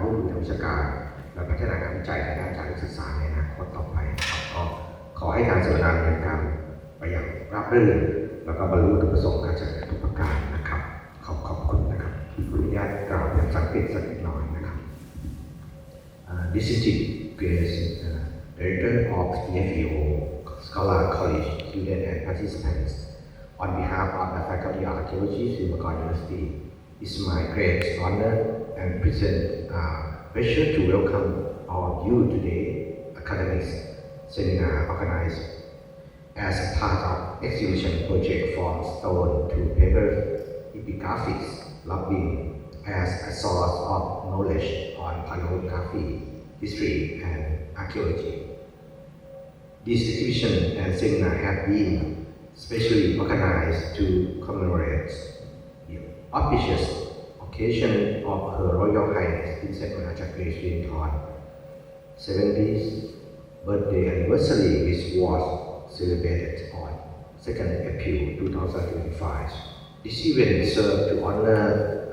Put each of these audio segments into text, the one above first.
ร่วมมือทางวิชาการและพัฒนางานวิจัยทางด้านการศึกษาในอนาคตต่อไปก็ขอให้การเสวนาดำเนินการไปอย่างราบรื่นแล้วก็บรรลุวัตถุประสงค์การจัดการทุกประการนะครับขอบคุณนะครับขออนุญาตกล่าวเป็นภาษาอังกฤษสักนิดหน่อยนะครับ Distinguished guests, Director of EFEO, Scholar College, students and participants, on behalf of the Faculty of Archaeology, Singapore University, it's my great honor and pleasure to welcome all of you today academic seminar organized as part of exhibition project from stone to paper epigraphics, lobbying as a source of knowledge on paleography, history, and archaeology. This exhibition and seminar have been specially organized to commemorate the auspicious occasion of Her Royal Highness Princess Grace Rinthorn 70th birthday anniversary, which was celebrated on 2nd April 2025. This event served to honor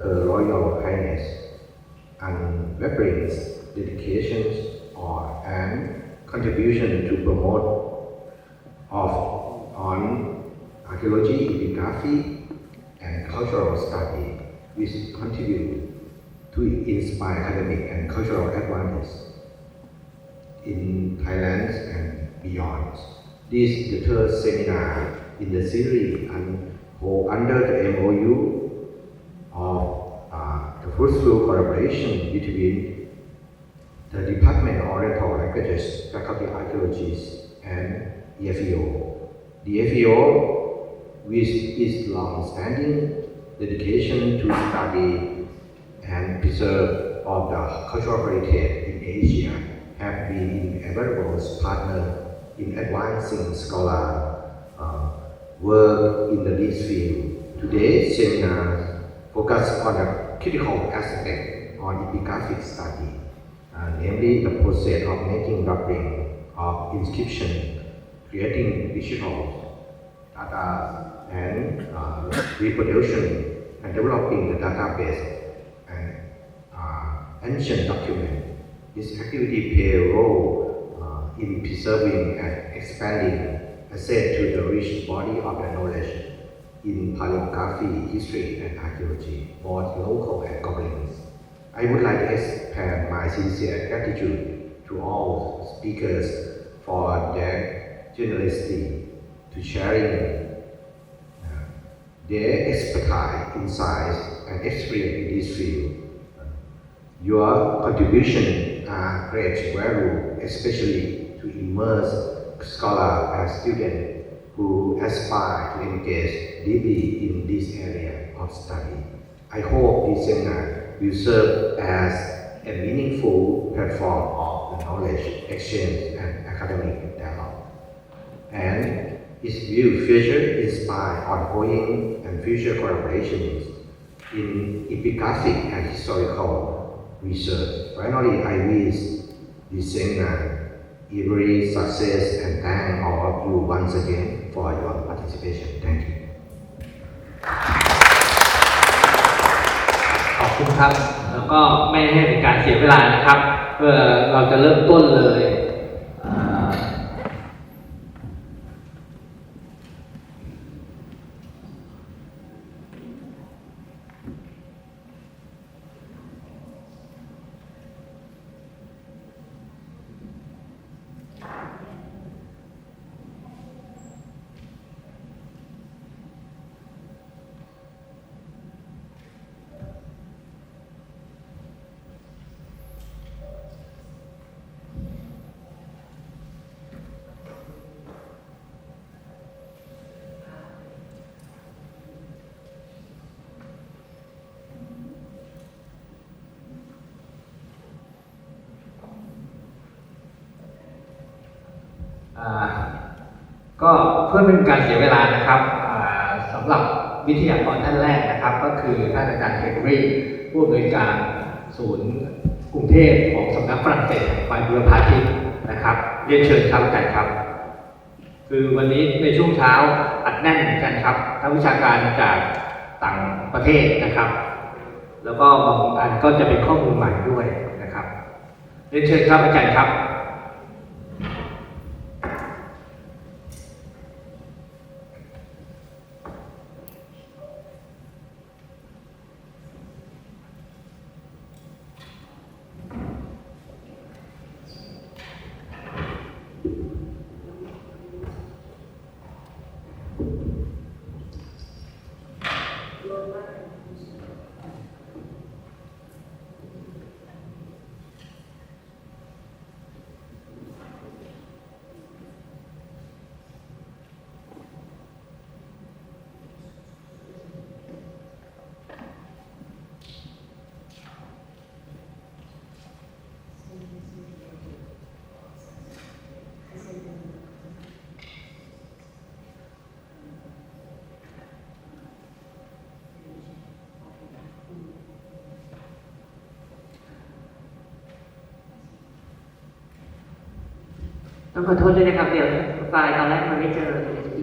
Her Royal Highness unwavering dedications and contribution to promote on archaeology, epigraphy, and cultural study, which contribute to inspire academic and cultural advances in Thailand and beyond. This is the third seminar in the series under the MOU of the fruitful collaboration between the Department of Oriental Languages, Faculty of Archaeology, and EFEO. The EFEO, with its long-standing dedication to study and preserve of the cultural heritage in Asia, have been invaluable partner in advancing scholar work in this field. Today's seminar focus on a critical aspect on epigraphic study, namely the process of making rubbing of inscription, creating digital data, and reproduction, and developing the database and ancient document. This activity plays a role in preserving and expanding access to the rich body of the knowledge in paleography, history, and archaeology, both local and global. I would like to express my sincere gratitude to all speakers for their generosity to sharing their expertise, insights, and experience in this field. Your contributions are great value, especially to immerse scholars and students who aspire to engage deeply in this area of study. I hope this seminar will serve as a meaningful platform of knowledge exchange and academic dialogue, and it will further inspire ongoing and future collaborations in epigraphic and historical research. Finally, I wish this seminar every success and thank all of you once again for your participation. Thank you. ขอบคุณครับแล้วก็ไม่ให้เป็นการเสียเวลานะครับเพื่อเราจะเริ่มต้นเลยก็เพื่อไม่เป็นการเสียเวลานะครับสำหรับวิทยากรท่านแรกนะครับก็คือท่านอาจารย์เฮนรี่ผู้อำนวยการศูนย์กรุงเทพของสำนักฝรั่งเศสฝ่ายบุรพาทิตนะครับเรียนเชิญครับอาจารย์ครับคือวันนี้ในช่วงเช้าอัดแน่นเหมือนกันครับทั้งวิชาการจากต่างประเทศนะครับแล้วก็บางอันก็จะเป็นข้อมูลใหม่ด้วยนะ เรียนเชิญครับอาจารย์ครับต้องขอโทษด้วยนะครับเดี๋ยวไฟล์ตอนแรกมันไม่เจอ USB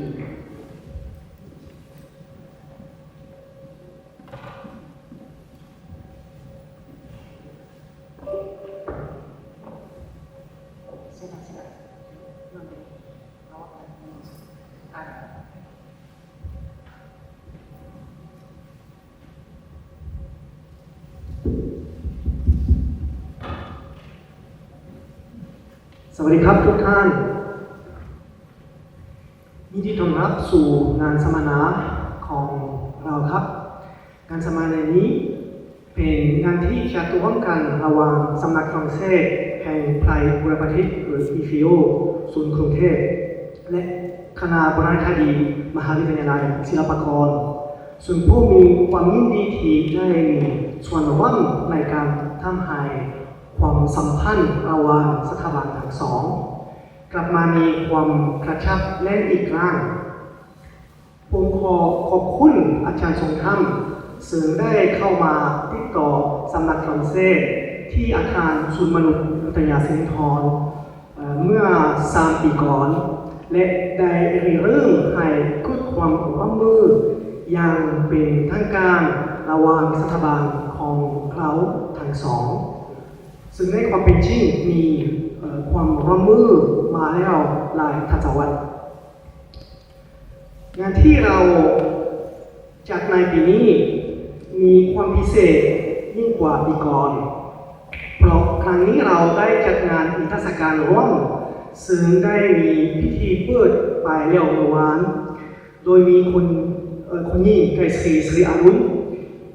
สวัสดีครับทุกท่านยินดีต้อนรับสู่งานสัมมนาของเราครับ งานสัมมนานี้เป็นงานที่จะร่วมกันระหว่างสำนักฝรั่งเศสแห่งไพรบุรพทิตหรือ EFEO ศูนย์กรุงเทพและคณะโบราณคดีมหาวิทยาลัยศิลปากรส่วนผู้มีความยินดีที่ได้มีส่วนร่วมในการทำให้ความสัมพันธ์ระหว่างสถาบันทั้งสองกลับมามีความกระชับแน่นอีกครั้งผมขอขอบคุณอาจารย์ทรงธรรมซึ่งได้เข้ามาติดต่อสำนักฝรั่งเศสที่อาคารศูนย์มนุษย์วิทยาสิรินธรเมื่อ3 ปีก่อนและได้เริ่มให้เกิดความร่วมมืออย่างเป็นทางการระหว่างสถาบันของเขาทั้งสองซึ่งในความเป็นจริงมีความร่วมมือมาแล้วหลายทศวรรษงานที่เราจัดในปีนี้มีความพิเศษยิ่งกว่าปีก่อนเพราะครั้งนี้เราได้จัดงานนิทรรศการร่วมซึ่งได้มีพิธีเปิดไปแล้วเมื่อวานโดยมีคนนี้ไกรศรีศรีอรุณ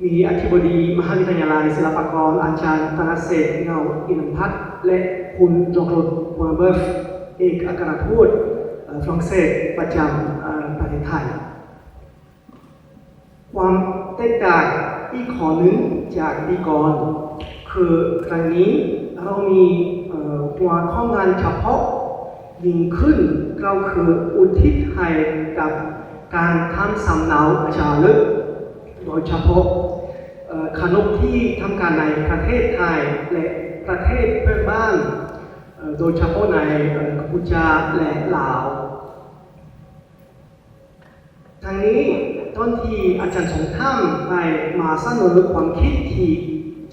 มีอธิบดีมหาวิทยาลัยศิลปากรอาจารย์ธนเศรษฐ์เงาอินพัฒน์และคุณจงกรดพลเบิร์ฟเอกอัครราชทูตฝรั่งเศสประจำประเทศไทยความแตกต่างอีกข้อหนึ่งจากปีก่อนคือครั้งนี้เรามีหัวข้องานเฉพาะยิ่งขึ้นก็คืออุทิศให้กับการทำสำเนาจารึกโดยเฉพาะขนบที่ทำการในประเทศไทยและประเทศเพื่อนบ้านโดยเฉพาะในกัมพูชาและลาวทางนี้ตอนที่อาจารย์สงธรรมได้มาเสนอความคิดที่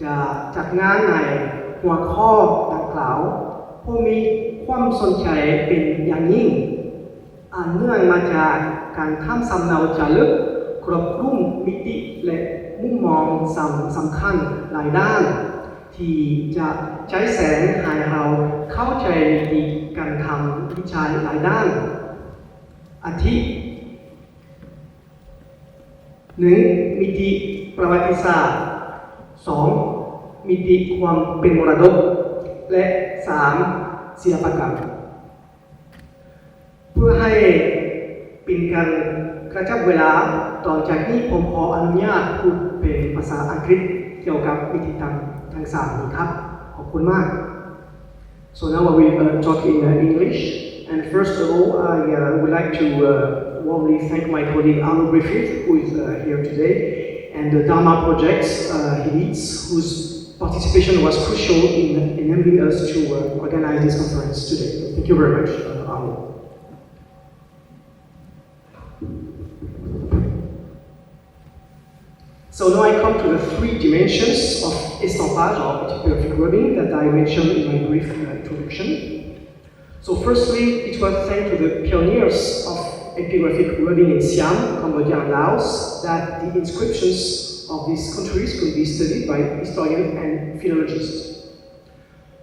จะจัดงานในหัวข้อดังกล่าวผู้มีความสนใจเป็นอย่างยิ่งเนื่องมาจากการทำสำเนาจารึกครอบคลุมมิติและมุมมองสำคัญหลายด้านที่จะใช้แสงให้เราเข้าใจมิติการทำวิจัยหลายด้านอาทิ 1. มิติประวัติศาสตร์ 2. มิติความเป็นมรดกและ 3. ศิลปกรรมเพื่อให้เป็นการกระชับเวลาต่อจากนี้ผมขออนุญาตพูดเป็นภาษาอังกฤษเกี่ยวกับวิธีทั้งสามนี้ครับขอบคุณมาก So now I will talk in English and first of all I would like to warmly thank my colleague Arno Griffith who is here today and the Dharma projects he leads whose participation was crucial in enabling us to organize this conference today. Thank you very much, Arno. So now I come to the three dimensions of estampage or epigraphic rubbing that I mentioned in my brief introduction. So firstly, it was thanks to the pioneers of epigraphic rubbing in Siam, Cambodia and Laos that the inscriptions of these countries could be studied by historians and philologists.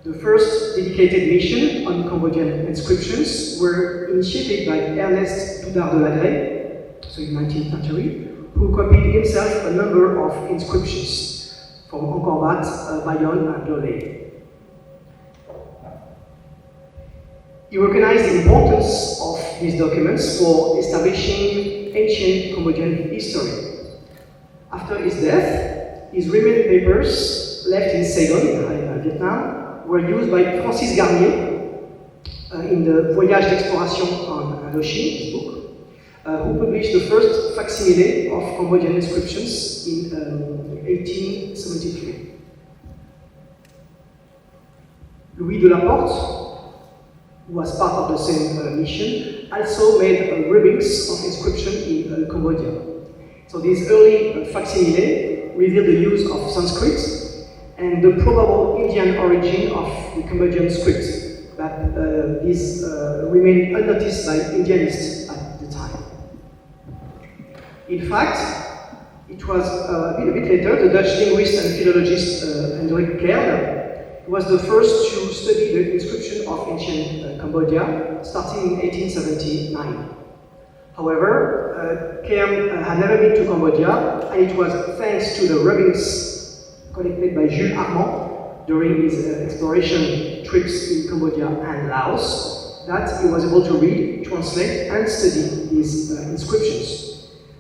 The first dedicated mission on Cambodian inscriptions were initiated by Ernest Doudard de Ladré, so in the 19th century, who copied himself a number of inscriptions from Angkor Wat, Bayonne and Lolé. He recognized the importance of these documents for establishing ancient Cambodian history. After his death, his remained papers left in Saigon, in Vietnam, were used by Francis Garnier in the Voyage d'Exploration en Indochine, his book, who published the first facsimile of Cambodian inscriptions in 1873. Louis de la Porte, who was part of the same mission, also made rubbings of inscription in Cambodia. So these early facsimile reveal the use of Sanskrit and the probable Indian origin of the Cambodian script, but these remained unnoticed by Indianists at the time. In fact, it was a bit later, the Dutch linguist and philologist Hendrik Kern was the first to study the inscription of ancient Cambodia, starting in 1879. However, Kern had never been to Cambodia, and it was thanks to the rubbings collected by Jules Armand during his exploration trips in Cambodia and Laos that he was able to read, translate, and study these inscriptions,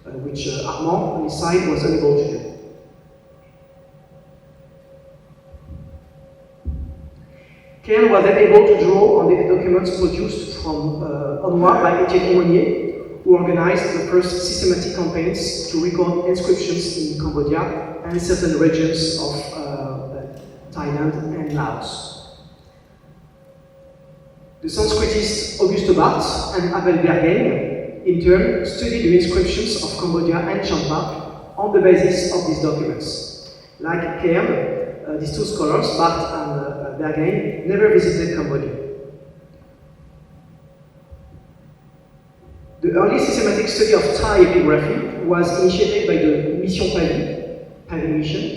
which Armand on his side was unable to do. Kern was then able to draw on the documents produced from Onwa by Etienne Aumonier, who organized the first systematic campaigns to record inscriptions in Cambodia and certain regions of Thailand and Laos. The Sanskritist Auguste Barthes and Abel Bergen, in turn, studied the inscriptions of Cambodia and Champa on the basis of these documents. Like Kern, these two scholars, Barthes and Bergen, never visited Cambodia. The early systematic study of Thai epigraphy was initiated by the Mission Pavie mission.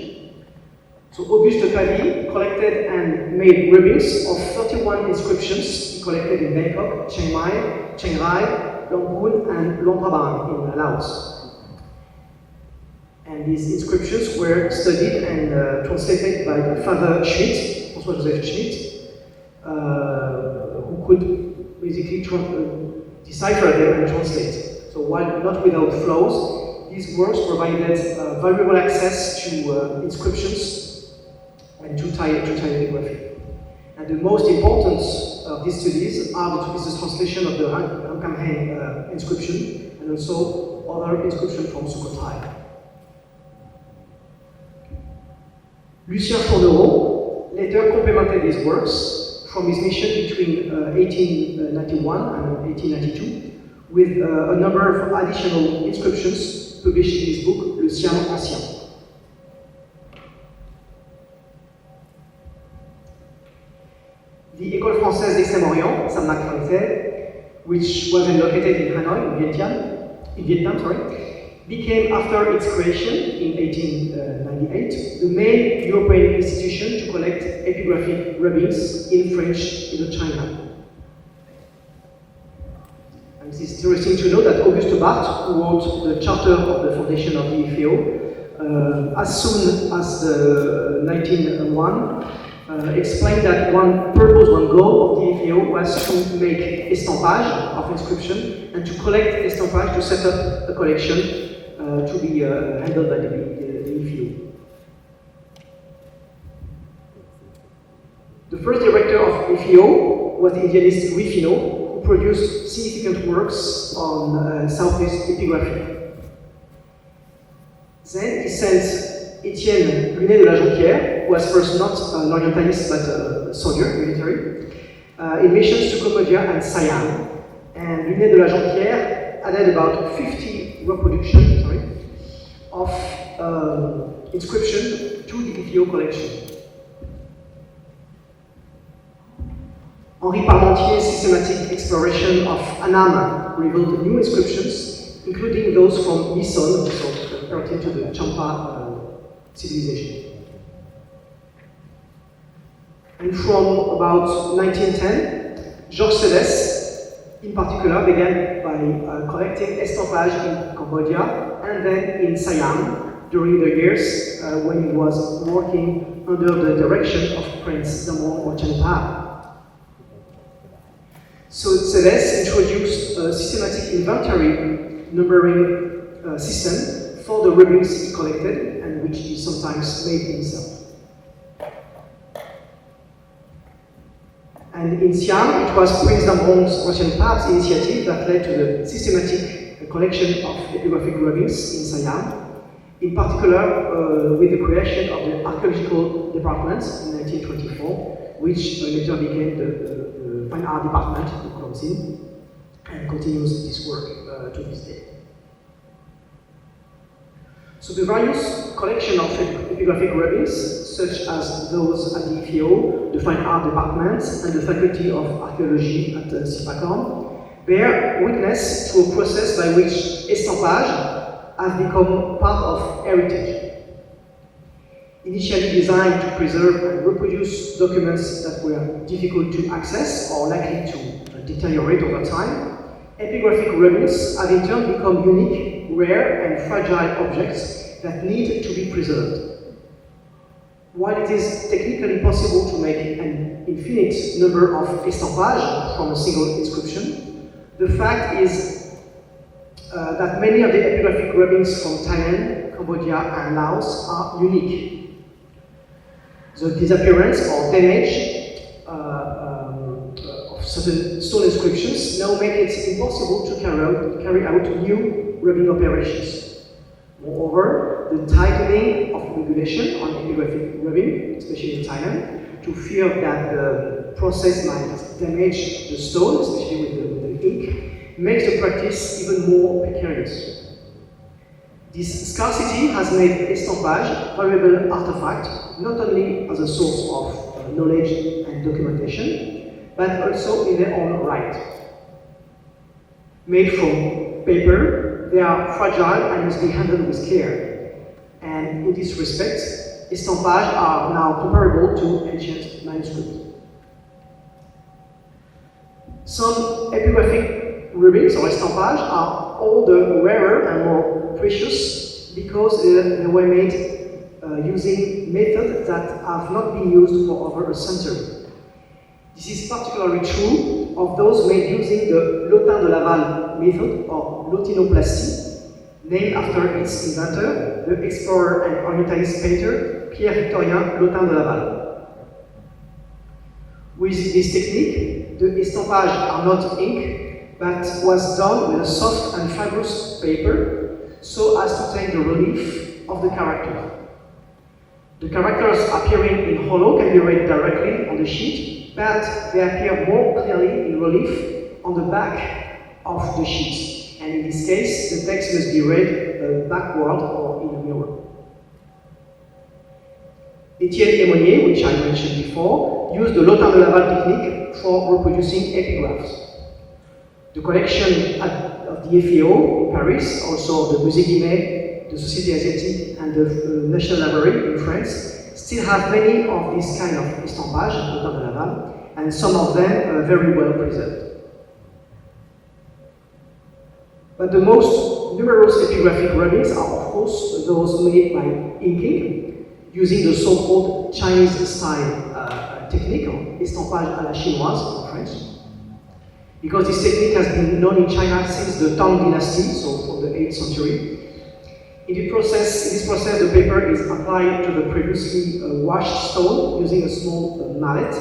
So Auguste Pavie collected and made rubbings of 31 inscriptions he collected in Bangkok, Chiang Mai, Chiang Rai, Lamphun and Luang Prabang in Laos. And these inscriptions were studied and translated by Father Schmidt, François Joseph Schmidt, who could basically decipher them and translate. So while not without flaws, these works provided valuable access to inscriptions and to Thai epigraphy. And the most important of these studies is the translation of the Ramkhamhaeng inscription and also other inscriptions from Sukhothai. Lucien Fournereau later complemented these works from his mission between 1891 and 1892 with a number of additional inscriptions published in his book, Le Siam Ancien. The École Française d'Extrême-Orient, Samnak Francais, which was then located in Hanoi, in Vietnam, became, after its creation in 1898, the main European institution to collect epigraphic rubbings in French Indochina. And it is interesting to know that Auguste Barthes, who wrote the charter of the foundation of the EFEO, as soon as 1901, explained that one purpose, one goal of the EFEO was to make estampage of inscription and to collect estampage to set up a collection to be handled by the EFEO. The first director of EFEO was the Indianist Louis Finot, who produced significant works on Southeast epigraphy. Then he sent Etienne Lunet de la Jonquière, who was first not an Orientalist but a soldier, military, in missions to Cambodia and Siam. And Lunet de la Jonquière added about 50 reproductions of inscription to the EFEO collection. Henri Parmentier's systematic exploration of Annam revealed new inscriptions, including those from Mison, so pertaining to the Champa civilization. And from about 1910, Georges Céleste, in particular, began by collecting estampage in Cambodia and then in Siam during the years when he was working under the direction of Prince Damon Ochenpa. So Céleste introduced a systematic inventory numbering system for the rubies he collected and which he sometimes made himself. And in Siam, it was Prince Damon's Russian Pap's initiative that led to the systematic collection of epigraphic rubies in Siam, in particular with the creation of the archaeological department in 1924, which later became the Fine Art Department who comes in and continues this work to this day. So the various collection of epigraphic rubies, such as those at the EFEO, the Fine Art Department, and the Faculty of Archaeology at SIPACOM, bear witness to a process by which estampage has become part of heritage. Initially designed to preserve and reproduce documents that were difficult to access or likely to deteriorate over time, epigraphic rubies have in turn become unique, rare, and fragile objects that need to be preserved. While it is technically possible to make an infinite number of estampage from a single inscription, the fact is that many of the epigraphic rubbings from Thailand, Cambodia, and Laos are unique. The disappearance or damage of certain stone inscriptions now make it impossible to carry out new rubbing operations. Moreover, the tightening of regulation on epigraphic rubbing, especially in Thailand, to fear that the process might damage the stone, especially with the ink, makes the practice even more precarious. This scarcity has made estampage a valuable artifact, not only as a source of knowledge and documentation, but also in their own right. Made from paper, they are fragile and must be handled with care. And in this respect, estampage are now comparable to ancient manuscripts. Some epigraphic rubbings or estampage are all the rarer and more precious because they were made using methods that have not been used for over a century. This is particularly true of those made using the Lotin de Laval method or lotinoplasty, named after its inventor, the explorer and orientalist painter Pierre-Victorien Lotin de Laval. With this technique, the estampage are not ink, but was done with a soft and fibrous paper so as to take the relief of the character. The characters appearing in hollow can be read directly on the sheet, but they appear more clearly in relief on the back of the sheet. And in this case, the text must be read backward or in a mirror. Etienne Aymonier, which I mentioned before, used the Lotin de Laval technique for reproducing epigraphs. The collection of the EFEO in Paris, also the Musée Guimet, the Société Asiatique, and the National Library in France, still have many of these kind of estampage, Lotin de Laval, and some of them are very well preserved. But the most numerous epigraphic rubbings are, of course, those made by inking, using the so-called Chinese-style technique, estampage à la chinoise in French. Because this technique has been known in China since the Tang dynasty, so from the 8th century. In this process, the paper is applied to the previously washed stone using a small mallet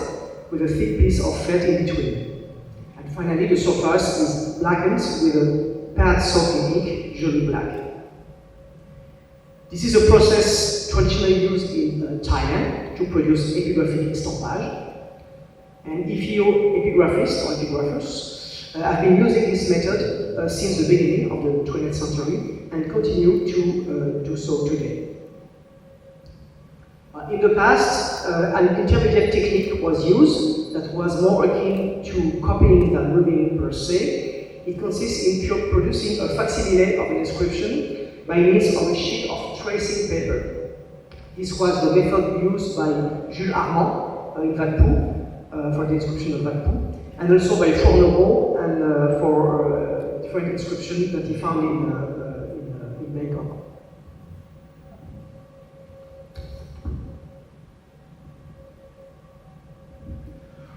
with a thick piece of felt in between. And finally, the surface is blackened with a pad soaked in ink, usually black. This is a process traditionally used in Thailand to produce epigraphic estampage. And EFEO epigraphists or epigraphers have been using this method since the beginning of the 20th century and continue to do so today. In the past, an intermediate technique was used that was more akin to copying than rubbing per se. It consists in producing a facsimile of an inscription by means of a sheet of tracing paper. This was the method used by Jules Armand in Vadpou, for the inscription of Vadpou, and also by Fournereau and for different inscriptions that he found in Bangkok.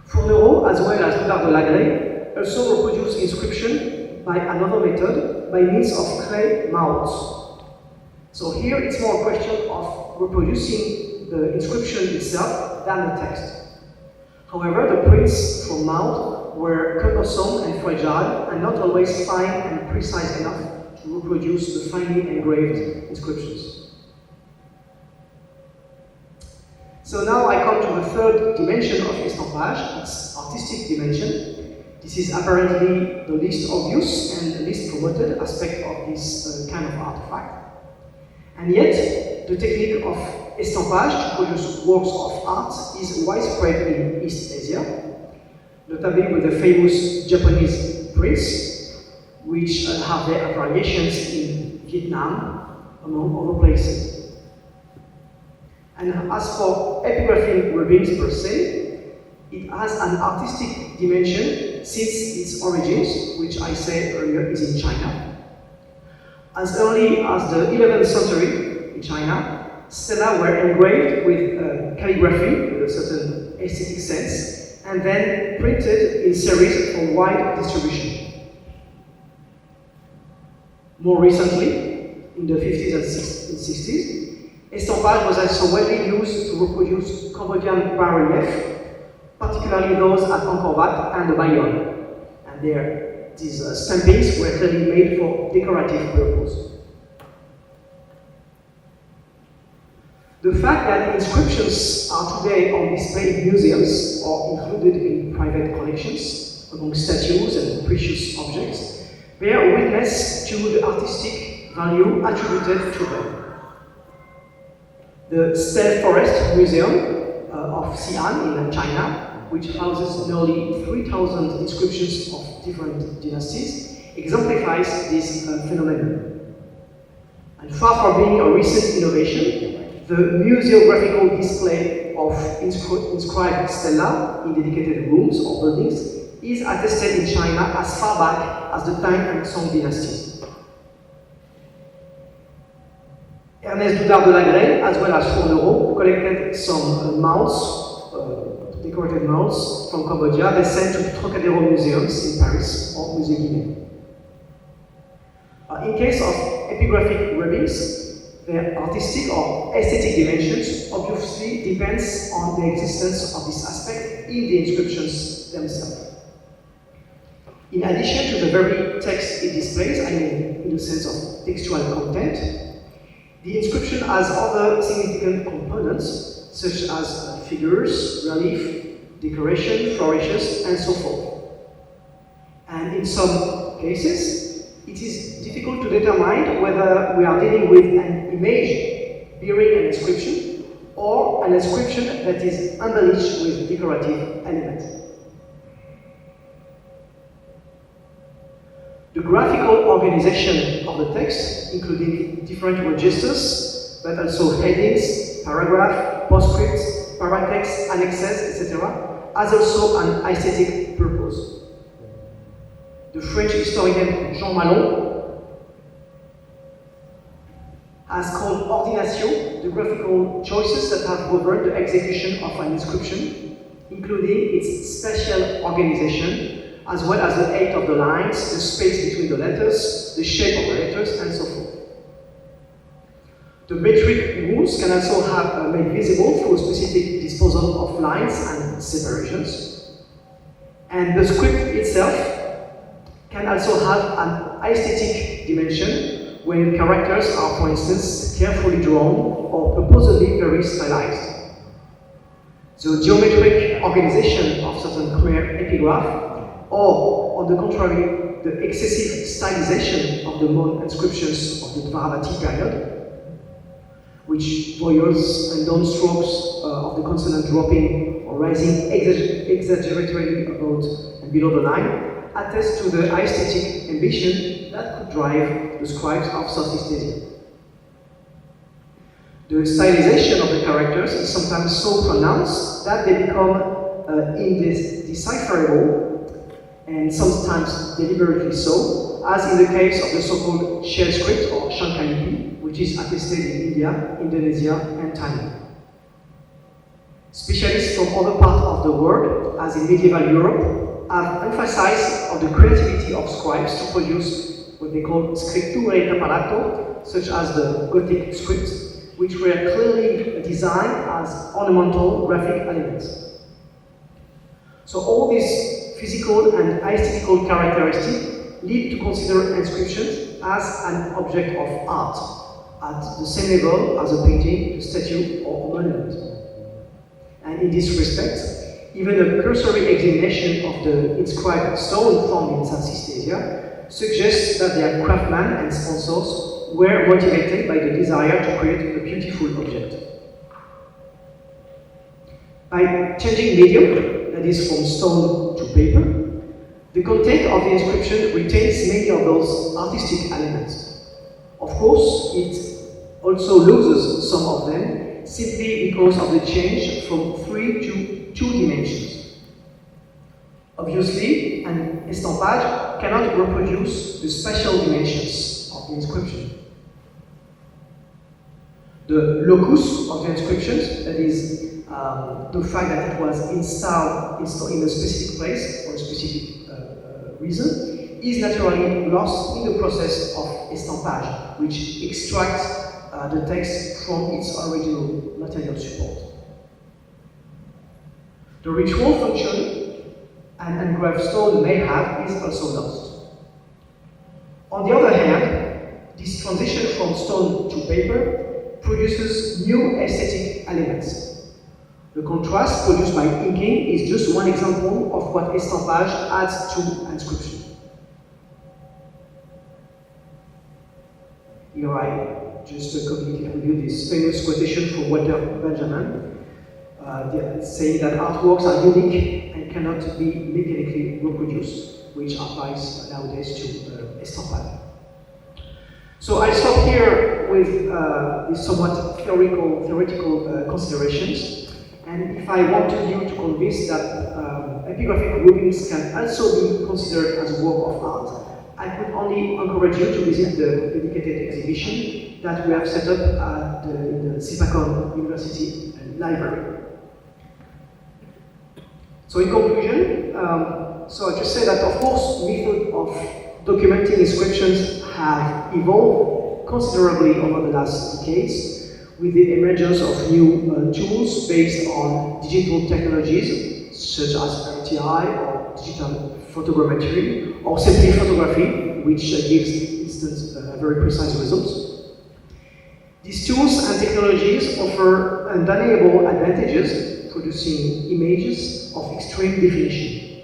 Fournereau, as well as Boudard de Lagrée, also reproduced inscription by another method by means of clay moulds. So here it's more a question of reproducing the inscription itself than the text. However, the prints from mould were cumbersome and fragile and not always fine and precise enough to reproduce the finely engraved inscriptions. So now I come to the third dimension of estampage, its artistic dimension. This is apparently the least obvious and the least promoted aspect of this kind of artifact. And yet, the technique of estampage to produce works of art is widespread in East Asia, notably with the famous Japanese prints, which have their variations in Vietnam, among other places. And as for epigraphic rubbings per se, it has an artistic dimension since its origins, which I said earlier is in China. As early as the 11th century in China, stelae were engraved with calligraphy with a certain aesthetic sense, and then printed in series for wide distribution. More recently, in the 50s and 60s, estampage was also widely used to reproduce Cambodian bas-reliefs, particularly those at Angkor Wat and Bayonne. And these stampings were clearly made for decorative purpose. The fact that inscriptions are today on display in museums or included in private collections among statues and precious objects bear witness to the artistic value attributed to them. The State Forest Museum of Xi'an in China, which houses nearly 3,000 inscriptions of different dynasties, exemplifies this phenomenon. And far from being a recent innovation, the museographical display of inscribed stelae in dedicated rooms or buildings is attested in China as far back as the Tang and Song dynasties. Ernest Boudard de Lagrée, as well as Fournereau, collected some moulds, decorated moulds from Cambodia. They sent to Trocadero museums in Paris or Musée Guimet. In case of epigraphic rubbings, their artistic or aesthetic dimensions obviously depends on the existence of this aspect in the inscriptions themselves. In addition to the very text it displays, I mean in the sense of textual content, the inscription has other significant components, such as figures, relief, decoration, flourishes, and so forth. And in some cases, it is difficult to determine whether we are dealing with an image bearing an inscription or an inscription that is embellished with decorative elements. The graphical organization of the text, including different registers, but also headings, paragraph, postscripts, paratext, annexes, etc., has also an aesthetic purpose. The French historian Jean Malon has called ordination the graphical choices that have governed the execution of an inscription, including its spatial organization, as well as the height of the lines, the space between the letters, the shape of the letters, and so forth. The metric rules can also have made visible through a specific disposal of lines and separations. And the script itself can also have an aesthetic dimension when characters are, for instance, carefully drawn or purposely very stylized. The geometric organization of certain Khmer epigraph, or on the contrary, the excessive stylization of the Mon inscriptions of the Dvaravati period, which vowels and downstrokes of the consonant dropping or rising exaggeratedly above and below the line, attest to the aesthetic ambition that could drive the scribes of Southeast Asia. The stylization of the characters is sometimes so pronounced that they become indecipherable, and sometimes deliberately so, as in the case of the so-called shell script or Shankalipi, which is attested in India, Indonesia, and Thailand. Specialists from other parts of the world, as in medieval Europe, have emphasized on the creativity of scribes to produce what they call scritture preparato, such as the Gothic scripts, which were clearly designed as ornamental graphic elements. So all these physical and aesthetical characteristics lead to consider inscriptions as an object of art, at the same level as a painting, a statue, or a monument. And in this respect, even a cursory examination of the inscribed stone found in Southeast Asia suggests that their craftsmen and sponsors were motivated by the desire to create a beautiful object. By changing medium, that is from stone to paper, the content of the inscription retains many of those artistic elements. Of course, it also loses some of them simply because of the change from 3 to 2 dimensions. Obviously, an estampage cannot reproduce the spatial dimensions of the inscription. The locus of the inscriptions, that is, the fact that it was installed in a specific place for a specific reason, is naturally lost in the process of estampage, which extracts the text from its original material support. The ritual function an engraved stone may have is also lost. On the other hand, this transition from stone to paper produces new aesthetic elements. The contrast produced by inking is just one example of what estampage adds to inscription. Here I just communicated with you this famous quotation from Walter Benjamin, saying that artworks are unique and cannot be mechanically reproduced, which applies nowadays to estampage. So I'll stop here with these somewhat theoretical considerations. And if I wanted you to convince that epigraphic rubrics can also be considered as a work of art, I could only encourage you to visit the dedicated exhibition that we have set up in the Sipakon University Library. So in conclusion, so I just say that of course method of documenting inscriptions have evolved considerably over the last decades, with the emergence of new tools based on digital technologies such as RTI or digital photogrammetry or simply photography, which gives instance very precise results. These tools and technologies offer undeniable advantages, producing images of extreme definition.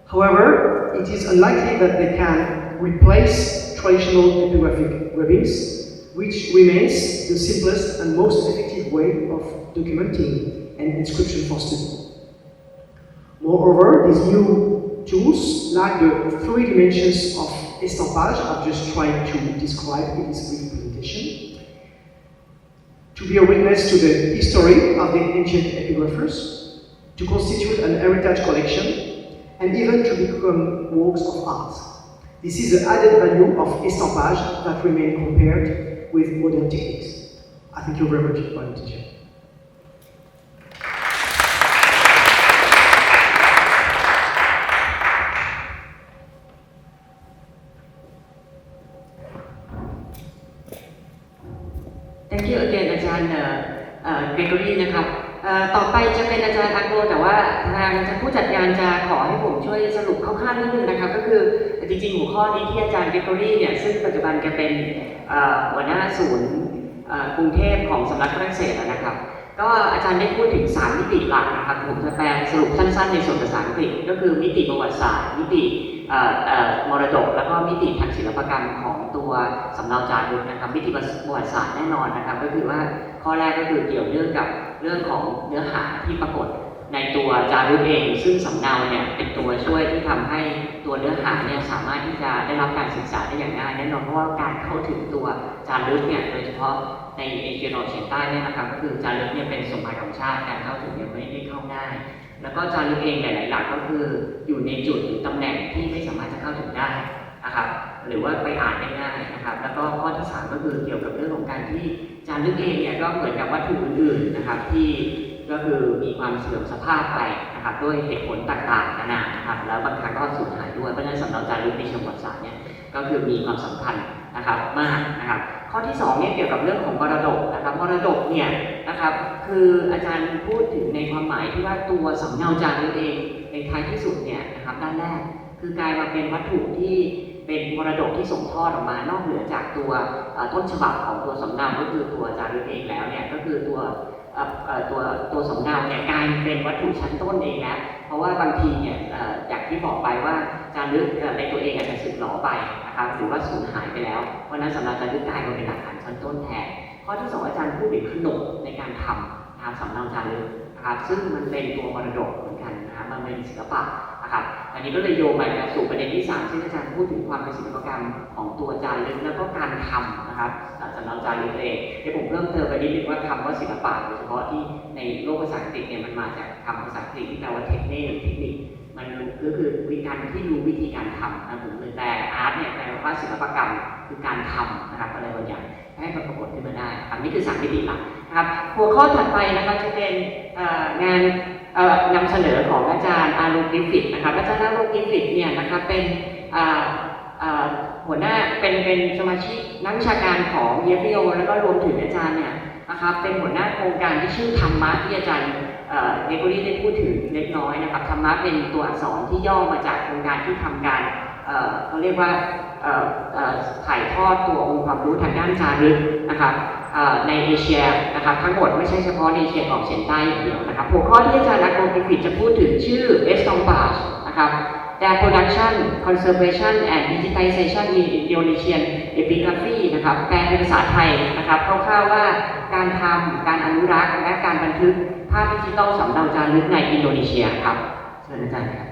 However, it is unlikely that they can replace traditional epigraphic rubrics, which remains the simplest and most effective way of documenting an inscription for study. Moreover, these new tools lack the 3 dimensions of estampage I've just tried to describe in this brief presentation. To be a witness to the history of the ancient epigraphers, to constitute an heritage collection, and even to become works of art. This is the added value of estampage that remain compared with modern techniques. I thank you very much for your attention. Thank you again อาจารย์เกรกอรี่นะครับต่อไปจะเป็นอาจารย์อาโกแต่ว่าทางผู้จัดงานจะขอให้ผมช่วยสรุปคร่าวๆนิดนึงนะครับก็คือจริงๆหัวข้อนี้ที่อาจารย์เกรกอรี่เนี่ยซึ่งปัจจุบันแกเป็นหัวหน้าศูนย์กรุงเทพของสำนักฝรั่งเศสนะครับก็อาจารย์ได้พูดถึง3มิติหลักนะครับใน ผมจะแปลสรุปสั้นๆในส่วนภาษาอังกฤษก็คือมิติประวัติศาสตร์มิติมรดกแล้วก็มิติทางศิลปกรรมของตัวสำเนาจารึกนะครับมิติประวัติศาสตร์แน่นอนนะครับก็คือว่าข้อแรกก็คือเกี่ยวเนื่องกับเรื่องของเนื้อหาที่ปรากฏในตัวจารึกเองซึ่งสำเนาเนี่ยเป็นตัวช่วยที่ทำให้ตัวเนื้อหาเนี่ยสามารถที่จะได้รับการศึกษาได้อย่างง่ายแน่นอนเพราะว่าการเข้าถึงตัวจารึกเนี่ยโดยเฉพาะในเอเชียตะวันออกเฉียงใต้เนี่ยนะครับก็คือจารึกเนี่ยเป็นสมบัติของชาติการเข้าถึงเนี่ยไม่ได้เข้าง่ายแล้วก็จารึกเองหลายๆหลักก็คืออยู่ในจุดหรือตำแหน่งที่ไม่สามารถจะเข้าถึงได้นะครับหรือว่าไปอ่านได้ง่ายนะครับแล้วก็ข้อที่3ก็คือเกี่ยวกับเรื่องของการที่จารึกเองเนี่ยก็เหมือนกับวัตถุอื่นๆนะครับที่ก็คือมีความเสื่อมสภาพไปนะครับด้วยเหตุผลต่างๆนานานะครับแล้วบางครั้งก็สูญหายด้วยเพราะฉะนั้นสำเนาจารึกในเชิงประวัติศาสตร์เนี่ยก็คือมีความสำคัญนะครับมากนะครับข้อที่2เนี่ยเกี่ยวกับเรื่องของมรดกนะครับมรดกเนี่ยนะครับคืออาจารย์พูดถึงในความหมายที่ว่าตัวสำเนาจารึกเองในท้ายที่สุดเนี่ยนะครับด้านแรกคือกลายมาเป็นวัตถุที่เป็นมรดกที่ส่งทอดออกมานอกเหนือจากตัวต้นฉบับของตัวสำเนาก็คือตัวจารึกเองแล้วเนี่ยก็คือตัวสำเนาเนี่ยกลายเป็นวัตถุชั้นต้นเองแล้วเพราะว่าบางทีเนี่ยอย่างที่บอกไปว่าจารึกในตัวเองอาจจะสึกหรอไปนะครับหรือว่าสูญหายไปแล้วเพราะนั้นสำเนาจารึกกลายมาเป็นหลักฐานชั้นต้นแทนข้อที่2อาจารย์พูดถึงขนบในการทำนะครับสำเนาจารึกนะครับซึ่งมันเป็นตัวมรดกเหมือนกันนะครับมันเป็นศิลปะนะครับอันนี้ก็เลยโยงไปสู่ประเด็นที่3ซึ่งอาจารย์พูดถึงความเป็นศิลปกรรมของตัวจารึกแล้วก็การทำนะครับสำเนาจารึกเองที่ผมเพิ่มเติมไปนิดนึงว่าคำว่าศิลปะโดยเฉพาะที่ในโลกภาษาอังกฤษเนี่ยมันมาจากคำภาษาอังกฤษที่แปลว่าเทคนิคมันก็คือวิธีการที่รู้วิธีการทำนะผมเลยแต่อาร์ตเนี่ยแปลว่าศิลปกรรมคือการทำนะครับอะไรบางอย่างให้มันปรากฏขึ้นมาได้ครับนี่คือ3มิติหลักนะครับหัวข้อถัดไปนะครับจะเป็นงานนำเสนอของอาจารย์อารุณ กริฟฟิธนะครับอาจารย์อารุณ กริฟฟิธเนี่ยนะครับเป็นหัวหน้าเป็นสมาชิกนักวิชาการของ EFEO แล้วก็รวมถึงอาจารย์เนี่ยนะครับเป็นหัวหน้าโครงการที่ชื่อธรรมะที่อาจารย์เนโกรีได้พูดถึงเล็กน้อยนะครับธรรมะเป็นตัวอักษรที่ย่อมาจากโครงการที่ทำการเขาเรียกว่าถ่ายทอดตัวองค์ความรู้ทางด้านจารึกนะครับในเอเชียนะครับทั้งหมดไม่ใช่เฉพาะในเอเชียตะวันออกเฉียงใต้อย่างเดียวนะครับหัวข้อที่อาจารย์อารุณ กริฟฟิธจะพูดถึงชื่อ Estompas นะครับ Their production, conservation and digitization in Indonesian epigraphy นะครับแปลเป็นภาษาไทยนะครับคร่าวๆว่าการทำการอนุรักษ์และการบันทึกภาพดิจิทัลสำเนาจารึกในอินโดนีเซียครับเชิญอาจารย์ครับ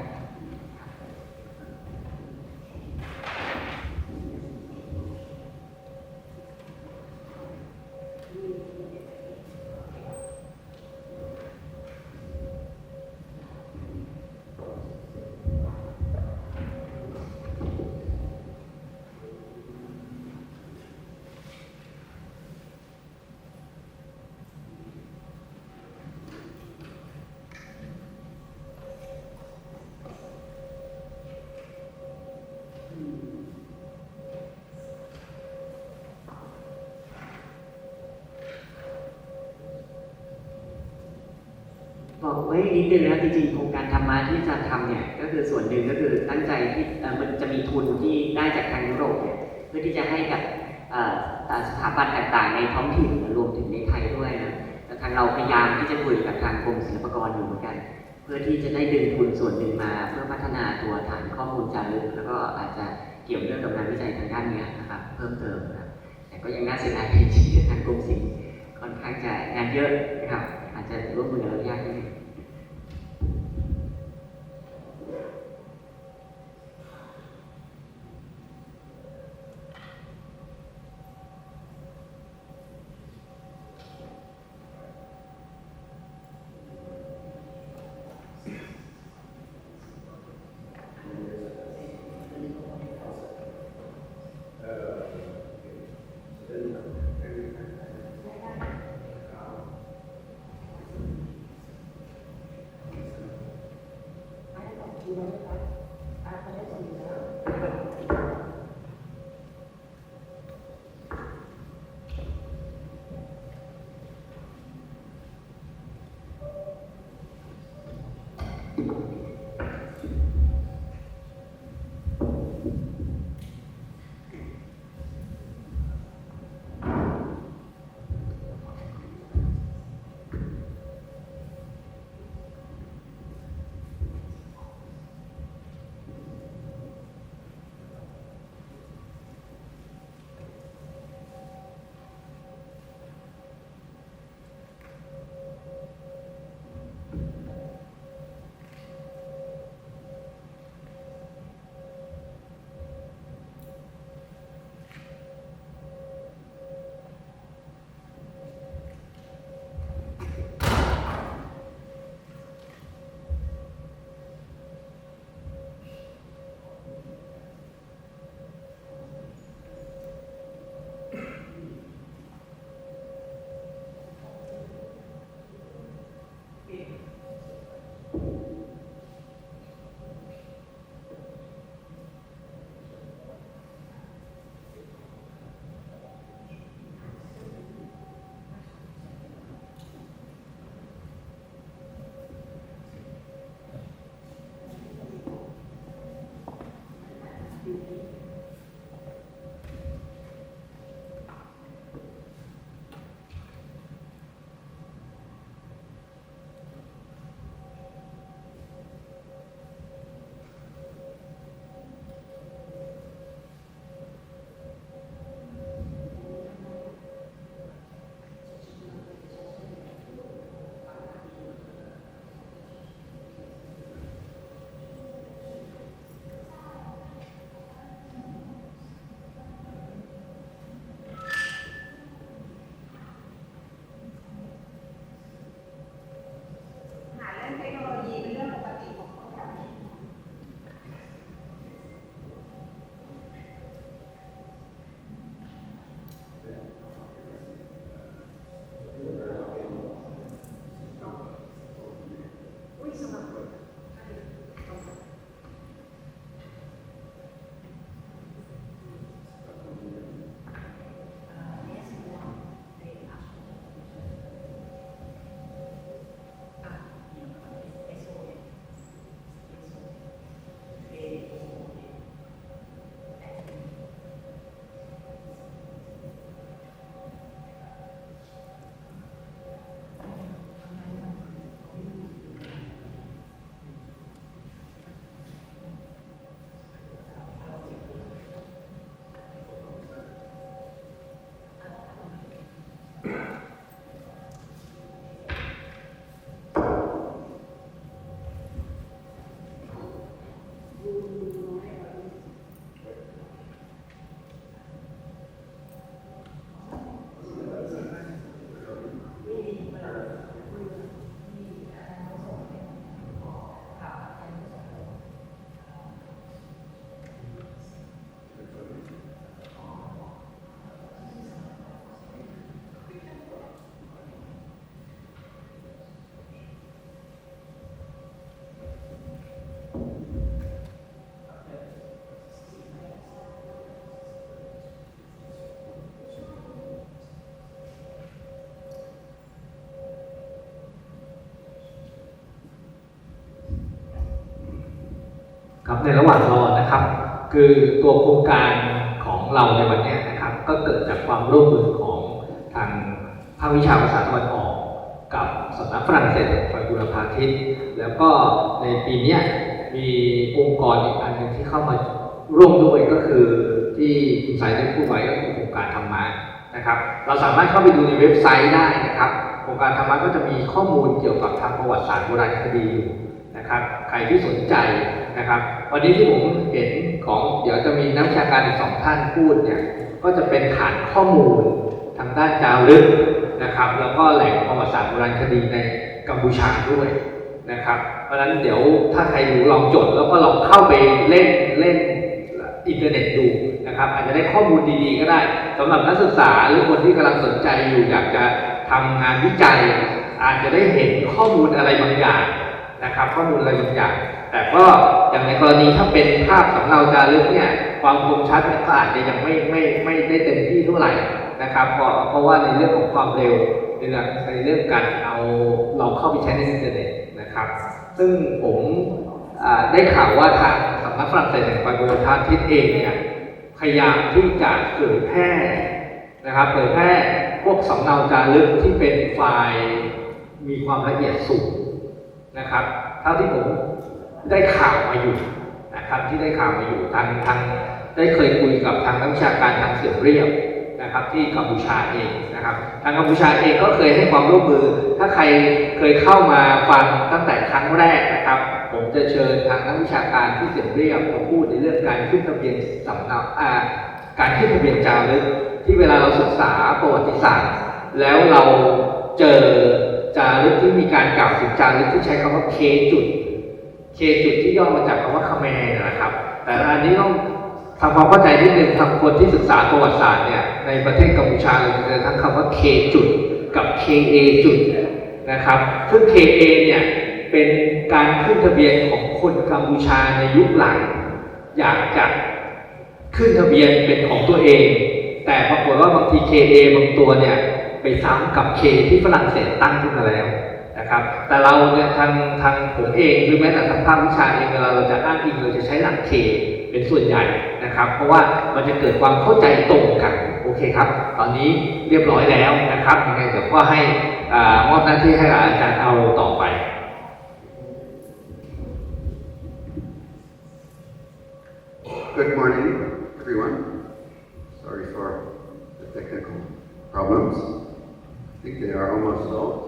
บอกไว้นิดนึงนะจริงๆโครงการธรรมะที่อาจารย์ทำเนี่ยก็คือส่วนหนึ่งก็คือตั้งใจที่มันจะมีทุนที่ได้จากทางยุโรปเนี่ยเพื่อที่จะให้กับสถาบันต่างๆในท้องถิ่นรวมถึงในไทยด้วยนะแต่ทางเราพยายามที่จะคุยกับทางกรมศิลปากรอยู่เหมือนกันเพื่อที่จะได้ดึงทุนส่วนหนึ่งมาเพื่อพัฒนาตัวฐานข้อมูลจารึกแล้วก็อาจจะเกี่ยวเนื่องกับงานวิจัยทางด้านนี้นะครับเพิ่มเติมนะแต่ก็ยังน่าเสียดายที่ทางกรมศิลป์ค่อนข้างจะงานเยอะนะครับอาจจะร่วมมือกับเรายากนิดนึง ค ครับในระหว่างรอนะครับคือตัวโครงการของเราในวันนี้นะครับก็เกิดจากความร่วมมือของทางภาควิชาภาษาตะวันออกกับสำนักฝรั่งเศสฝ่ายบูรพาทิตแล้วก็ในปีนี้มีองค์กรอีกอันหนึ่งที่เข้ามาร่วมด้วยก็คือที่คุณสายได้พูดไว้ก็คือโครงการธรรมะนะครับเราสามารถเข้าไปดูในเว็บไซต์ได้นะครับโครงการธรรมะก็จะมีข้อมูลเกี่ยวกับทางประวัติศาสตร์โบราณคดีอยู่นะครับใครที่สนใจนะครับวันนี้ที่ผมเห็นของเดี๋ยวจะมีนักวิชาการอีก2ท่านพูดเนี่ยก็จะเป็นฐานข้อมูลทางด้านจารึกนะครับแล้วก็แหล่งประวัติศาสตร์โบราณคดีในกัมพูชาด้วยนะครับเพราะฉะนั้นเดี๋ยวถ้าใครดูลองจดแล้วก็ลองเข้าไปเล่นอินเทอร์เน็ตดูนะครับอาจจะได้ข้อมูลดีๆก็ได้สำหรับนักศึกษาหรือคนที่กำลังสนใจอยู่อยากจะทำงานวิจัยอาจจะได้เห็นข้อมูลอะไรบางอย่างนะครับข้อมูลอะไรบางอย่างแต่ก็อย่างในกรณีถ้าเป็นภาพสำเนาจารึกเนี่ยความคมชัดเนี่ยก็อาจจะยังไม่ได้เต็มที่เท่าไหร่นะครับเพราะว่าในเรื่องของความเร็วในเรื่องการเอาเราเข้าไปใช้ในอินเทอร์เน็ตนะครับซึ่งผมได้ข่าวว่าทางสำนักฝรั่งเศสแห่งฝ่ายบูรพาทิตเองเนี่ยพยายามที่จะเผยแพร่นะครับเผยแพร่พวกสำเนาจารึกที่เป็นไฟล์มีความละเอียดสูงนะครับเท่าที่ผมได้ข่าวมาอยู่นะครับที่ได้ข่าวมาอยู่ทางได้เคยคุยกับทางนักวิชาการทางเสียงเรียบนะครับที่กัมพูชาเองนะครับทางกัมพูชาเองก็เคยให้ความร่วมมือถ้าใครเคยเข้ามาฟังตั้งแต่ครั้งแรกนะครับผมจะเชิญทางนักวิชาการที่เสียงเรียบมาพูดในเรื่องการขึ้นทะเบียนสำเนาการขึ้นทะเบียนจารึกที่เวลาเราศึกษาประวัติศาสตร์แล้วเราเจอจารึกที่มีการกล่าวถึงจารึกที่ใช้คำว่าเคจุดที่ย่อมาจากคำว่าคาเมรนะครับแต่อันนี้ต้องทำความเข้าใจนิดนึงทางคนที่ศึกษาประวัติศาสตร์เนี่ยในประเทศกัมพูชาเราจะเจอทั้งคำว่าเคจุดกับ KA จุดนะครับซึ่ง KA เนี่ยเป็นการขึ้นทะเบียนของคนกัมพูชาในยุคหลังอยากจะขึ้นทะเบียนเป็นของตัวเองแต่ปรากฏว่าบางที KA บางตัวเนี่ยไปซ้ำกับ K ที่ฝรั่งเศสตั้งขึ้นมาแล้วนะครับแต่เราเนี่ยทางผมเองหรือแม้แต่ทางภาควิชาเองเวลาเราจะอ้างอิงเราจะใช้หลัก K เป็นส่วนใหญ่นะครับเพราะว่ามันจะเกิดความเข้าใจตรงกันโอเคครับตอนนี้เรียบร้อยแล้วนะครับยังไงเดี๋ยวก็ให้มอบหน้าที่ให้อาจารย์เอาต่อไป Good morning, everyone. Sorry for the technical problems. I think they are almost solved.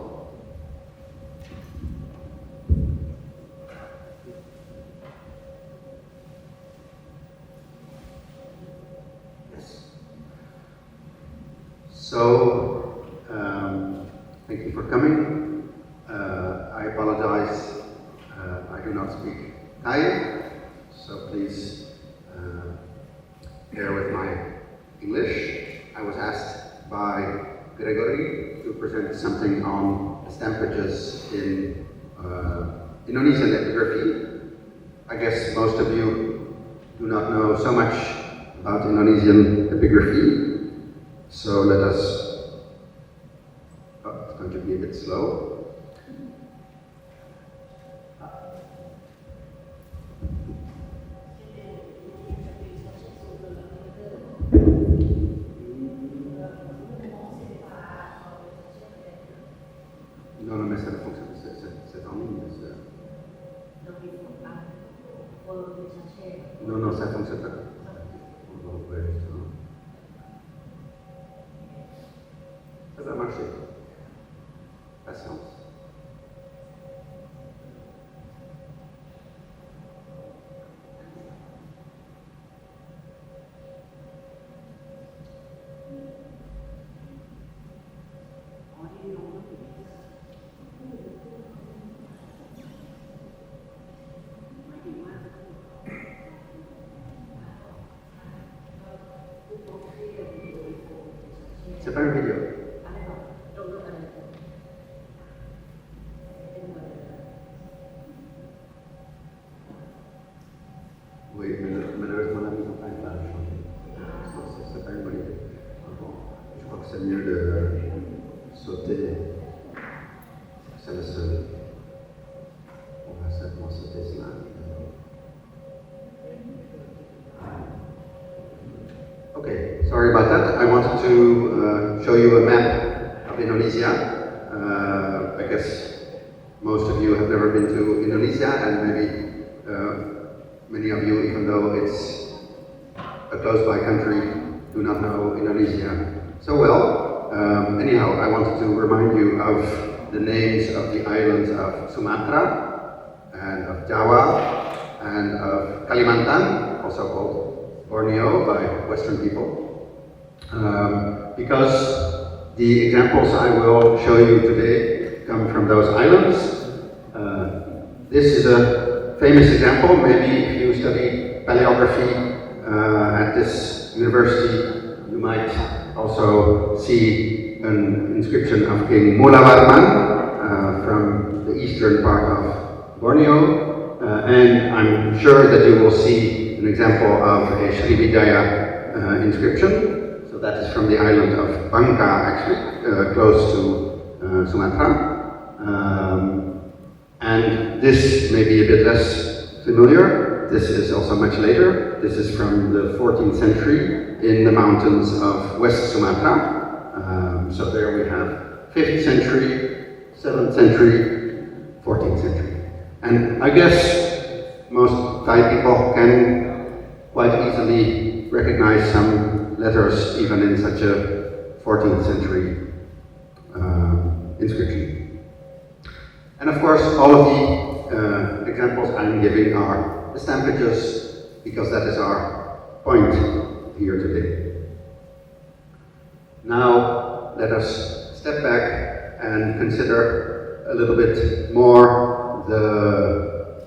So, thank you for coming. I apologize. I do not speak Thai, so please bear with my English. I was asked by Gregory to present something on the stampages in Indonesian epigraphy. I guess most of you do not know so much about Indonesian epigraphy, so let us. Oh, it's going to be a bit slow. Non, mais ça ne fonctionne pas. C'est en ligne. Non, ça ne fonctionne pas. On va ouvrir justement. Ça va marcher. Patience. C'est pas une vidéo. Oui, mais malheureusement la mise en page va changer. C'est pas une bonne idée. Bon, je crois que c'est mieux de sauter. C'est le seul. On va simplement sauter cela. Okay, sorry about that. I wanted to show you a map of Indonesia. I guess most of you have never been to Indonesia, and maybe many of you, even though it's a close-by country, do not know Indonesia so well. Anyhow, I wanted to remind you of the names of the islands of Sumatra, and of Java, and of Kalimantan, also called Borneo by Western people, because the examples I will show you today come from those islands. This is a famous example. Maybe if you study paleography at this university, you might also see an inscription of King Mulawarman from the eastern part of Borneo, and I'm sure that you will see an example of a Sriwijaya inscription. So that is from the island of Bangka, actually, close to Sumatra. And this may be a bit less familiar. This is also much later. This is from the 14th century in the mountains of West Sumatra. So there we have 5th century, 7th century, 14th century. And I guess most Thai people can quite easily recognize some letters even in such a 14th century inscription. And of course, all of the examples I'm giving are the stampages, because that is our point here today. Now, let us step back and consider a little bit more the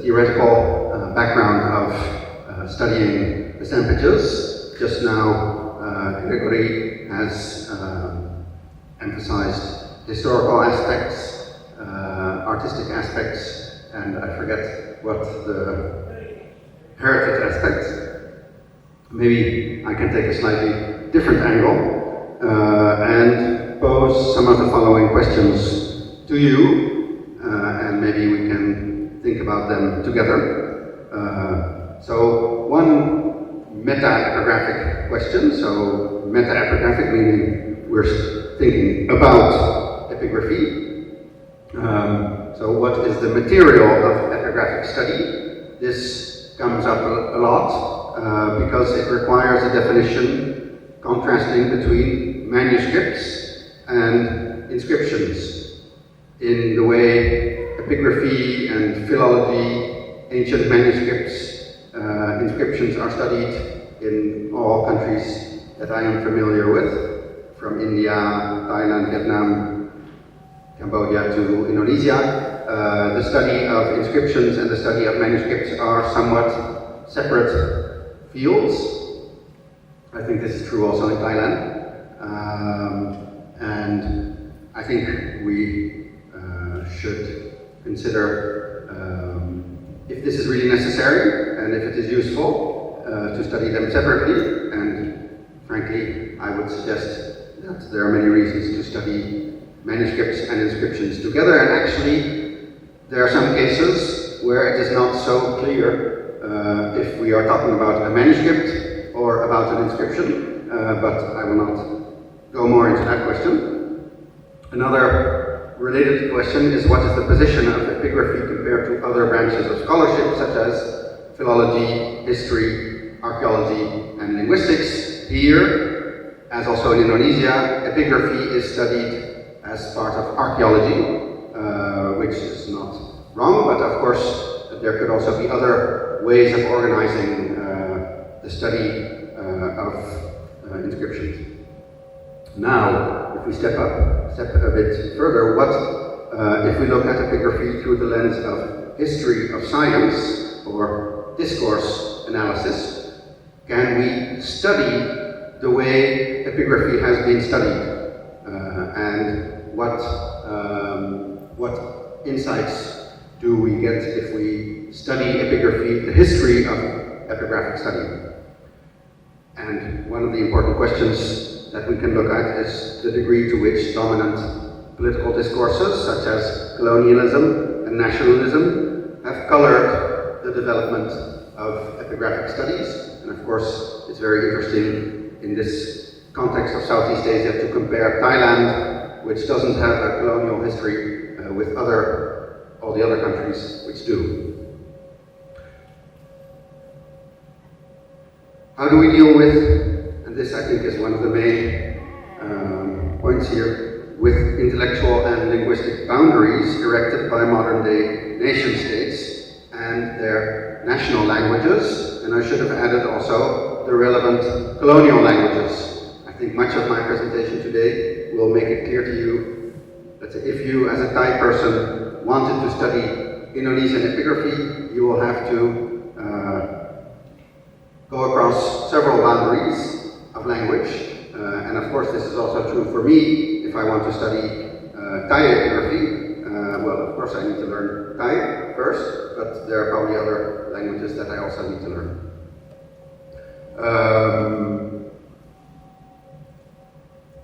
theoretical background of studying the stampages. Just now, Gregory has emphasized historical aspects, artistic aspects, and I forget what the heritage aspects. Maybe I can take a slightly different angle and pose some of the following questions to you, and maybe we can think about them together. So one meta-epigraphic question. So meta-epigraphic meaning we're thinking about epigraphy. So what is the material of epigraphic study? This comes up a lot because it requires a definition contrasting between manuscripts and inscriptions in the way epigraphy and philology, ancient manuscripts, inscriptions are studied in all countries that I am familiar with, from India, Thailand, Vietnam, Cambodia to Indonesia. the study of inscriptions and the study of manuscripts are somewhat separate fields. I think this is true also in Thailand. And I think we should consider if this is really necessary and if it is useful to study them separately. And frankly, I would suggest that there are many reasons to study manuscripts and inscriptions together. And actually, there are some cases where it is not so clear if we are talking about a manuscript or about an inscription, but I will not go more into that question. Another related question is what is the position of epigraphy compared to other branches of scholarship such as philology, history, archaeology, and linguistics. Here, as also in Indonesia, epigraphy is studied as part of archaeology, which is not wrong, but of course there could also be other ways of organizing the study of inscriptions. Now, if we step a bit further, what if we look at epigraphy through the lens of history of science or discourse analysis? Can we study the way epigraphy has been studied? And what insights do we get if we study epigraphy, the history of epigraphic study? And one of the important questions that we can look at is the degree to which dominant political discourses such as colonialism and nationalism have colored the development of epigraphic studies. And of course, it's very interesting in this context of Southeast Asia to compare Thailand, which doesn't have a colonial history, with all the other countries which do. How do we deal with, and this I think is one of the main points here, with intellectual and linguistic boundaries erected by modern day nation states and their national languages, and I should have added also the relevant colonial languages. I think much of my presentation today will make it clear to you that if you as a Thai person wanted to study Indonesian epigraphy, you will have to go across several boundaries of language, and of course this is also true for me if I want to study Thai epigraphy. Well, of course I need to learn Thai first, but there are probably other languages that I also need to learn.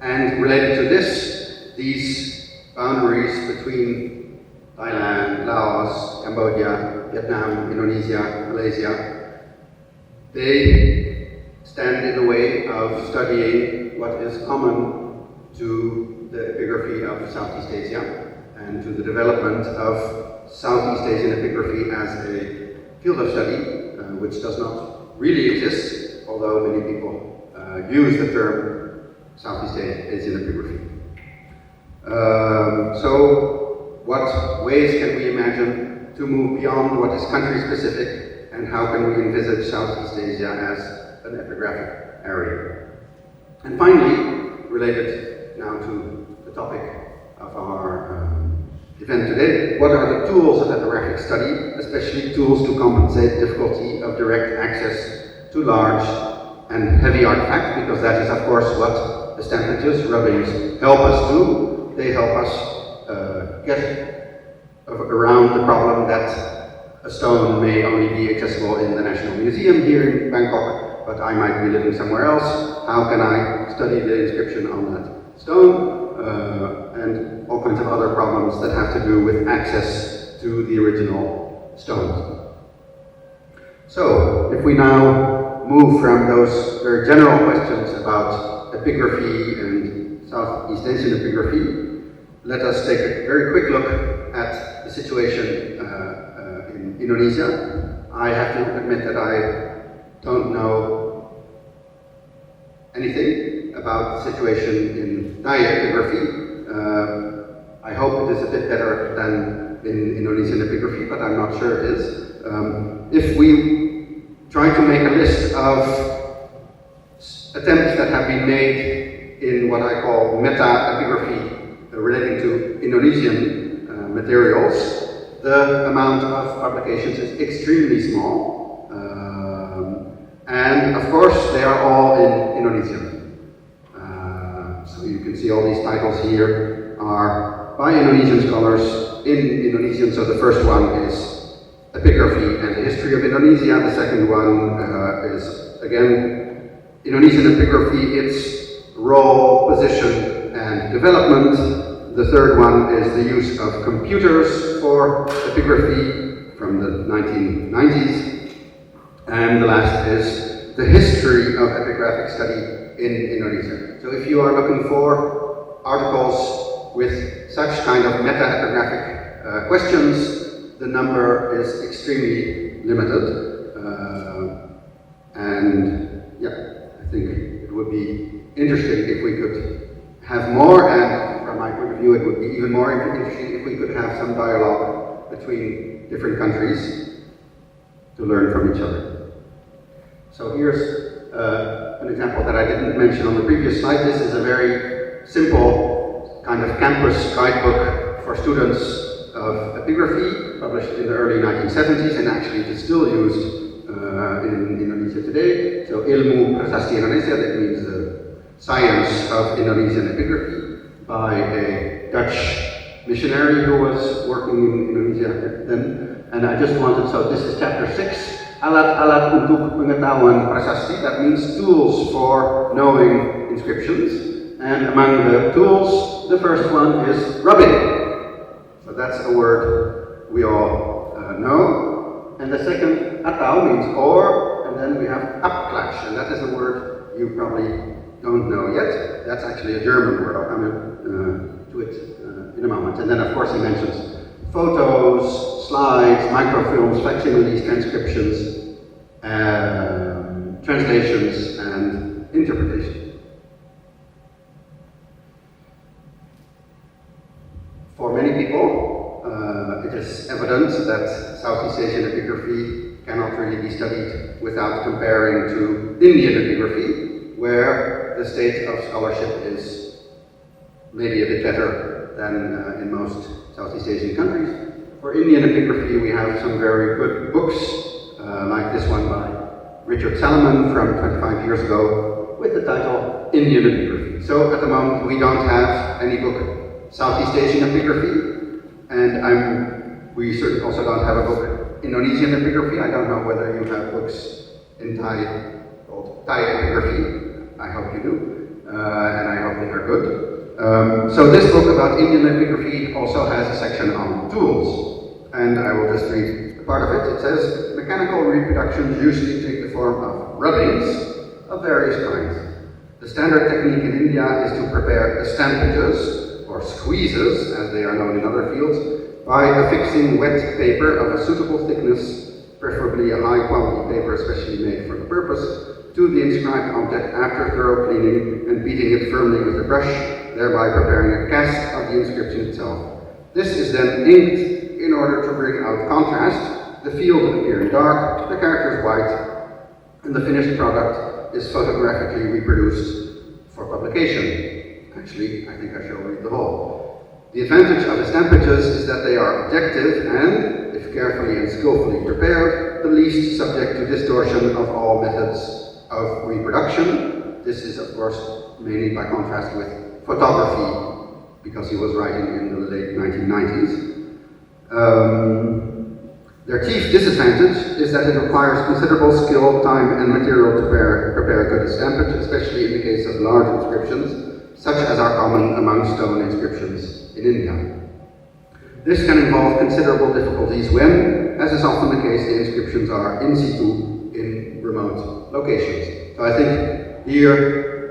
And related to this, these boundaries between Thailand, Laos, Cambodia, Vietnam, Indonesia, Malaysia, they stand in the way of studying what is common to the epigraphy of Southeast Asia and to the development of Southeast Asian epigraphy as a field of study, which does not really exist, although many people use the term Southeast Asian epigraphy. So, what ways can we imagine to move beyond what is country-specific, and how can we envisage Southeast Asia as an epigraphic area? And finally, related now to the topic of our event today, what are the tools of epigraphic study, especially tools to compensate difficulty of direct access to large and heavy artifacts, because that is of course what the stampages, rubbings help us do. They help us get around the problem that a stone may only be accessible in the National Museum here in Bangkok, but I might be living somewhere else. How can I study the inscription on that stone? And all kinds of other problems that have to do with access to the original stones. So, if we now move from those very general questions about epigraphy and Southeast Asian epigraphy, let us take a very quick look at the situation in Indonesia. I have to admit that I don't know anything about the situation in Thai epigraphy. I hope it is a bit better than in Indonesian epigraphy, but I'm not sure it is. If we try to make a list of attempts that have been made in what I call meta epigraphy relating to Indonesian materials, the amount of publications is extremely small. And of course, they are all in Indonesian. So you can see all these titles here are by Indonesian scholars in Indonesian. So the first one is Epigraphy and the History of Indonesia. The second one is, again, Indonesian epigraphy, its role, position, and development. The third one is the use of computers for epigraphy from the 1990s. And the last is the history of epigraphic study in Indonesia. So if you are looking for articles with such kind of meta-epigraphic questions, the number is extremely limited. And yeah, I think it would be interesting if we could have more, and from my point of view, it would be even more interesting if we could have some dialogue between different countries to learn from each other. So here's an example that I didn't mention on the previous slide. This is a very simple kind of campus guidebook for students of epigraphy, published in the early 1970s, and actually it is still used in Indonesia today. So Ilmu Prasasti Indonesia, that means the science of Indonesian epigraphy, by a Dutch missionary who was working in Indonesia then. And I just wanted, so this is chapter 6. Alat-alat untuk pengetahuan prasasti, that means tools for knowing inscriptions. And among the tools, the first one is rubbing. So that's a word we all know. And the second, atau, means or, and then we have abklatsch, and that is a word you probably don't know yet. That's actually a German word. I'll come to it in a moment. And then of course he mentions photos, slides, microfilms, facsimiles, transcriptions, translations, and interpretation. For many people, it is evident that Southeast Asian epigraphy cannot really be studied without comparing to Indian epigraphy, where the state of scholarship is maybe a bit better than in most Southeast Asian countries. For Indian epigraphy, we have some very good books, like this one by Richard Salomon from 25 years ago, with the title Indian Epigraphy. So at the moment, we don't have any book Southeast Asian epigraphy, and we certainly also don't have a book Indonesian epigraphy. I don't know whether you have books in Thai called Thai epigraphy. I hope you do, and I hope they are good. So this book about Indian epigraphy also has a section on tools, and I will just read a part of it. It says, mechanical reproductions usually take the form of rubbings of various kinds. The standard technique in India is to prepare estampages, or squeezes, as they are known in other fields, by affixing wet paper of a suitable thickness, preferably a high-quality paper especially made for the purpose, to the inscribed object after thorough cleaning and beating it firmly with a brush, thereby preparing a cast of the inscription itself. This is then inked in order to bring out contrast, the field appearing dark, the characters white, and the finished product is photographically reproduced for publication. Actually, I think I shall read the whole. The advantage of estampages is that they are objective and, if carefully and skillfully prepared, the least subject to distortion of all methods of reproduction. This is, of course, mainly by contrast with photography, because he was writing in the late 1990s. Their chief disadvantage is that it requires considerable skill, time, and material to prepare a good estampage, especially in the case of large inscriptions, such as are common among stone inscriptions in India. This can involve considerable difficulties when, as is often the case, the inscriptions are in situ in remote locations. So I think here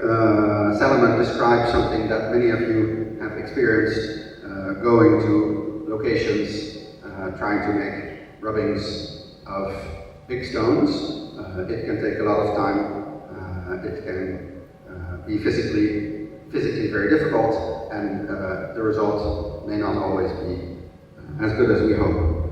Salomon describes something that many of you have experienced, going to locations, trying to make rubbings of big stones. It can take a lot of time. It can be physically very difficult, and the result may not always be as good as we hope.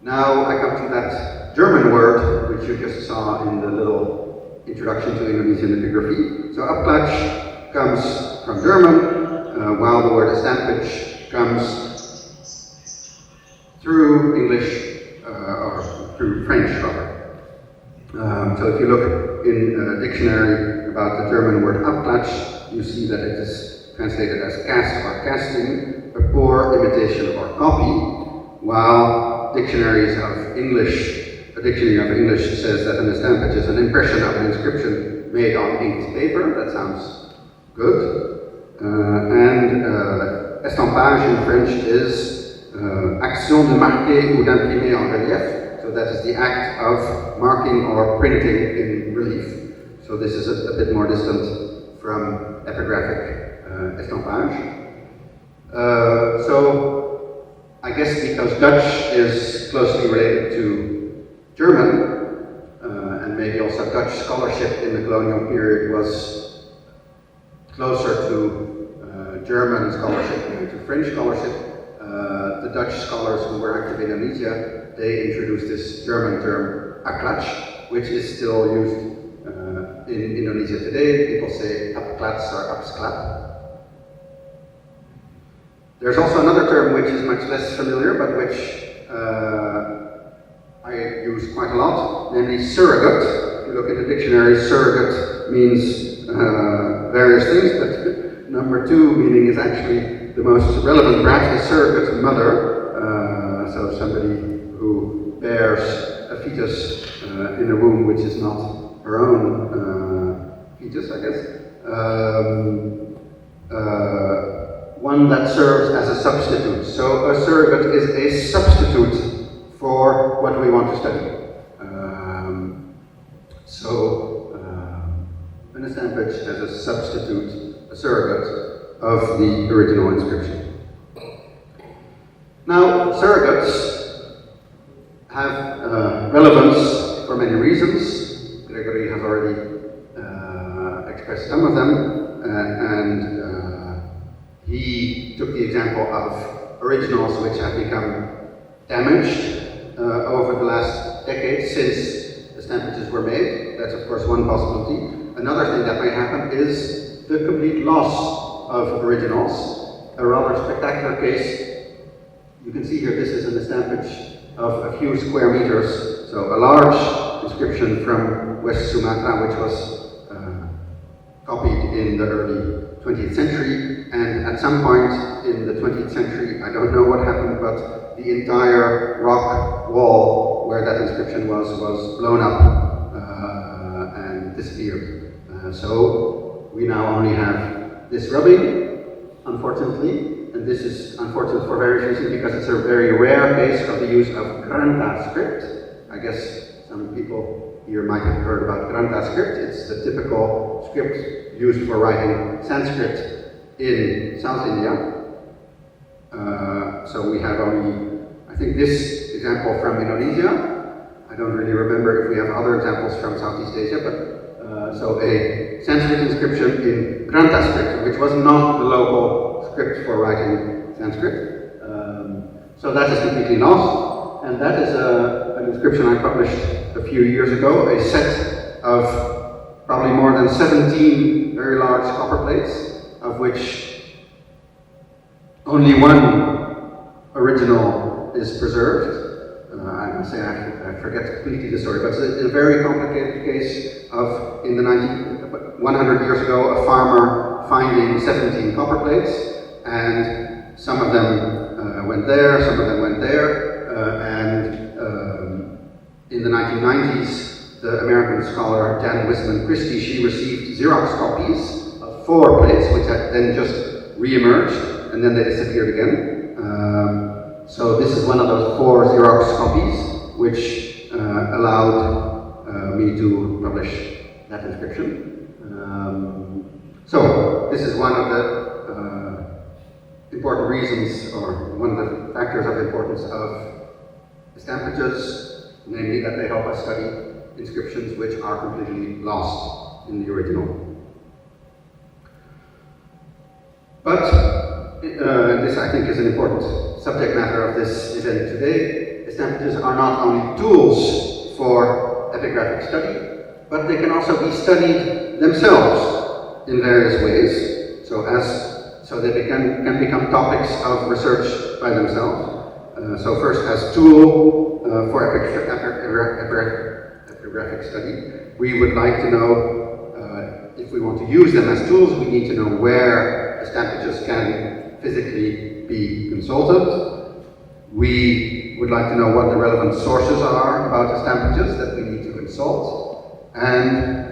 Now I come to that German word which you just saw in the little introduction to Indonesian epigraphy. So abklatsch comes from German, while the word estampage comes through English or through French rather. So if you look in a dictionary about the German word Abklatsch, you see that it is translated as cast or casting, a poor imitation or copy, while dictionaries of English, a dictionary of English says that an estampage is an impression of an inscription made on inked paper. That sounds good. And estampage in French is action de marquer ou d'imprimer en relief. So that is the act of marking or printing in relief. So this is a bit more distant from epigraphic estampage. So I guess because Dutch is closely related to German, and maybe also Dutch scholarship in the colonial period was closer to German scholarship than to French scholarship, the Dutch scholars who were active in Indonesia, they introduced this German term Abklatsch, which is still used in Indonesia today. People say Abklats or Absklap. There's also another term which is much less familiar, but which I use quite a lot, namely surrogate. If you look in the dictionary, surrogate means various things, but number two meaning is actually the most relevant branch is surrogate mother. So somebody who bears a fetus in a womb which is not her own fetus, I guess. One that serves as a substitute. So a surrogate is a substitute for what we want to study. An estampage as a substitute, a surrogate of the original inscription. Now, surrogates have relevance for many reasons. Gregory has already expressed some of them, and he took the example of originals which have become damaged over the last decade since the stampages were made. That's of course one possibility. Another thing that may happen is the complete loss of originals. A rather spectacular case. You can see here, this is an estampage of a few square meters. So a large inscription from West Sumatra, which was copied in the early 20th century. And at some point in the 20th century, I don't know what happened, but the entire rock wall where that inscription was blown up and disappeared. So we now only have this rubbing, unfortunately, and this is unfortunate for various reasons because it's a very rare case of the use of Grantha script. I guess some people here might have heard about Grantha script. It's the typical script used for writing Sanskrit in South India. So we have only, I think, this example from Indonesia. I don't really remember if we have other examples from Southeast Asia, but so a Sanskrit inscription in Grantha script, which was not the local script for writing Sanskrit. So that is completely lost, and that is an inscription I published a few years ago, a set of probably more than 17 very large copper plates, of which only one original is preserved. I must say I forget completely the story, but it's a very complicated case of, in the 100 years ago, a farmer finding 17 copper plates, and some of them went there, some of them went there, and in the 1990s, the American scholar Jan Wisman Christie, she received Xerox copies of 4 plates, which had then just re-emerged, and then they disappeared again. So this is one of those 4 Xerox copies, which allowed me to publish that inscription. So this is one of the important reasons, or one of the factors of importance of estampages, namely that they help us study inscriptions which are completely lost in the original. But this, I think, is an important subject matter of this event today. Estampages are not only tools for epigraphic study, but they can also be studied themselves in various ways. So they can become topics of research by themselves. So first as tool for epigraphic study, we would like to know if we want to use them as tools, we need to know where the stampages can physically be consulted. We would like to know what the relevant sources are about the stampages that we need to consult. And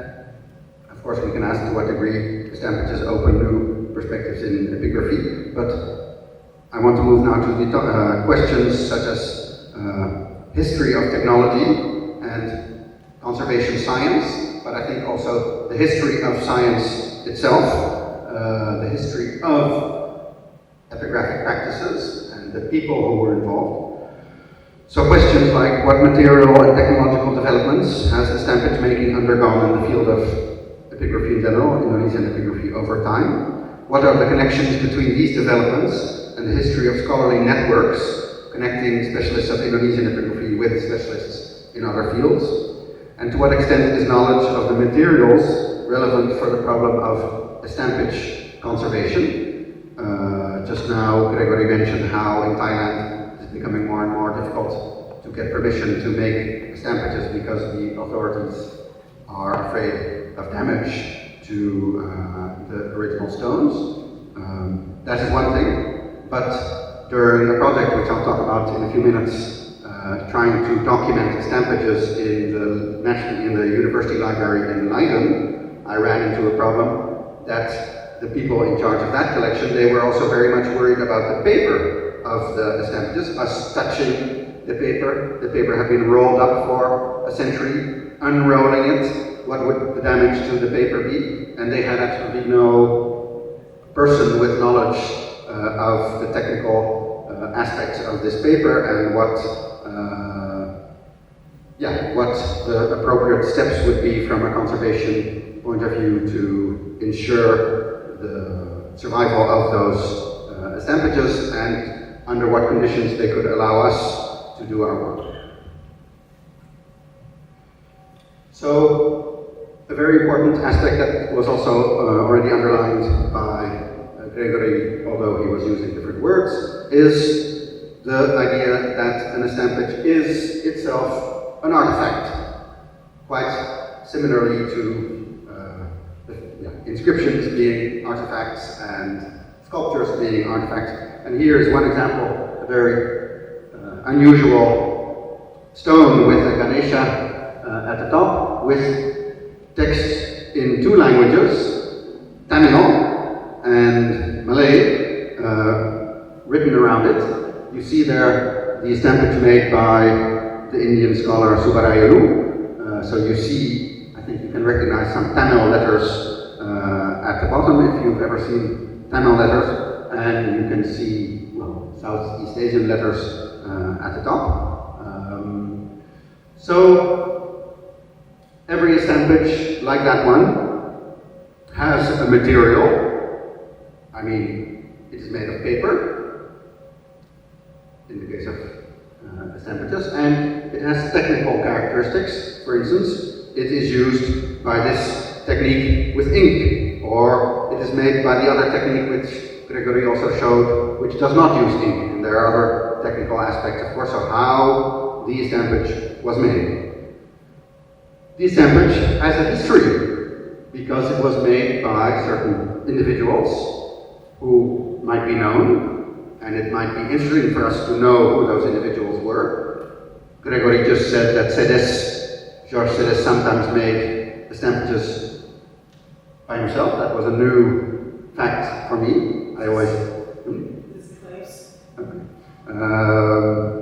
of course we can ask to what degree the stampages open new perspectives in epigraphy. But I want to move now to the questions such as history of technology and conservation science, but I think also the history of science itself, the history of epigraphic practices and the people who were involved. So questions like what material and technological developments has the stampage making undergone in the field of epigraphy in general, Indonesian epigraphy over time? What are the connections between these developments and the history of scholarly networks connecting specialists of Indonesian epigraphy with specialists in other fields? And to what extent is knowledge of the materials relevant for the problem of stampage conservation? Just now, Gregory mentioned how in Thailand it's becoming more and more difficult to get permission to make stampages because the authorities are afraid of damage to the original stones. That is one thing, but during a project which I'll talk about in a few minutes, trying to document stampages in the University Library in Leiden, I ran into a problem that the people in charge of that collection, they were also very much worried about the paper of the stampages, us touching the paper. The paper had been rolled up for a century, unrolling it, what would the damage to the paper be? And they had absolutely no person with knowledge of the technical aspects of this paper and what the appropriate steps would be from a conservation point of view to ensure the survival of those stampages and under what conditions they could allow us to do our work. So, a very important aspect that was also already underlined by Gregory, although he was using different words, is the idea that an stampage is itself an artifact, quite similarly to inscriptions being artifacts and sculptures being artifacts. And here is one example, a very unusual stone with a Ganesha at the top, with text in two languages, Tamil and Malay, written around it. You see there the stampage made by the Indian scholar Subarayulu. So you see, I think you can recognize some Tamil letters at the bottom if you've ever seen Tamil letters, and you can see Southeast Asian letters at the top. So every stampage like that one has a material. I mean, it is made of paper, in the case of stampages, and it has technical characteristics. For instance, it is used by this technique with ink, or it is made by the other technique which Gregory also showed, which does not use ink. And there are other technical aspects, of course, of how the stampage was made. The stampage has a history, because it was made by certain individuals who might be known, and it might be interesting for us to know who those individuals were. Gregory just said that George Sedes sometimes made the stampages by himself. That was a new fact for me. I always... This is close. Okay.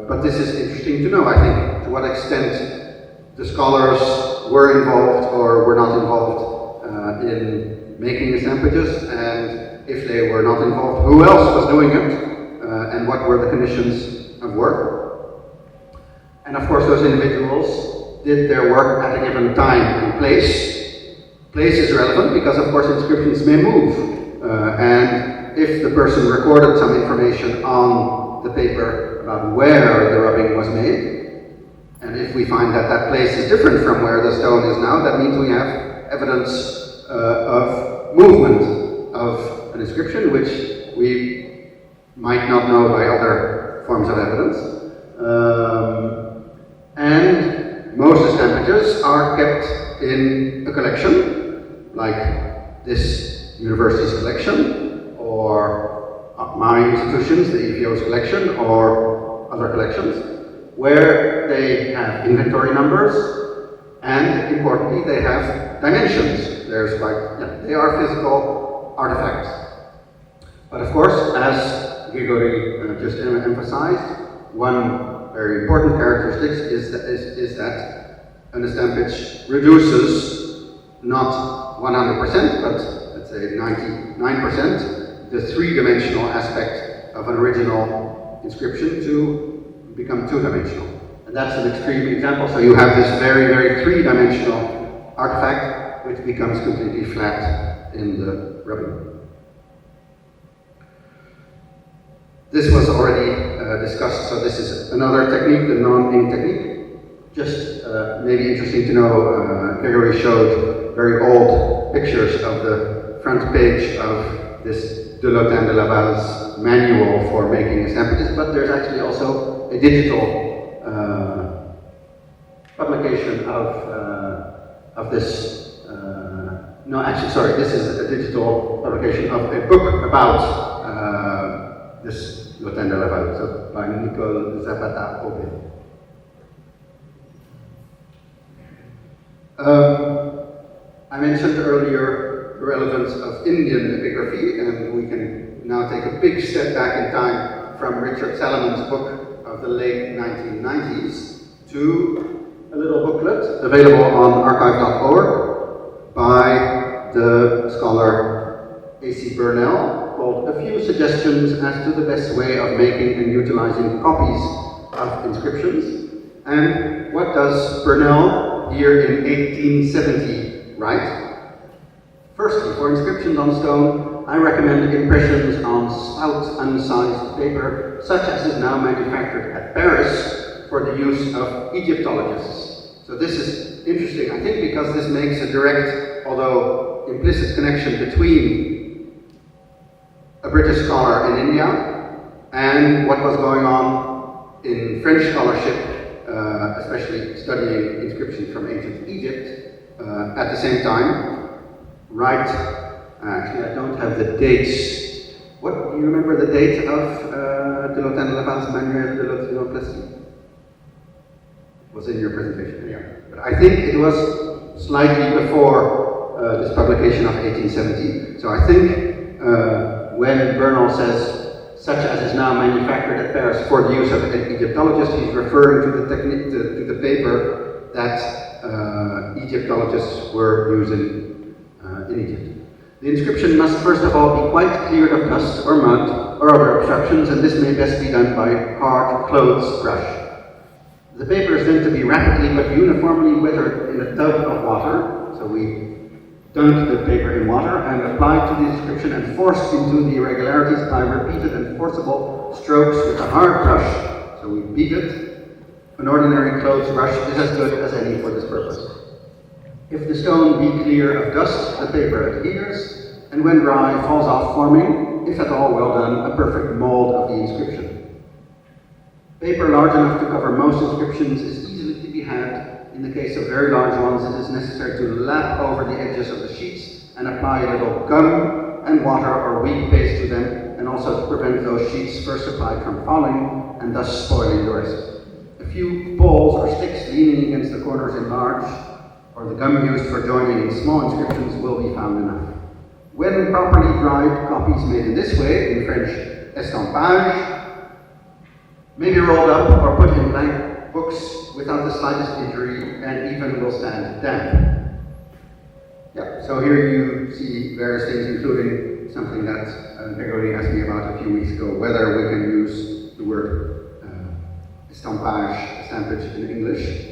But this is interesting to know, I think, to what extent the scholars were involved or were not involved in making the stampages, and if they were not involved, who else was doing it, and what were the conditions of work. And of course those individuals did their work at a given time and place. Place is relevant because of course inscriptions may move, and if the person recorded some information on the paper about where the rubbing was made, and if we find that that place is different from where the stone is now, that means we have evidence of movement of an inscription, which we might not know by other forms of evidence. languages are kept in a collection, like this university's collection, or my institution's, the EFEO's collection, or other collections, where they have inventory numbers, and importantly, they have dimensions. There's they are physical artifacts. But of course, as Grigori just emphasized, one very important characteristic is that an estampage reduces not 100%, but let's say 99%, the three-dimensional aspect of an original inscription to become two-dimensional. And that's an extreme example. So you have this very, very three-dimensional artifact which becomes completely flat in the rubbing. This was already discussed, so this is another technique, the non-ink technique. Just maybe interesting to know, Gregory showed very old pictures of the front page of this de Lotin de Laval's manual for making estampides, but there's actually also a digital publication of this. No, actually, sorry, this is a digital publication of a book about this Lotin de Laval, so by Nicole Zapata Obe. I mentioned earlier the relevance of Indian epigraphy, and we can now take a big step back in time from Richard Salamon's book of the late 1990s to a little booklet available on archive.org by the scholar A.C. Burnell, called A Few Suggestions as to the Best Way of Making and Utilizing Copies of Inscriptions. And what does Burnell here in 1870 write? Firstly, for inscriptions on stone, I recommend impressions on stout, unsized paper, such as is now manufactured at Paris for the use of Egyptologists. So this is interesting, I think, because this makes a direct, although implicit, connection between a British scholar in India and what was going on in French scholarship, especially studying inscriptions from ancient Egypt, at the same time. Right, actually I don't have the dates. What, do you remember the date of de Lotin de Laval's Manuel de l'Authinoplasie? Was in your presentation, yeah. But I think it was slightly before this publication of 1870. So I think when Bernal says, such as is now manufactured at Paris for the use of an Egyptologist, he's referring to the technique, to the paper that Egyptologists were using in Egypt. The inscription must first of all be quite cleared of dust or mud or other obstructions, and this may best be done by hard clothes brush. The paper is then to be rapidly but uniformly weathered in a tub of water. So we dunk the paper in water and apply to the inscription and forced into the irregularities by repeated and forcible strokes with a hard brush. So we beat it. An ordinary clothes brush is as good as any for this purpose. If the stone be clear of dust, the paper adheres, and when dry, falls off, forming, if at all well done, a perfect mold of the inscription. Paper large enough to cover most inscriptions is easily to be had. In the case of very large ones, it is necessary to lap over the edges of the sheets and apply a little gum and water or weak paste to them, and also to prevent those sheets first applied from falling and thus spoiling the rest. A few poles or sticks leaning against the corners enlarged, or the gum used for joining in small inscriptions will be found enough. When properly dried, copies made in this way, in French estampage, may be rolled up or put in blank books without the slightest injury and even will stand damp. Yeah, so here you see various things, including something that Gregory asked me about a few weeks ago, whether we can use the word estampage in English.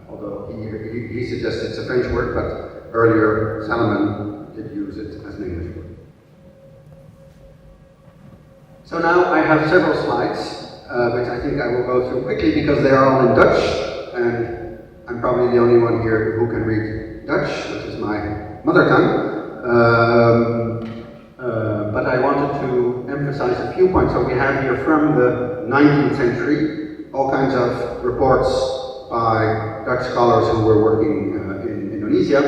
Although he suggests it's a French word, but earlier Salomon did use it as an English word. So now I have several slides, which I think I will go through quickly because they are all in Dutch, and I'm probably the only one here who can read Dutch, which is my mother tongue. But I wanted to emphasize a few points. So we have here from the 19th century all kinds of reports by Dutch scholars who were working in Indonesia.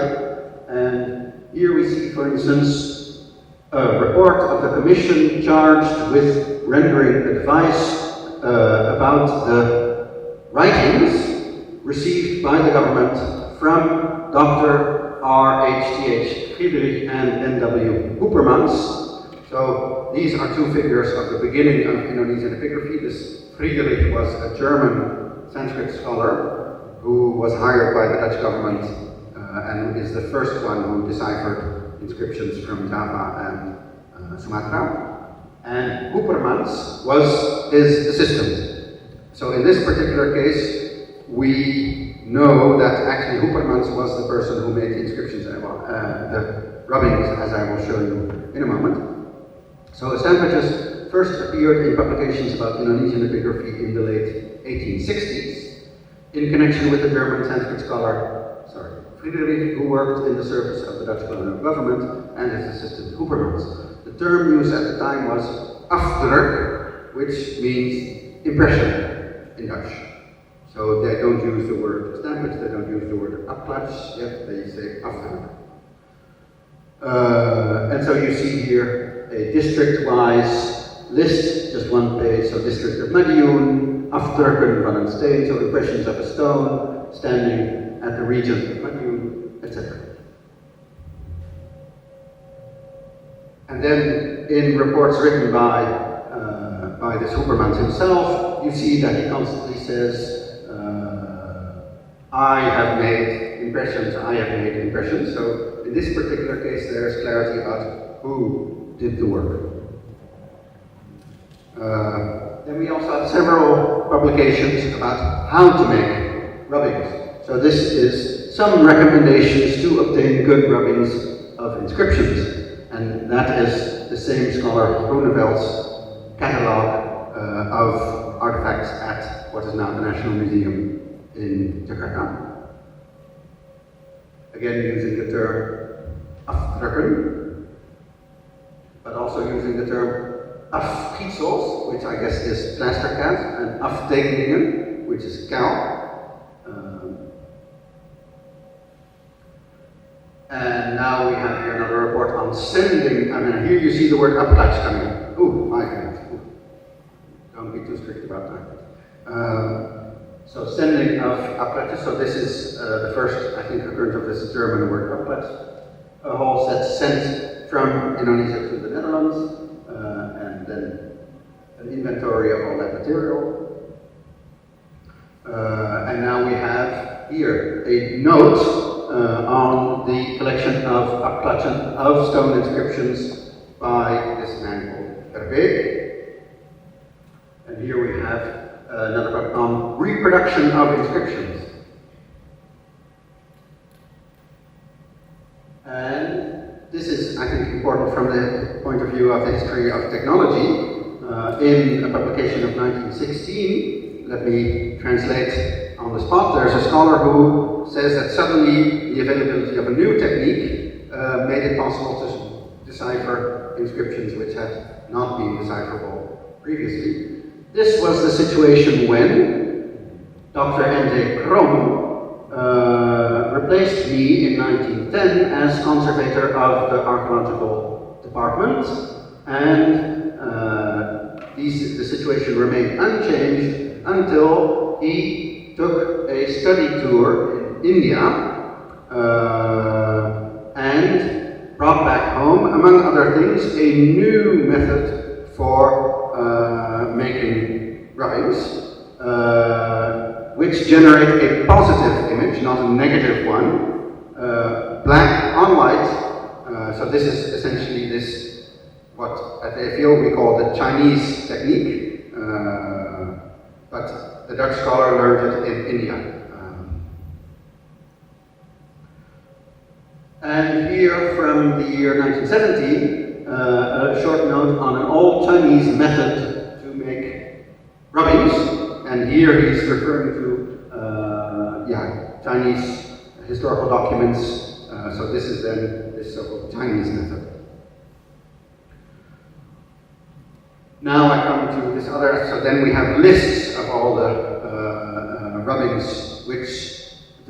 And here we see, for instance, a report of the commission charged with rendering advice about the writings received by the government from Dr. R.H.T.H. Friedrich and N.W. Hoopermans. So these are two figures of the beginning of Indonesian epigraphy. This Friedrich was a German Sanskrit scholar who was hired by the Dutch government and is the first one who deciphered inscriptions from Java and Sumatra. And Hoopermans was his assistant. So in this particular case, we know that actually Hoopermans was the person who made the inscriptions, the rubbings, as I will show you in a moment. So estampages first appeared in publications about Indonesian epigraphy in the late 1860s in connection with the German Sanskrit scholar, Friedrich, who worked in the service of the Dutch colonial government, and his assistant Hoopermans. The term used at the time was afdruk, which means impression in Dutch. So they don't use the word stampage, they don't use the word afklats, yet they say afdruk. And so you see here a district-wise list, just one page, so district of Madiun, afdrukken van een steen, so impressions of a stone standing at the region of Madiun, etc. And then in reports written by this Hoopermans himself, you see that he constantly says, I have made impressions, I have made impressions. So in this particular case, there is clarity about who did the work. Then we also have several publications about how to make rubbings. So this is some recommendations to obtain good rubbings of inscriptions. And that is the same scholar Groeneveld's catalogue of artifacts at what is now the National Museum in Jakarta. Again, using the term afdrukken, but also using the term afgietsels, which I guess is plasterkaart, and aftekeningen, which is kalk. And now we have here another report on sending. I mean, here you see the word afklats coming. Oh, my goodness. Don't be too strict about that. So sending of afklats. So this is the first, I think, occurrence of this German word afklats. A whole set sent from Indonesia to the Netherlands, and then an inventory of all that material. And now we have here a note on the collection of afklatsen of stone inscriptions by this man called Verbeek. And here we have another book on reproduction of inscriptions. And this is, I think, important from the point of view of the history of technology. In a publication of 1916, let me translate on the spot. There's a scholar who says that suddenly the availability of a new technique made it possible to decipher inscriptions which had not been decipherable previously. This was the situation when Dr. N.J. Krom replaced me in 1910 as conservator of the archaeological department, and the situation remained unchanged until he took a study tour in India and brought back home, among other things, a new method for making rubbings, which generate a positive image, not a negative one, black on white. So this is essentially this, what at the EFEO we call the Chinese technique, but the Dutch scholar learned it in India. And here from the year 1970, a short note on an old Chinese method to make rubbings, and here he's referring to Chinese historical documents, so this is then this so-called Chinese method. Now I come to this other, so then we have lists of all the rubbings which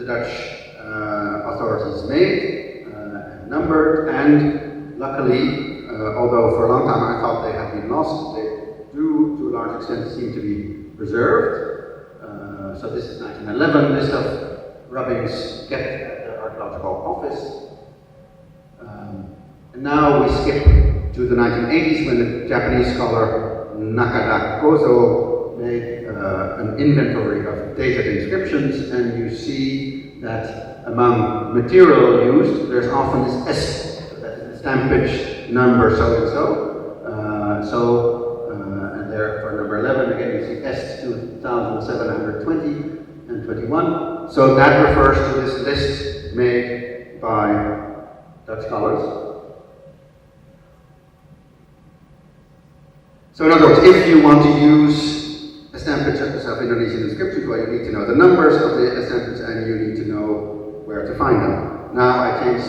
Dutch authorities made and numbered, and luckily, although for a long time I thought they had been lost, they do, to a large extent, seem to be preserved. So this is 1911 list of rubbings kept at the Archaeological Office. And now we skip to the 1980s when the Japanese scholar Nakada Kozo made an inventory of dated inscriptions, and you see that among material used, there's often this S, so that is the stampage number so and so. And there for number 11, again, you see S 2720 and 21. So that refers to this list made by Dutch scholars. So in other words, if you want to use a stampage of Indonesian inscriptions, well, you need to know the numbers of the stampage and you need to know where to find them. Now I change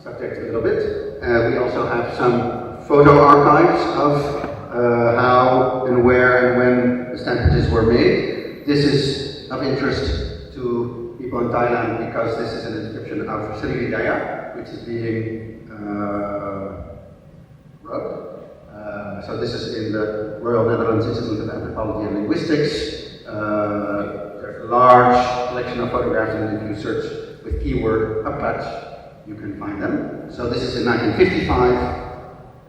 subject a little bit. We also have some photo archives of how and where and when the stampages were made. This is of interest to people in Thailand because this is an inscription of Sriwijaya, which is being rubbed. So this is in the Royal Netherlands Institute of Anthropology and Linguistics. There's a large collection of photographs, and if you search with keyword Apach, you can find them. So this is in 1955,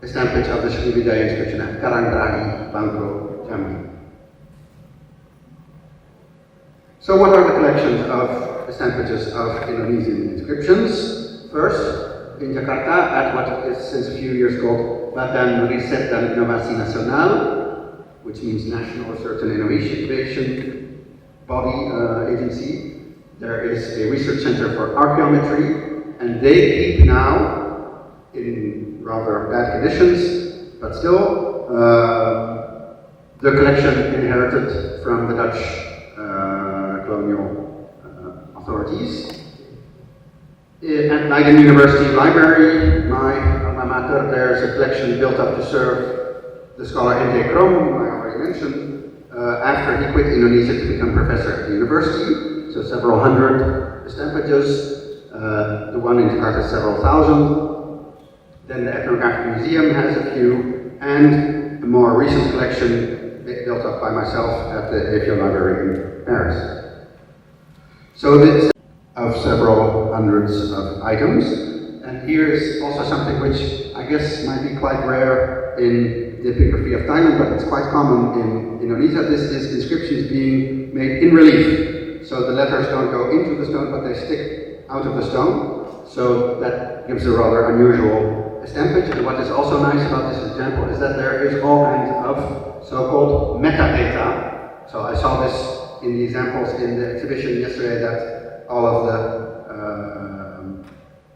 a stampage of the Sriwijaya inscription at Karangdragi, Bangko, Jambi. So what are the collections of stampages of Indonesian inscriptions? First, in Jakarta, at what is since a few years called Badan Riset dan Inovasi Nasional, which means National Research and Innovation Body Agency. There is a research center for archaeometry, and they keep now, in rather bad conditions, but still, the collection inherited from the Dutch colonial authorities. At Leiden University Library, my alma mater, there's a collection built up to serve the scholar N.J. Krom, whom I already mentioned, after he quit Indonesia to become professor at the university. So several hundred stampages, the one in Jakarta several thousand. Then the Ethnographic Museum has a few, and a more recent collection built up by myself at the EFEO Library in Paris. So this of several hundreds of items. And here is also something which I guess might be quite rare in the epigraphy of Thailand, but it's quite common in Indonesia. This is inscriptions being made in relief. So the letters don't go into the stone, but they stick out of the stone. So that gives a rather unusual stampage. And what is also nice about this example is that there is all kinds of so-called metadata. So I saw this in the examples in the exhibition yesterday, that all of the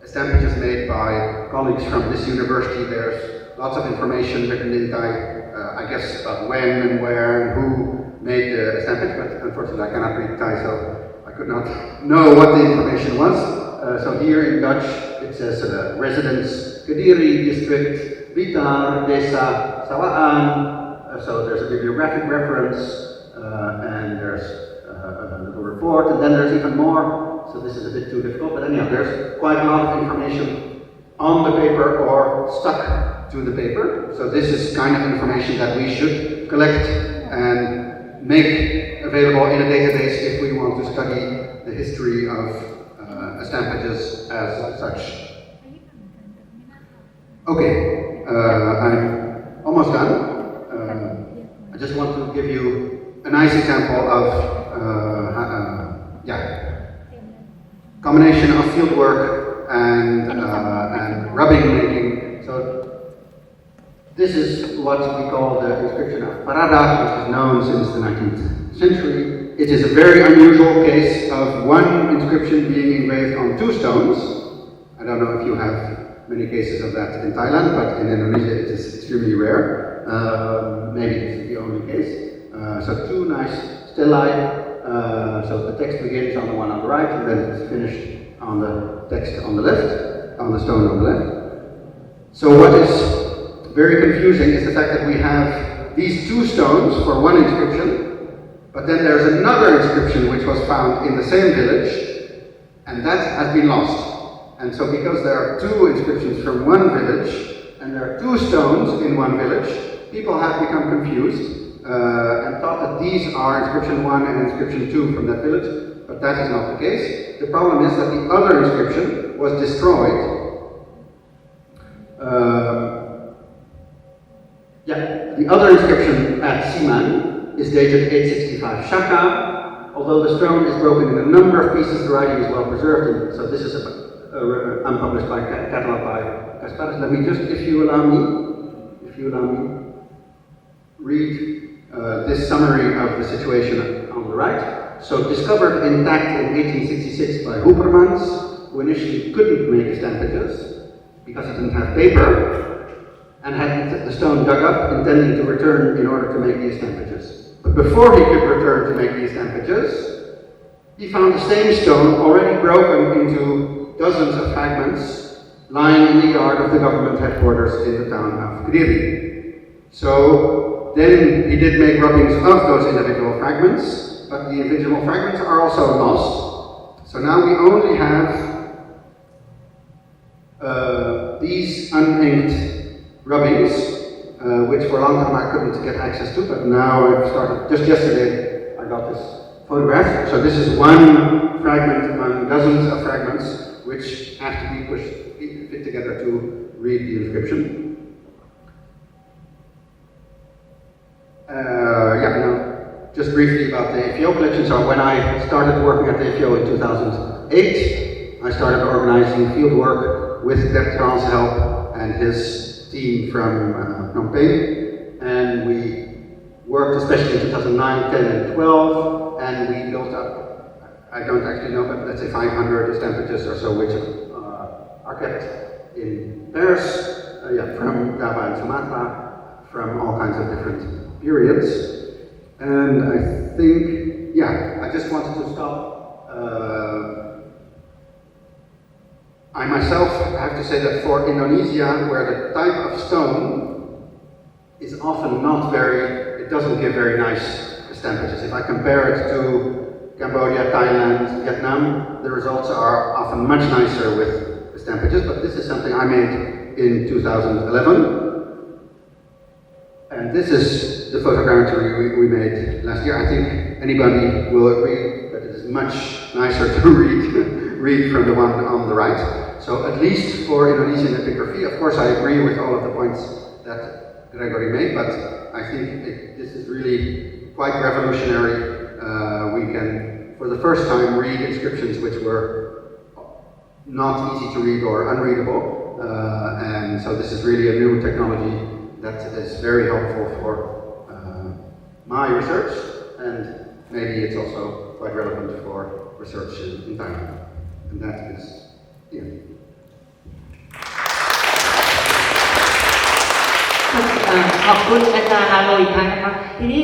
stampages made by colleagues from this university, there's lots of information written in Thai, I guess about when and where and who made the stampage, but unfortunately I cannot read Thai, so I could not know what the information was. So here in Dutch it says residence Kediri district, Blitar, Desa, Sawaan. So there's a bibliographic reference and there's a little report, and then there's even more. So this is a bit too difficult, but anyhow, there's quite a lot of information on the paper or stuck to the paper. So this is kind of information that we should collect and make available in a database if we want to study the history of stampages as such. Okay, I'm almost done. I just want to give you a nice example of combination of field work and rubbing making. So this is what we call the inscription of Parada, which is known since the 19th century. It is a very unusual case of one inscription being engraved on two stones. I don't know if you have many cases of that in Thailand, but in Indonesia it is extremely rare. Maybe this is the only case. So two nice stelae. So the text begins on the one on the right, and then it's finished on the text on the left, on the stone on the left. So what is very confusing is the fact that we have these two stones for one inscription, but then there's another inscription which was found in the same village, And that has been lost. And so because there are two inscriptions from one village, and there are two stones in one village, people have become confused and thought that these are inscription 1 and inscription 2 from that village, but that is not the case. The problem is that the other inscription was destroyed. The other inscription at Siman is dated 865 Shaka. Although the stone is broken in a number of pieces, the writing is well preserved, and so this is unpublished by catalog by Kasparas. Let me just, if you allow me, read this summary of the situation on the right. So discovered intact in 1866 by Hoopermans, who initially couldn't make stampages because he didn't have paper, and had the stone dug up, intending to return in order to make the stampages. But before he could return to make the stampages, he found the same stone already broken into dozens of fragments lying in the yard of the government headquarters in the town of Kediri. So then he did make rubbings of those individual fragments, but the individual fragments are also lost. So now we only have these uninked rubbings, which for a long time I couldn't get access to, but now I've started, just yesterday I got this photograph. So this is one fragment among dozens of fragments which have to be fit together to read the inscription. Just briefly about the EFEO collection. So when I started working at the EFEO in 2008, I started organizing field work with Bertrand's help and his team from Phnom Penh, and we worked especially in 2009, 10 and 12, and we built up, I don't actually know, but let's say 500 stampages or so, which are kept in Paris, from Java and Sumatra, from all kinds of different periods. And I think, I just wanted to stop. I myself have to say that for Indonesia, where the type of stone is often not it doesn't give very nice stampages. If I compare it to Cambodia, Thailand, Vietnam, the results are often much nicer with the stampages, but this is something I made in 2011. And this is the photogrammetry we made last year. I think anybody will agree that it is much nicer to read from the one on the right. So at least for Indonesian epigraphy, of course I agree with all of the points that Gregory made, but I think this is really quite revolutionary. We can, for the first time, read inscriptions which were not easy to read or unreadable, and so this is really a new technology that is very helpful for my research, and maybe it's also quite relevant for research in Thailand. And that is the end. ขอบคุณอาจารย์อาโรอีกครั้งนะครับทีนี้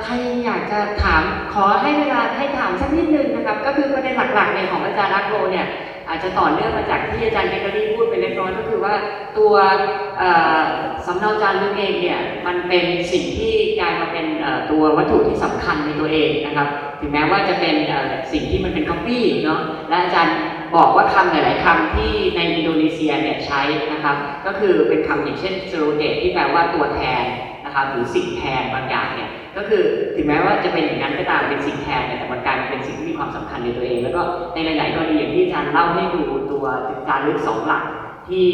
ใครอยากจะถามขอให้เวลาให้ถามสักนิดนึงนะครับก็คือประเด็นหลักๆเนี่ยของอาจารย์อาโรเนี่ยอาจจะต่อเนื่องมาจากที่อาจารย์เบเกอรี่พูดไปเล็กน้อยก็คือว่าตัวสำเนาจารึกเองเนี่ยมันเป็นสิ่งที่กลายมาเป็นตัววัตถุที่สำคัญในตัวเองนะครับถึงแม้ว่าจะเป็นสิ่งที่มันเป็นคัมภีร์เนาะและอาจารย์บอกว่าคำหลายๆคำที่ในอินโดนีเซียเนี่ยใช้นะครับก็คือเป็นคำอย่างเช่นสโรเดตที่แปลว่าตัวแทนนะครับหรือสิ่งแทนบางอย่างเนี่ยก็คือถึงแม้ว่าจะเป็นอย่างนั้นก็ตามเป็นสิ่งแทนแต่มันกลายเป็นสิ่งที่มีความสำคัญในตัวเองแล้วก็ในหลายๆกรณีอย่างที่อาจารย์เล่าให้ดูตัวจารึก2หลักที่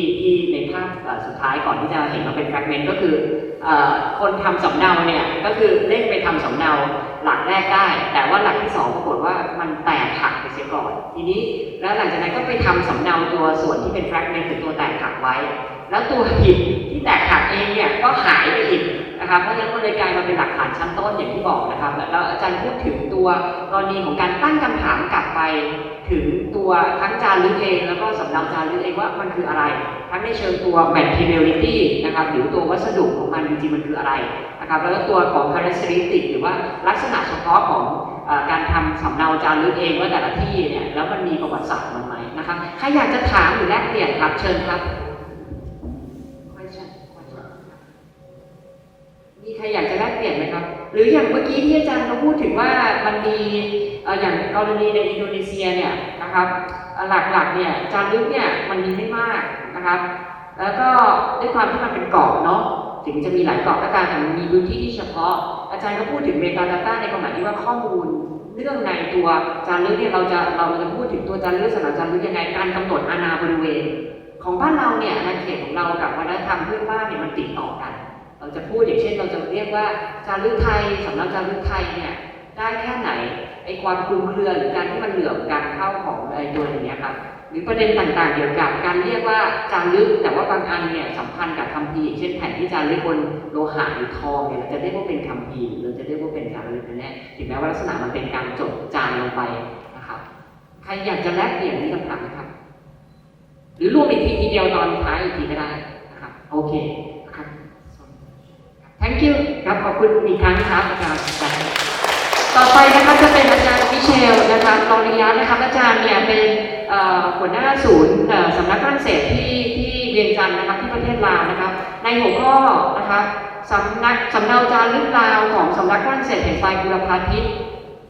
ในภาพสุดท้ายก่อนที่จะเห็นว่าเป็นแฟกเมนต์ก็คือคนทำสำเนาเนี่ยก็คือเร่งไปทำสำเนาหลักแรกได้แต่ว่าหลักที่2ปรากฏว่ามันแตกหักไปเสียก่อนทีนี้แล้วหลังจากนั้นก็ไปทำสำเนาตัวส่วนที่เป็นแฟกเมนต์คือตัวแตกหักไว้แล้วตัวหินที่แตกหักเองเนี่ยก็หายไปอีกนะครับเพราะฉะนั้นก็เลยกลายมาเป็นหลักฐานชั้นต้นอย่างที่บอกนะครับแล้วอาจารย์พูดถึงตัวกรณีของการตั้งคำถามกลับไปถึงตัวทั้งจารึกเองแล้วก็สำเนาจารึกเองว่ามันคืออะไรทั้งในเชิงตัว materiality นะครับหรือตัววัสดุของมันจริงๆมันคืออะไรนะครับแล้วก็ตัวของ characteristic หรือว่าลักษณะเฉพาะของการทำสำเนาจารึกเองว่าแต่ละที่เนี่ยแล้วมันมีประวัติศาสตร์มันไหมนะครับใครอยากจะถามหรือแลกเปลี่ยนครับเชิญครับมีใครอยากจะแลกเปลี่ยนไหมครับ หรืออย่างเมื่อกี้ที่อาจารย์เขาพูดถึงว่ามันมีอย่างกรณีในอินโดนีเซียเนี่ยนะครับหลักๆเนี่ยจารึกเนี่ยมันมีไม่มากนะครับแล้วก็ด้วยความที่มันเป็นเกาะเนาะถึงจะมีหลายเกาะก็ตามแต่มันมีพื้นที่ที่เฉพาะอาจารย์ก็พูดถึงเมตาดาต้าในความหมายที่ว่าข้อมูลเรื่องในตัวจารึกเนี่ยเราจะพูดถึงตัวจารึกสำหรับจารึกยังไงการกำหนดอาณาบริเวณของบ้านเราเนี่ยอาณาเขตของเรากับวัฒนธรรมเพื่อนบ้านเนี่ยมันติดต่อกันเราจะพูดอย่างเช่นเราจะเรียกว่าจารึกไทยสำหรับจารึกไทยเนี่ยได้แค่ไหนไอ้ความคลุมเครือหรือการที่มันเหลื่อมกันเข้าของไอ้ตัวอย่างเงี้ยครับหรือประเด็นต่างๆเกี่ยวกับการเรียกว่าจารึกแต่ว่าบางอันเนี่ยสัมพันธ์กับคัมภีร์เช่นแผ่นที่จารึกบนโลหะหรือทองเนี่ยเราจะเรียกว่าเป็นคัมภีร์เราจะเรียกว่าเป็นจารึกนั่นแหละถึงแม้ว่าลักษณะมันเป็นการจดจานลงไปนะครับใครอยากจะแลกเปลี่ยนนี้คำถามนะครับหรือรวมอีกทีเดียวตอนท้ายอีกทีก็ได้นะครับโอเคครับ thank you ครับขอบคุณอีกครั้งครับอาจารย์ต่อไปนะคะจะเป็นอาจารย์มิเชลนะคะตอนนี้นะครับอาจารย์เนี่ยเป็นหัวหน้าศูนย์สำนักฝรั่งเศสที่เวียงจันทร์นะครับที่ประเทศลาวนะครับในหัวข้อนะคะสำเนาจารึกลาวของสำนักฝรั่งเศสแห่งไฟบุรพาทิตย์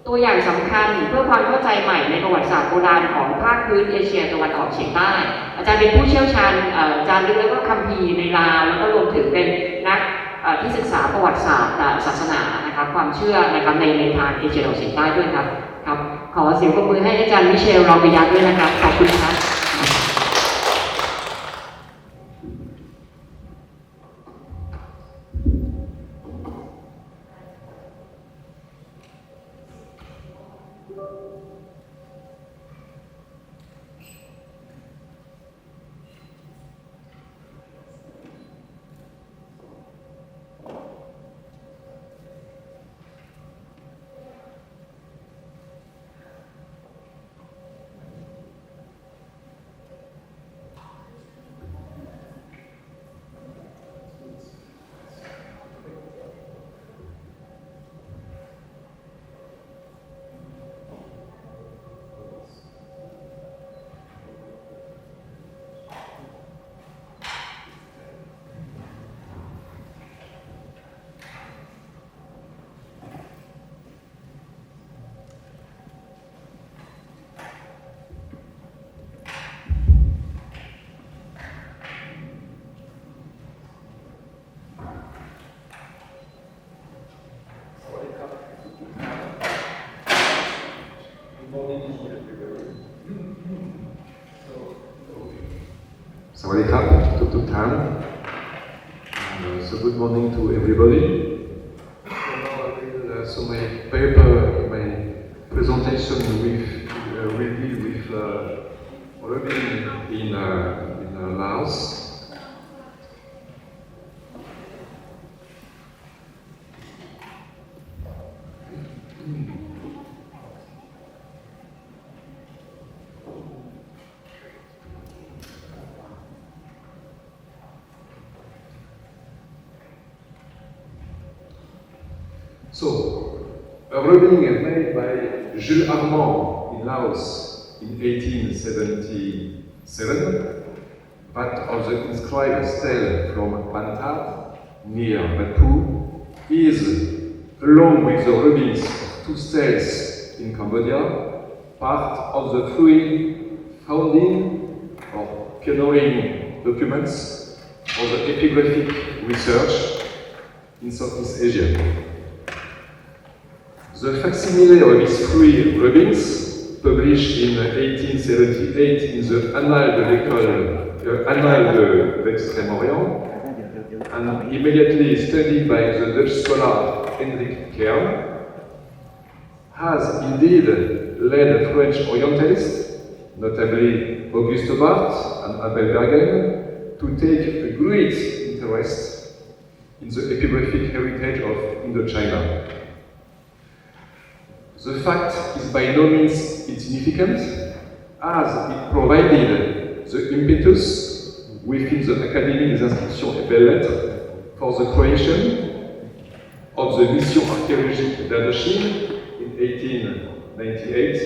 ตัวอย่างสำคัญเพื่อความเข้าใจใหม่ในประวัติศาสตร์โบราณของภาคพื้นเอเชียตะวันออกเฉียงใต้อาจารย์เป็นผู้เชี่ยวชาญจารึกและก็คัมภีร์ในลาวแล้วก็รวมถึงเป็นนักที่ศึกษาประวัติศาสตร์ศาสนานะครับความเชื่อนะครับในทางเอเชียตะวันออกเฉียงใต้ด้วยครับขอเสียงปรบมือให้อาจารย์มิเชลรอบิยัตด้วยนะครับขอบคุณครับสวัสดีครับทุกท่าน so good morning to everybody. So my paper, my presentation will deal with rubbing in Laos. So, a rubbing made by Jules Armand in Laos in 1877, that of the inscribed stele from Bantat near Batu is, along with the rubbings of two steles in Cambodia, part of the three founding or pioneering documents of the epigraphic research in Southeast Asia. The facsimile of these three rubbings, published in 1878 in the Annales de l'Extrême-Orient, and immediately studied by the Dutch scholar Hendrik Kern, has indeed led French Orientalists, notably Auguste Barthes and Abel Bergen, to take a great interest in the epigraphic heritage of Indochina. The fact is by no means insignificant, as it provided the impetus within the Académie des Inscriptions et Belles-Lettres for the creation of the Mission archéologique d'Indochine in 1898,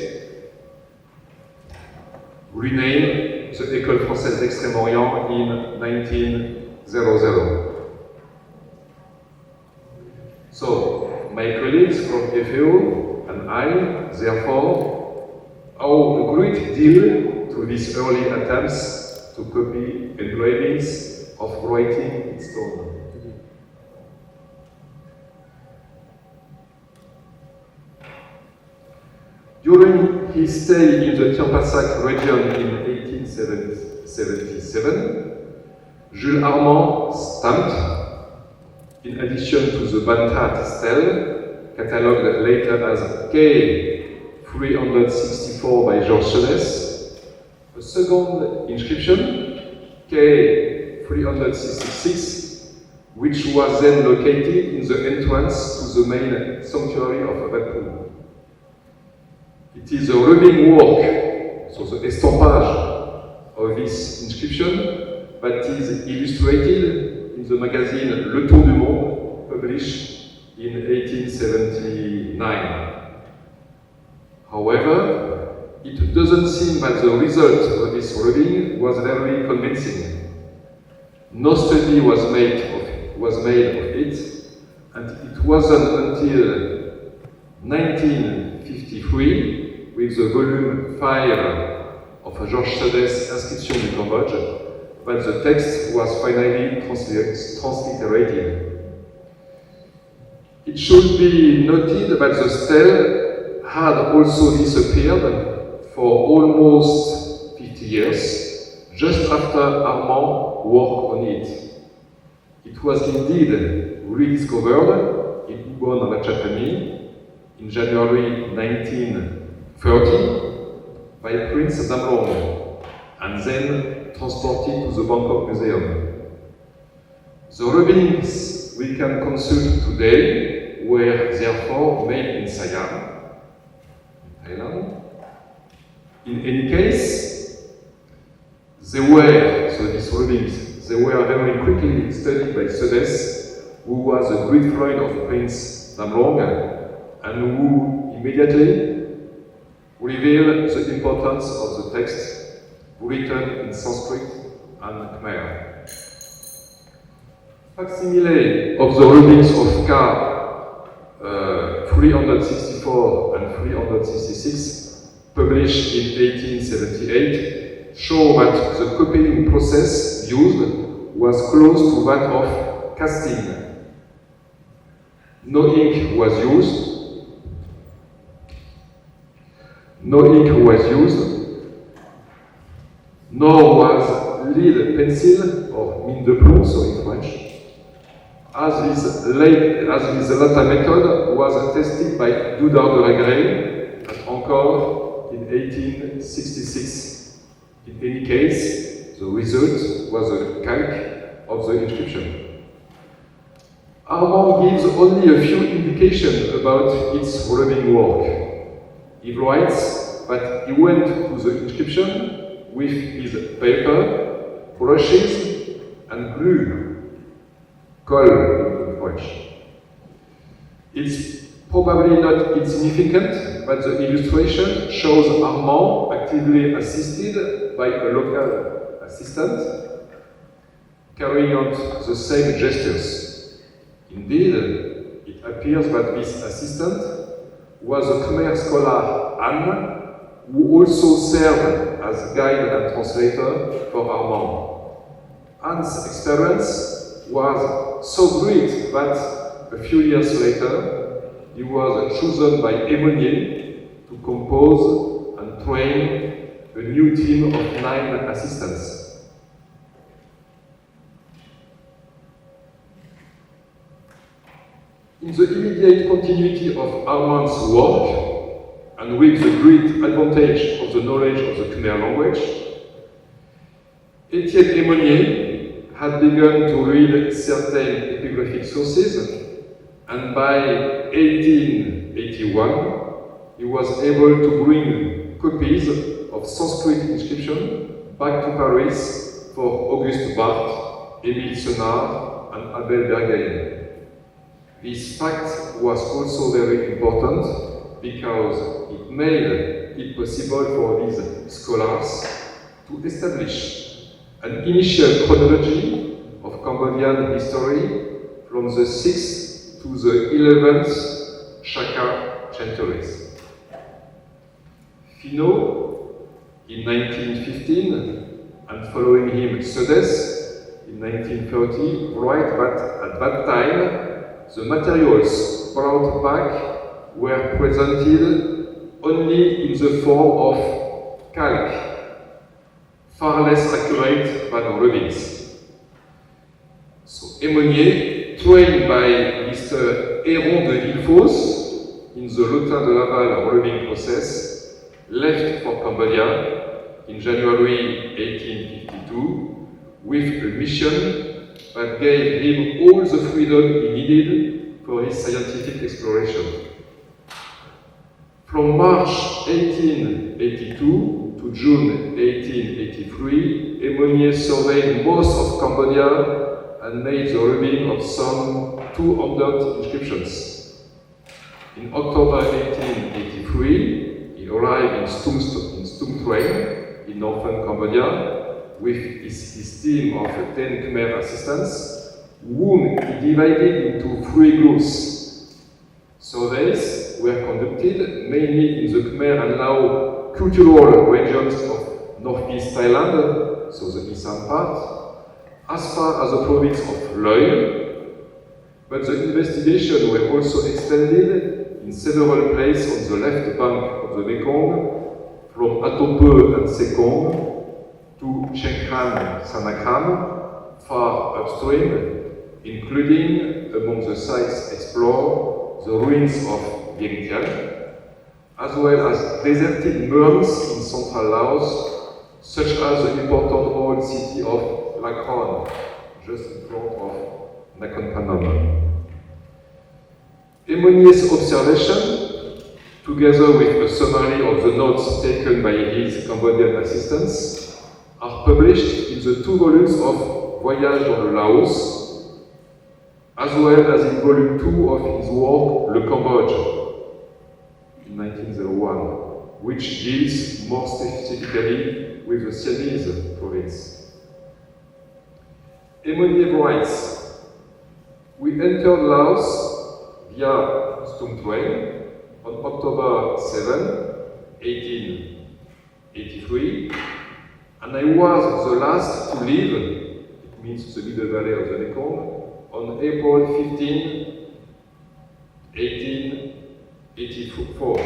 renamed the École française d'Extrême-Orient in 1900. So, my colleagues from EFEO and I, therefore, owe a great deal to these early attempts to copy engravings of writing in stone. During his stay in the Champasak region in 1877, Jules Armand stamped, in addition to the Bantat stele, catalogued later as K364 by Georges Sedes, a second inscription, K366, which was then located in the entrance to the main sanctuary of Bakou. It is a rubbing work, so the estampage of this inscription, that is illustrated in the magazine Le Tour du Monde, published in 1879. However, it doesn't seem that the result of this rubbing was very convincing. No study was made of it, and it wasn't until 1953, with the volume 5 of Georges Sedes' Inscription du Cambodge, that the text was finally transliterated. It should be noted that the stele had also disappeared for almost 50 years, just after Armand worked on it. It was indeed rediscovered in Ubon Ratchathani in January 1930 by Prince Damlong, and then transported to the Bangkok Museum. The rubbings we can consult today were therefore made in Siam, Thailand. In any case, these rubbings were very quickly studied by Sedes, who was a great friend of Prince Damlong, and who immediately revealed the importance of the text written in Sanskrit and Khmer. Facsimile of the rubbings of K 364 and 366, published in 1878, show that the copying process used was close to that of casting. No ink was used, nor was lead pencil, or mine de plomb, so in French, as this latter method was tested by Dudar de Lagrée and encore in 1866. In any case, the result was a calque of the inscription. Armand gives only a few indications about its rubbing work. He writes that he went to the inscription with his paper, brushes, and glue, colle in French. It's probably not insignificant that the illustration shows Armand actively assisted by a local assistant, carrying out the same gestures. Indeed, it appears that this assistant was a Khmer scholar, Anne, who also served as guide and translator for Armand. Anne's experience was so great that a few years later, he was chosen by Emonier to compose and train a new team of 9 assistants. In the immediate continuity of Armand's work, and with the great advantage of the knowledge of the Khmer language, Étienne Emonier had begun to read certain epigraphic sources, and by 1881, he was able to bring copies of Sanskrit inscription back to Paris for Auguste Barthes, Émile Senard, and Abel Bergain. This fact was also very important because it made it possible for these scholars to establish an initial chronology of Cambodian history from the 6th to the 11th Shaka centuries. Phino, in 1915, and following him Sudes, in 1930, write that at that time, the materials brought back were presented only in the form of calc, far less accurate than rubbings. So Aymonier, trained by Mr. Héron de Villefos in the Lotin de Laval rubbing process, left for Cambodia in January 1852 with a mission that gave him all the freedom he needed for his scientific exploration. From March 1882 to June 1883, Aymonier surveyed most of Cambodia and made the rubbing of some 200 inscriptions. In October 1883, he arrived in Stum Train in northern Cambodia with his team of 10 Khmer assistants, whom he divided into 3 groups. Surveys were conducted mainly in the Khmer and Lao cultural regions of northeast Thailand, so the eastern part, as far as the province of Loy, but the investigation were also extended in several places on the left bank of the Mekong, from Atope and Sekong to Chengkhan Sanakhan, far upstream, including among the sites explored the ruins of Vientiane, as well as deserted mounds in central Laos, such as the important old city of Nakhon, just in front of Nakhon Phanom. Aymonier's observation, together with a summary of the notes taken by his Cambodian assistants, are published in the 2 volumes of Voyage dans le Laos, as well as in volume 2 of his work Le Cambodge, in 1901, which deals more specifically with the Siamese province. Aymonier writes, "We entered Laos via Stum Train on October 7, 1883, and I was the last to leave, it means the middle valley of the Mekong, on April 15, 1884.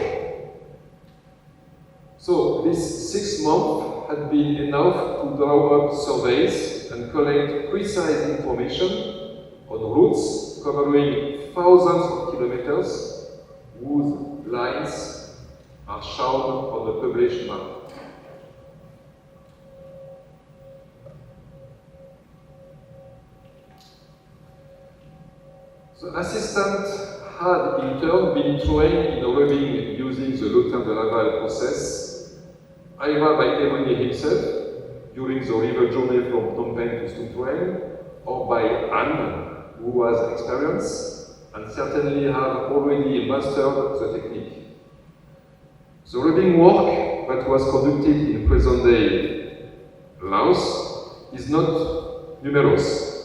So this 6 months had been enough to draw up surveys and collect precise information on routes covering thousands of kilometers whose lines are shown on the published map. The assistant had in turn been trained in rubbing using the Lotin de Laval process, either by Aymonier himself during the river journey from Phnom Penh to Stum Train, or by Anne, who was experienced and certainly had already mastered the technique. The rubbing work that was conducted in present-day Laos is not numerous.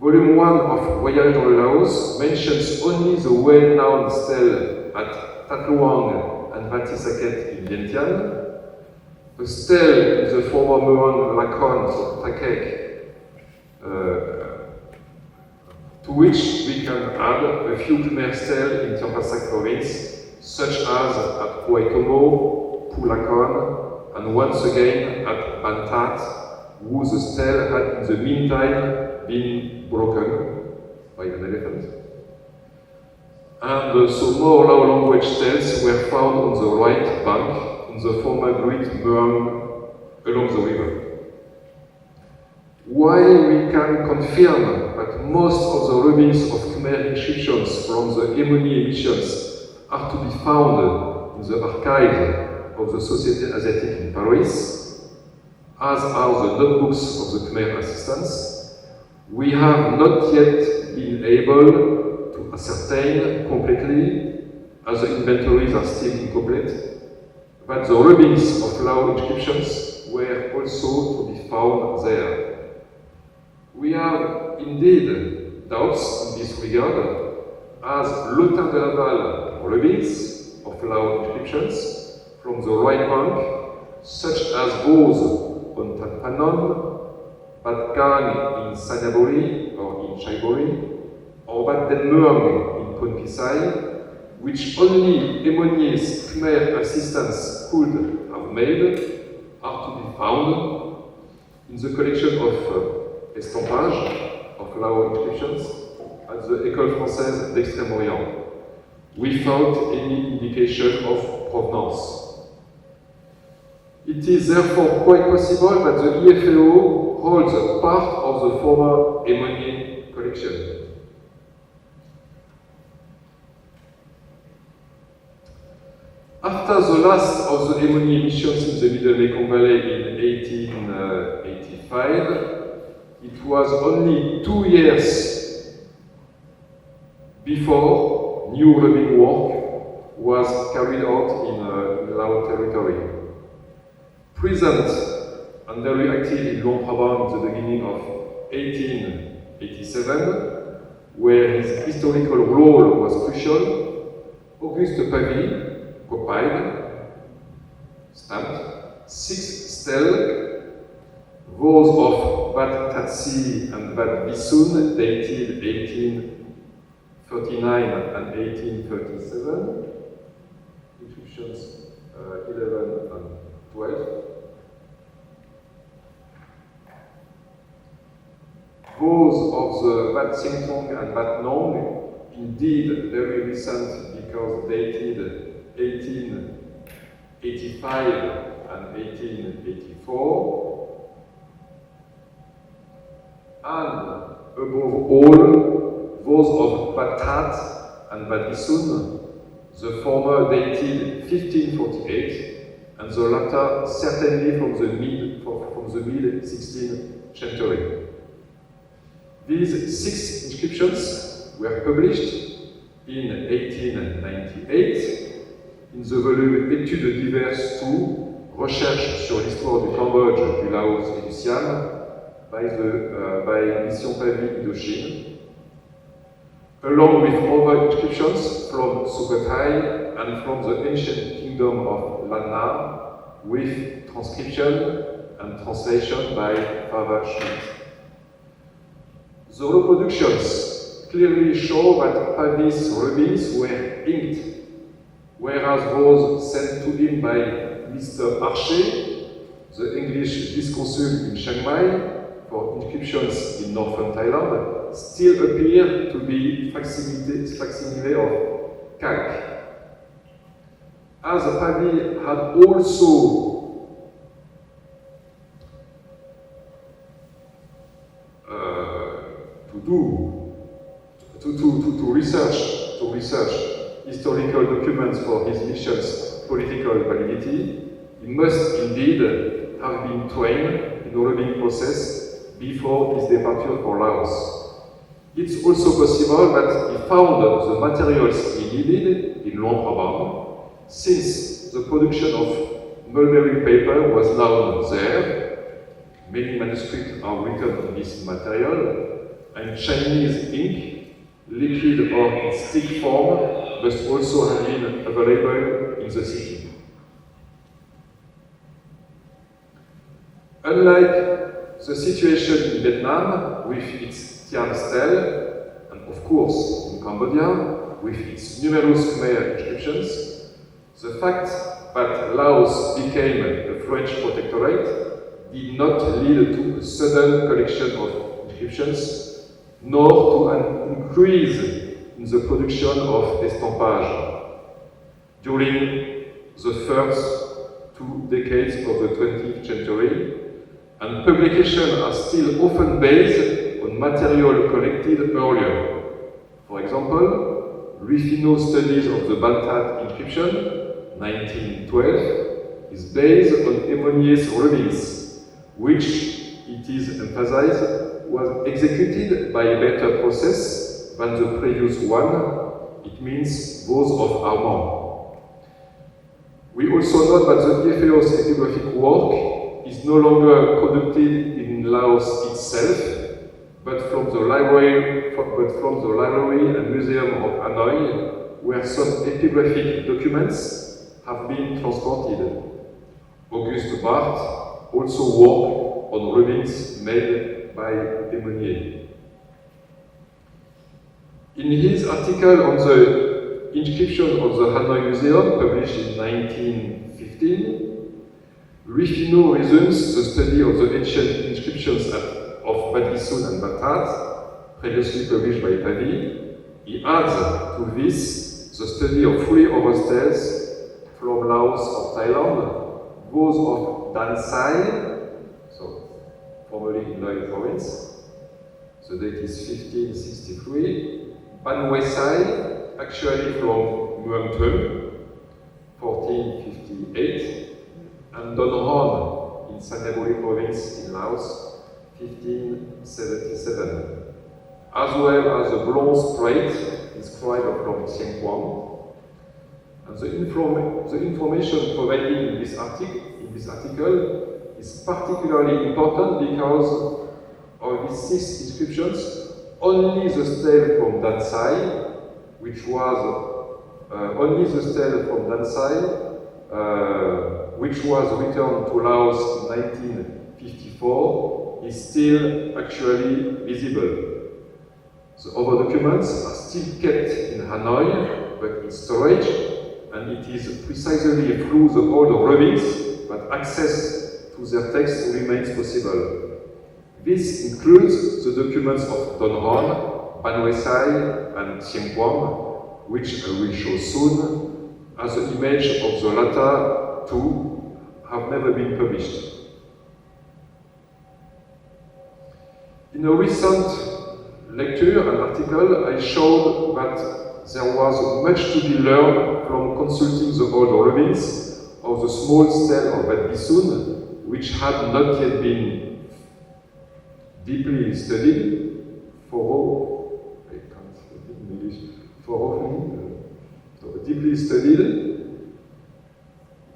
Volume 1 of Voyage dans le Laos mentions only the well-known stele at Tat Luang and Vatisaket in Vientiane, the stele in the former Muang Nakhon of Takek, to which we can add a few Khmer steles in Champasak province, such as at Waitomo, Pulakon, and once again at Bantat, whose stele had in the meantime been broken by an elephant. And so more Lao language steles were found on the right bank in the former Great Muang along the river. While we can confirm that most of the rubbings of Khmer inscriptions from the Aymonier missions are to be found in the archives of the Société Asiatique in Paris, as are the notebooks of the Khmer assistants, we have not yet been able to ascertain completely, as the inventories are still incomplete, that the rubbings of Lao inscriptions were also to be found there. We have indeed doubts in this regard, as Lotin de Laval rubbings of Lao inscriptions from the right bank, such as those on Tatpanon, Bat Kang in Sanabori or in Chaibori, or Bat Denmuang in Ponpisai, which only Emoni's Khmer assistants could have made, are to be found in the collection of estampage of Lao inscriptions at the École Française d'Extrême-Orient, without any indication of provenance. It is therefore quite possible that the EFEO holds a part of the former Emoni collection. After the last of the Emoni emissions in the Middle Mekong Valley in 1885, it was only 2 years before new rubbing work was carried out in Lao territory. Present and very active in Long Prabang at the beginning of 1887, where his historical role was crucial, Auguste Pavie copied, stamped, 6 stele, those of Bat Tatsi and Bat Bisun, dated 1839 and 1837, inscriptions 11 and 12. Those of the Bat Singtong and Bat Nong, indeed very recent because dated 1885 and 1884, and above all, those of Bat Tat and Bat Bisun, the former dated 1548, and the latter certainly from the mid-16th century. These 6 inscriptions were published in 1898 in the volume Études diverses 2, Recherches sur l'histoire du Cambodge, du Laos et du Siam, by Mission Pavie Indochine, along with other inscriptions from Sukhothai and from the ancient kingdom of Lanna, with transcription and translation by Father Schmidt. The reproductions clearly show that Pavie's rubbings were inked, whereas those sent to him by Mr. Archer, the English vice-consul in Chiang Mai, for inscriptions in northern Thailand, still appear to be facsimile of calque. As Pavie had also to research historical documents for his mission's political validity, he must indeed have been trained in the rubbing process before his departure for Laos. It's also possible that he found the materials he needed in Long Prabang, since the production of mulberry paper was known there. Many manuscripts are written on this material, and Chinese ink, liquid or in stick form, must also have been available in the city. Unlike the situation in Vietnam with its Tian stele, and of course in Cambodia with its numerous Khmer inscriptions, the fact that Laos became a French protectorate did not lead to a sudden collection of inscriptions, nor to an increase in the production of estampage. During the first 2 decades of the 20th century, and publications are still often based on material collected earlier. For example, Ruffino's studies of the Baltat inscription, 1912, is based on Emoni's rubbings, which, it is emphasized, was executed by a better process than the previous one, it means those of Armand. We also note that the EFEO's ethnographic work is no longer conducted in Laos itself, but from the library and museum of Hanoi, where some epigraphic documents have been transported. Auguste Barthes also worked on rubbings made by Demonier. In his article on the inscription of the Hanoi Museum, published in 1915, Louis Finot resumes the study of the ancient inscriptions of Badissoun and Batat, previously published by Pavie. He adds to this the study of 3 other tales from Laos or Thailand, those of Dan Sai, so formerly in Loei province, the date is 1563, Ban Wei Sai, actually from Muang Thun, 1458, and Don Hon in Sanaburi province in Laos, 1577, as well as a bronze plate inscribed from Xian Guang. And the information provided in this article is particularly important because of these 6 inscriptions, only the stele from Dansai, which was returned to Laos in 1954, is still actually visible. The other documents are still kept in Hanoi, but in storage, and it is precisely through the old rubbings that access to their text remains possible. This includes the documents of Don Hon, Ban Wei Sai, and Xian Guang, which I will show soon, as the image of the latter two have never been published. In a recent lecture and article, I showed that there was much to be learned from consulting the old rubbings of the small stele of Badissoun, which had not yet been deeply studied. Deeply studied.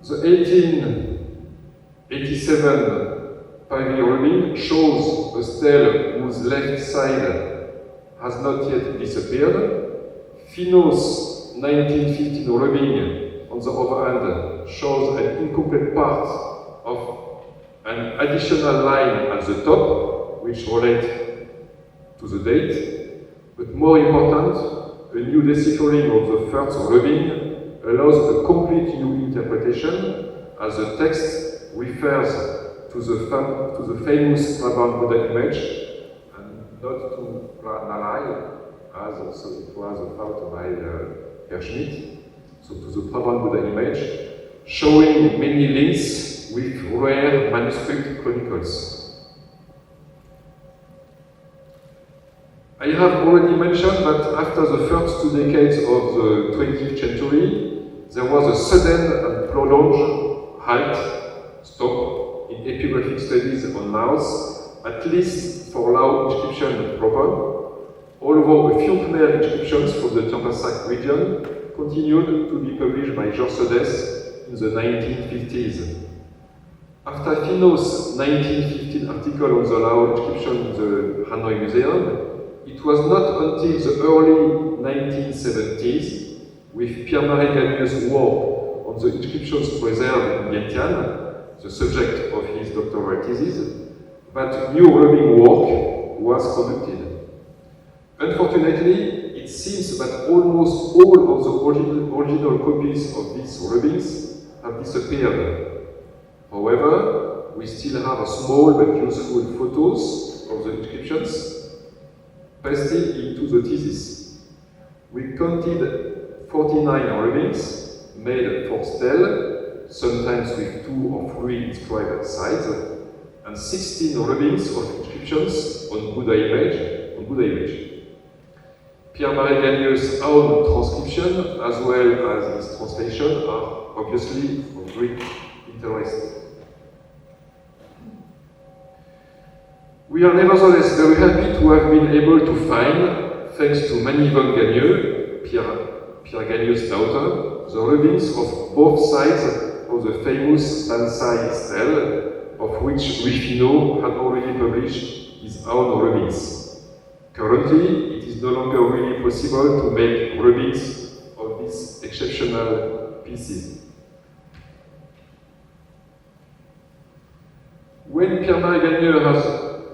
The 1887 Pavie rubbing shows a stele whose left side has not yet disappeared. Finot's 1915 rubbing, on the other hand, shows an incomplete part of an additional line at the top, which relates to the date. But more important, a new deciphering of the first rubbing allows a complete new interpretation, as the text refers to the famous Prabhan Buddha image and not to Pranalai, as also it was thought by Herr Schmidt. So to the Prabhan Buddha image, showing many links with rare manuscript chronicles. I have already mentioned that after the first 2 decades of the 20th century, there was a sudden and prolonged stop in epigraphic studies on Laos, at least for Lao inscription proper, although a few Khmer inscriptions from the Champasak region continued to be published by Georges Sodès in the 1950s. After Finot's 1915 article on the Lao inscription in the Hanoi Museum, it was not until the early 1970s, with Pierre-Marie Gagne's work on the inscriptions preserved in Vientiane, the subject of his doctoral thesis, that new rubbing work was conducted. Unfortunately, it seems that almost all of the original copies of these rubbings have disappeared. However, we still have small but useful photos of the inscriptions pasted into the thesis. We counted 49 rubbings made for stele, sometimes with 2 or 3 inscribed sides, and 16 rubbings of inscriptions on Buddha image. Pierre-Marie Gagne's own transcription, as well as his translation, are obviously of great interest. We are nevertheless very happy to have been able to find, thanks to Manny-Yvonne Gagneux, Pierre Gagne's daughter, the rubbings of both sides of the famous Dansai stele, of which Louis Finot had already published his own rubbings. Currently, it is no longer really possible to make rubbings of these exceptional pieces. When Pierre-Marie Gagneux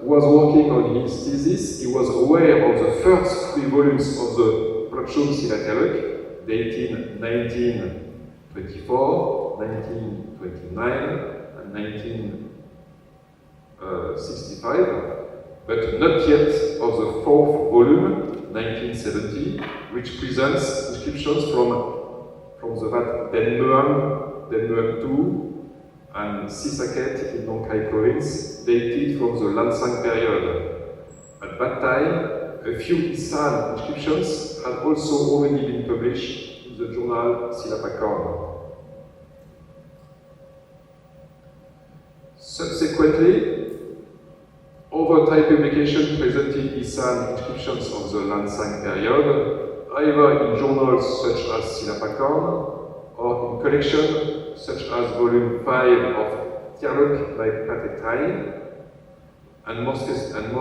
was working on his thesis, he was aware of the first 3 volumes of the Platschum Silakaluk, dated 1924, 1929, and 1965, but not yet of the 4th volume, 1970, which presents inscriptions from the Vat Denmuang II, and Sisaket in Nongkai province, dated from the Lansang period. At that time, a few Isan inscriptions had also already been published in the journal Silapakon. Subsequently, other Thai publications presented Isan inscriptions of the Lansang period, either in journals such as Silapakon or in collections such as volume 5 of Tiarluk by Patetai, and more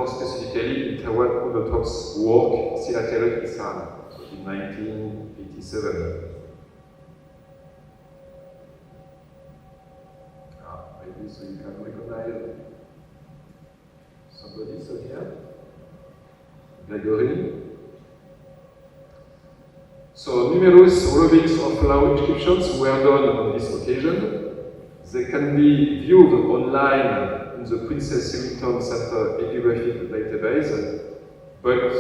specifically in Taiwan Unotop's work Silakaluk Isan in 1987. Maybe so you can recognize somebody so here. Gregory. So numerous rubbings of Lao inscriptions were done on this occasion. They can be viewed online in the Princess Sillington Center Epigraphic Database, but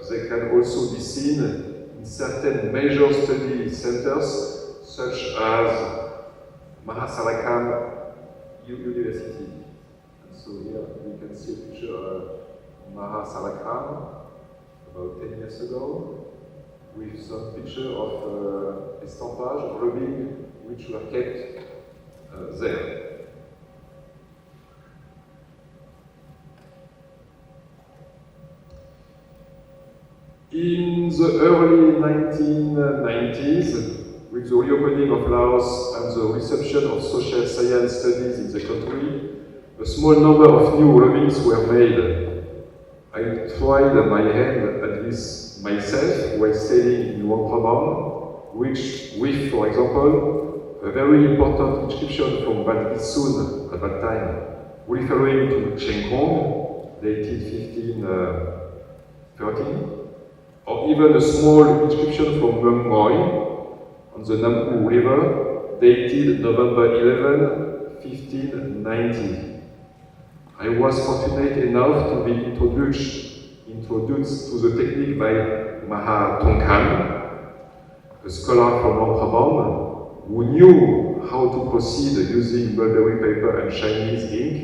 they can also be seen in certain major study centers such as Mahasalakam University. And so here we can see a picture of Mahasalakam about 10 years ago, with some picture of estampage of rubbing which were kept there. In the early 1990s, with the reopening of Laos and the reception of social science studies in the country, a small number of new rubbings were made. I tried my hand at this myself while studying in Wangprabang, with, for example, a very important inscription from Wat Itsun at that time, referring to Cheng Kong, dated 1513, or even a small inscription from Meng Moi on the Nampu River, dated November 11, 1590. I was fortunate enough to be introduced to the technique by Maha Tongkan, a scholar from Wangprabang, who knew how to proceed using mulberry paper and Chinese ink,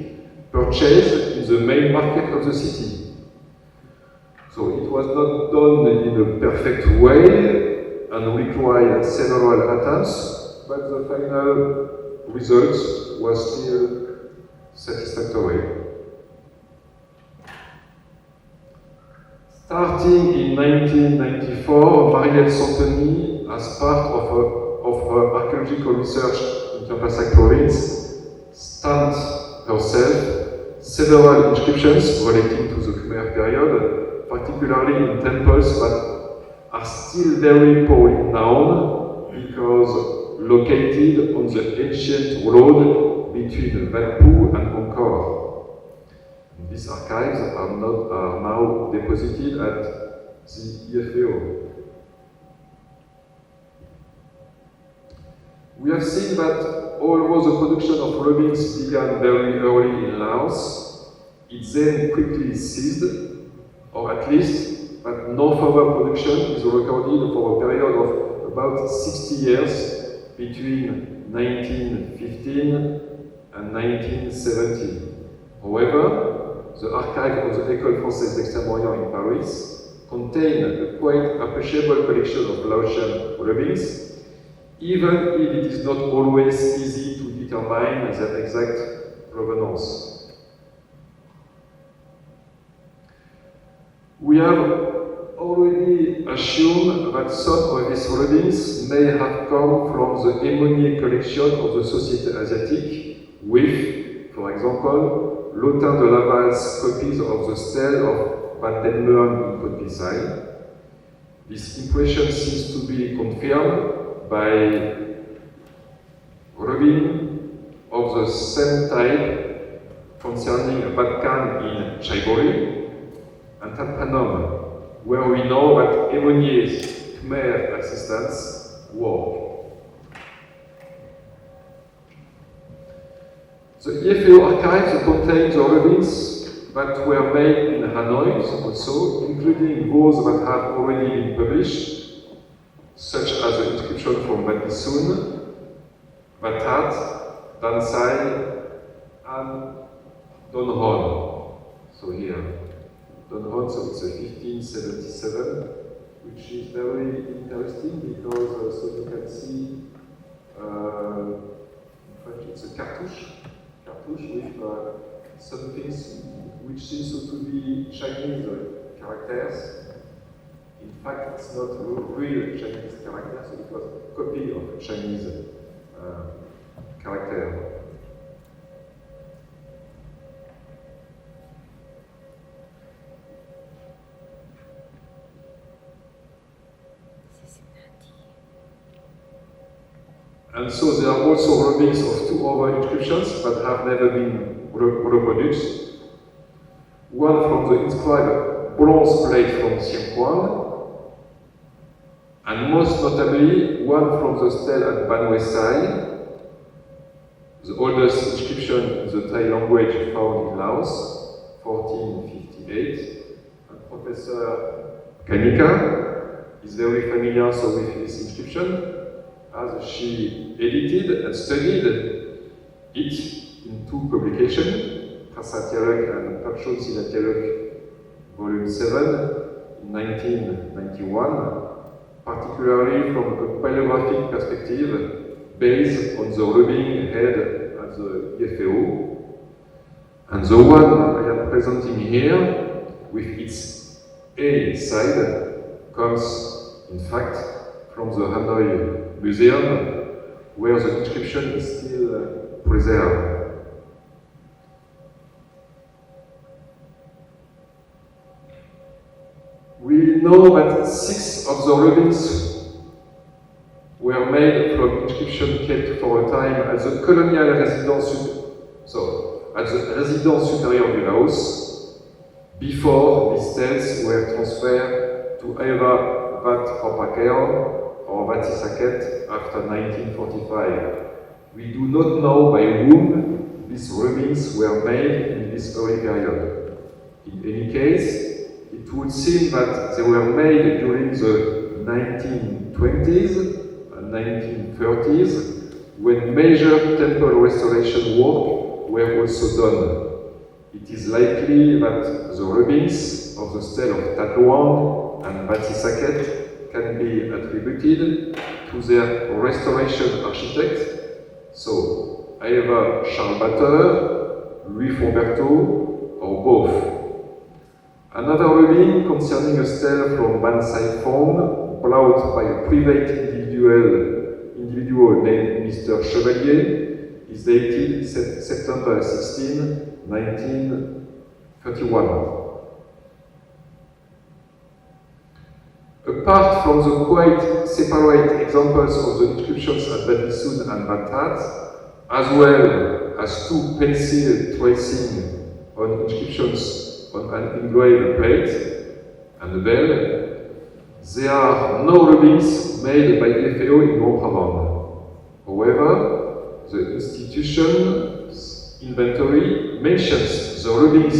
purchased in the main market of the city. So it was not done in a perfect way and required several attempts, but the final result was still satisfactory. Starting in 1994, Marielle Santoni, as part of her archaeological research in Champasak province, stamped herself several inscriptions relating to the Khmer period, particularly in temples that are still very poorly known because located on the ancient road between Vanpu and Angkor. These archives are now deposited at the EFEO. We have seen that although the production of rubbings began very early in Laos, it then quickly ceased, or at least that no further production is recorded for a period of about 60 years between 1915 and 1970. However, the archive of the École Française d'Extrême-Orient in Paris contained a quite appreciable collection of Laotian rubbings, even if it is not always easy to determine their exact provenance. We have already assumed that some of these rubbings may have come from the Emonier collection of the Société Asiatique, with, for example, Lotin de Laval's copies of the stele of Van den Meuren in Pontpessy. This impression seems to be confirmed by rubbing of the same type concerning a Vatican in Chaibori and Tampanom, where we know that Emonier's Khmer assistants work. The EFEO archives contain the rubbings that were made in Hanoi also, including those that have already been published, such as the inscription from Batisun, Batat, Dansai, and Donhon. So here, Donhon, so it's a 1577, which is very interesting because so you can see, in fact, it's a cartouche with some things which seems to be Chinese characters. In fact, it's not real Chinese characters, it was a copy of Chinese character. And so there are also rubbings of two other inscriptions that have never been reproduced. One from the inscribed bronze plate from Xianquan, and most notably one from the stele at Banwesai, the oldest inscription in the Thai language found in Laos, 1458. And Professor Kanika is very familiar so with this inscription, as she edited and studied it in two publications, Prasatialuk and Papshon Silatialuk, Volume 7, in 1991, particularly from a paleographic perspective based on the rubbing head at the EFEO. And the one I am presenting here, with its A side, comes in fact from the Hanoi Museum, where the inscription is still preserved. We know that 6 of the rubbings were made from inscription kept for a time at the colonial residence, at the Résidence Supérieure du Laos, before these steles were transferred to either Vat Hopakeo or Vatisaket after 1945. We do not know by whom these rubbings were made in this early period. In any case, it would seem that they were made during the 1920s and 1930s, when major temple restoration work were also done. It is likely that the rubbings of the stele of Tatuang and Vatisaket can be attributed to their restoration architect, so either Charles Bateur, Louis Fomberto, or both. Another rubbing concerning a stele from Bansai Fong, brought by a private individual named Mr. Chevalier, is dated September 16, 1931. Apart from the quite separate examples of the inscriptions at Batisun and Batat, as well as two pencil tracing on inscriptions on an engraved plate and a bell, there are no rubbings made by EFEO in Montpellier. However, the institution's inventory mentions the rubbings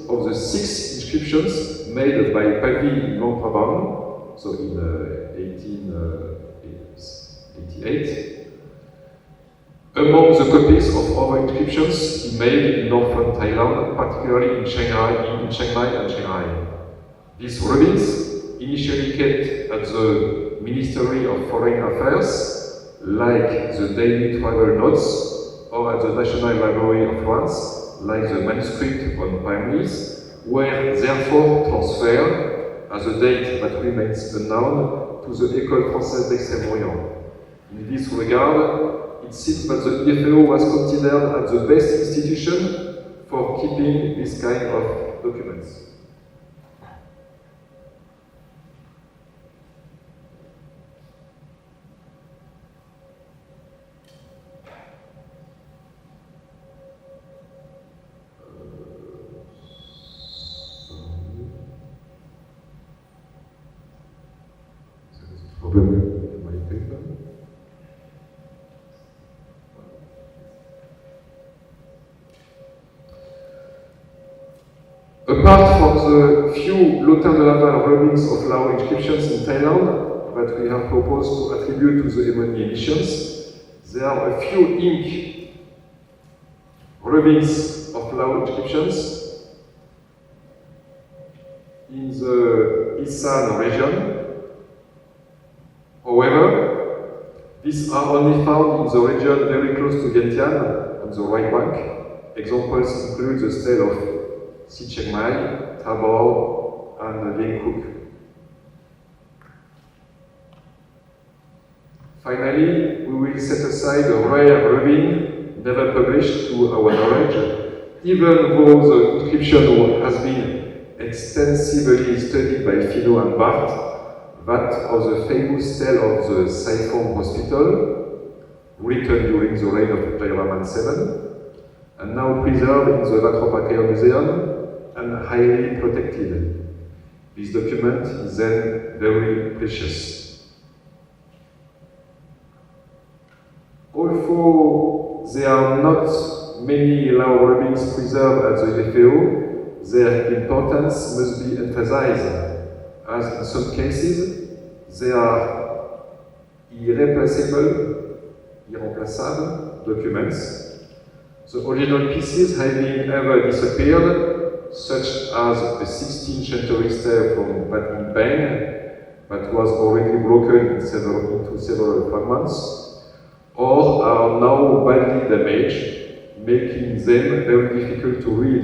of the 6 inscriptions made by Pavie in Montpellier, so in 1888, among the copies of other inscriptions made in northern Thailand, particularly in Chiang Mai and Shanghai. These rubbings, initially kept at the Ministry of Foreign Affairs, like the daily travel notes, or at the National Library of France, like the manuscript on Pyramids, were therefore transferred as a date that remains unknown to the École Française d'Extrême-Orient. In this regard, it seems that the EFEO was considered as the best institution for keeping this kind of documents. problem in my paper. Apart from the few Lothar-de-Laval rubbings of Lao inscriptions in Thailand that we have proposed to attribute to the Ebony editions, there are a few ink rubbings of Lao inscriptions in the Isan region. However, these are only found in the region very close to Vientiane on the right bank. Examples include the stele of Si Chiang Mai, Tabor, and Lien Cook. Finally, we will set aside a rare rubbing never published to our knowledge, even though the inscription has been extensively studied by Philo and Barth, that of the famous stele of the Saigon Hospital, written during the reign of Jayavarman VII, and now preserved in the Vatropakaya Museum and highly protected. This document is then very precious. Although there are not many Lao rubbings preserved at the EFEO, their importance must be emphasized, as in some cases they are irreplaceable documents. The original pieces having ever disappeared, such as a 16th century stele from Wat Peng that was already broken into several fragments, or are now badly damaged, making them very difficult to read.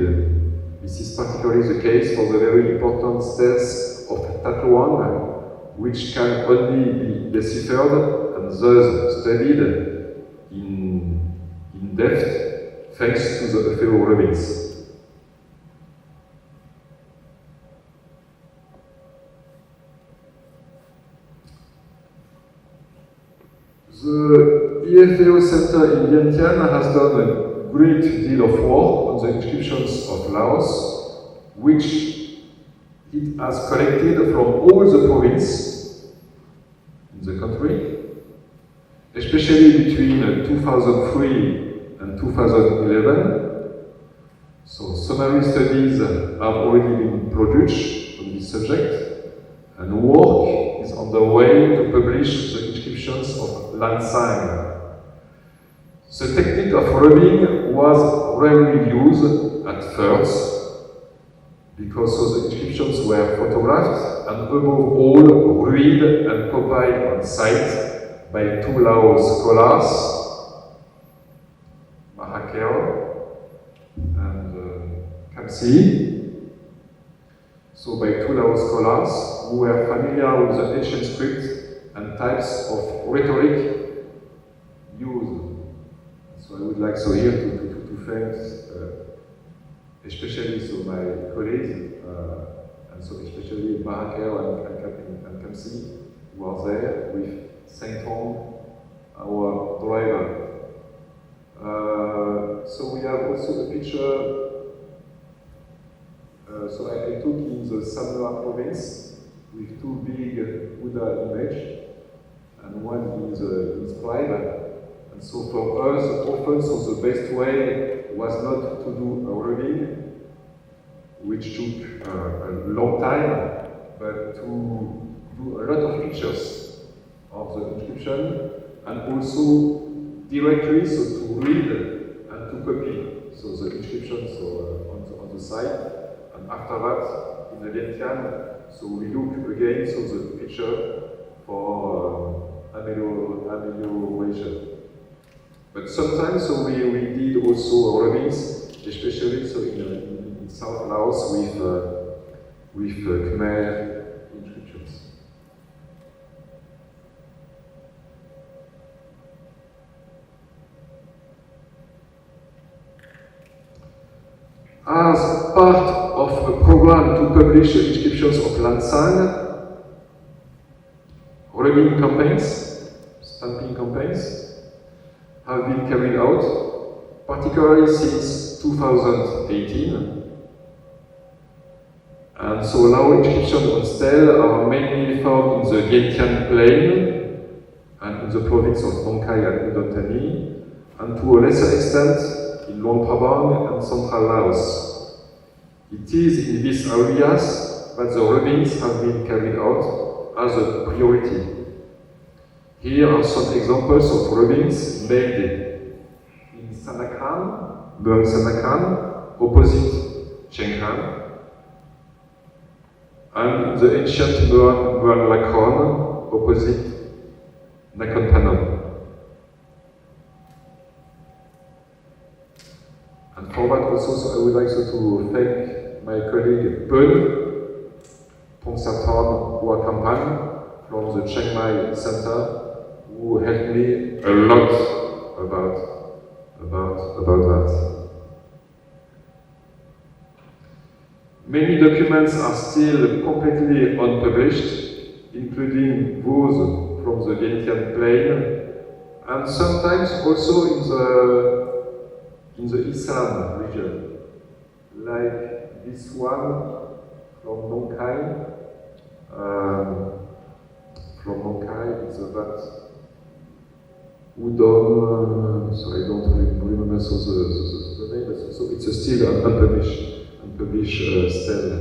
This is particularly the case for the very important steles of Tatuan, which can only be deciphered and thus studied in depth thanks to the EFEO rubbings. The EFEO Center in Vientiane has done a great deal of work on the inscriptions of Laos, which it has collected from all the provinces in the country, especially between 2003 and 2011. So summary studies have already been produced on this subject, and work is on the way to publish the inscriptions of Lansang. The technique of rubbing was rarely used at first, because the inscriptions were photographed and above all read and copied on site by two Lao scholars, and Kamsi. So by two Lao scholars who were familiar with the ancient script and types of rhetoric used. So I would like here to thank especially my colleagues and so especially Mahakel and Kamsi who are there with Saint Hong, our driver. So we have also a picture. So I took in the Samnoa province with two big Buddha images, and one is private. And so for us, often, so the best way was not to do a rubbing, which took a long time, but to do a lot of pictures of the inscription, and also directly, so to read and to copy, so the inscription on the side, and after that, in the Vientiane, so we look again, so the picture for amelioration. But sometimes, so we did also rubbings, especially so in South Laos with Khmer inscriptions. As part of a program to publish the inscriptions of Lansang, rubbing campaigns, stamping campaigns, have been carried out, particularly since 2018. And so Lao inscriptions on stele are mainly found in the Vientiane plain and in the province of Nong Khai and Udon Thani, and to a lesser extent in Luang Prabang and central Laos. It is in these areas that the rubbings have been carried out as a priority. Here are some examples of rubbings made in Sanakran, Muang Sanakran, opposite Chenghan, and the ancient Muang Lakron, opposite Nakhon Phanom. And for that also, so I would like to thank my colleague Pun Pongsathorn Huakampan from the Chiang Mai Center, who helped me a lot about that. Many documents are still completely unpublished, including those from the Vientiane plain, and sometimes also in the Isan region, like this one from Nong Khai. From Nong Khai, it's about Udon, sorry, I don't remember the name, but so it's still an unpublished stele.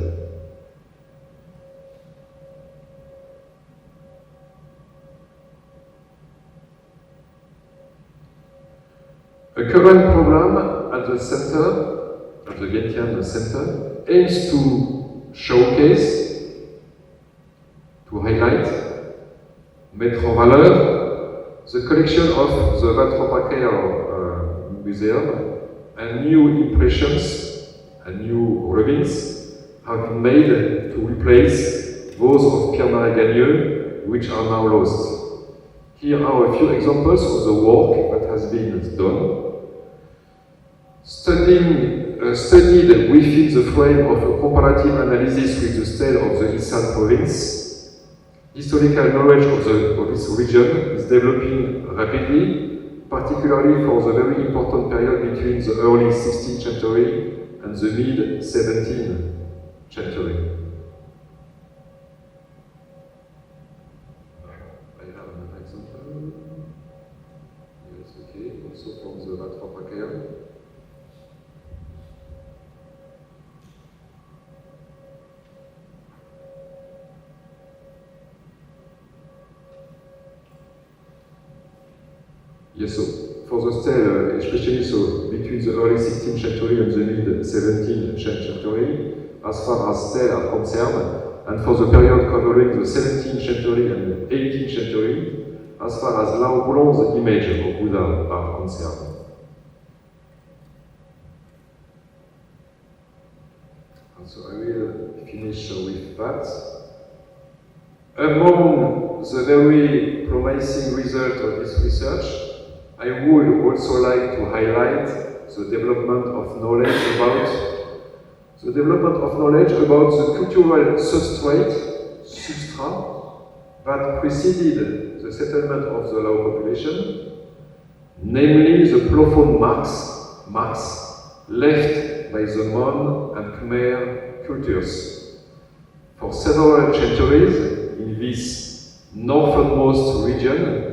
A current program at the center, at the Vientiane Center, aims to showcase, to highlight, mettre en valeur the collection of the Vatropakeo Museum, and new impressions and new rubbings have been made to replace those of Pierre-Marie Gagneux, which are now lost. Here are a few examples of the work that has been done. Studied within the frame of a comparative analysis with the stele of the Isan province, historical knowledge of this region is developing rapidly, particularly for the very important period between the early 16th century and the mid 17th century. I have an example. Yes, okay, also from the Vatropakeo. Yes, so for the stele, especially so between the early 16th century and the mid 17th century, as far as stele are concerned, and for the period covering the 17th century and 18th century, as far as Lao Bronze image of Buddha are concerned. And so I will finish with that. Among the very promising results of this research, I would also like to highlight the development of knowledge about the cultural substrate that preceded the settlement of the Lao population, namely the profound marks left by the Mon and Khmer cultures. For several centuries in this northernmost region,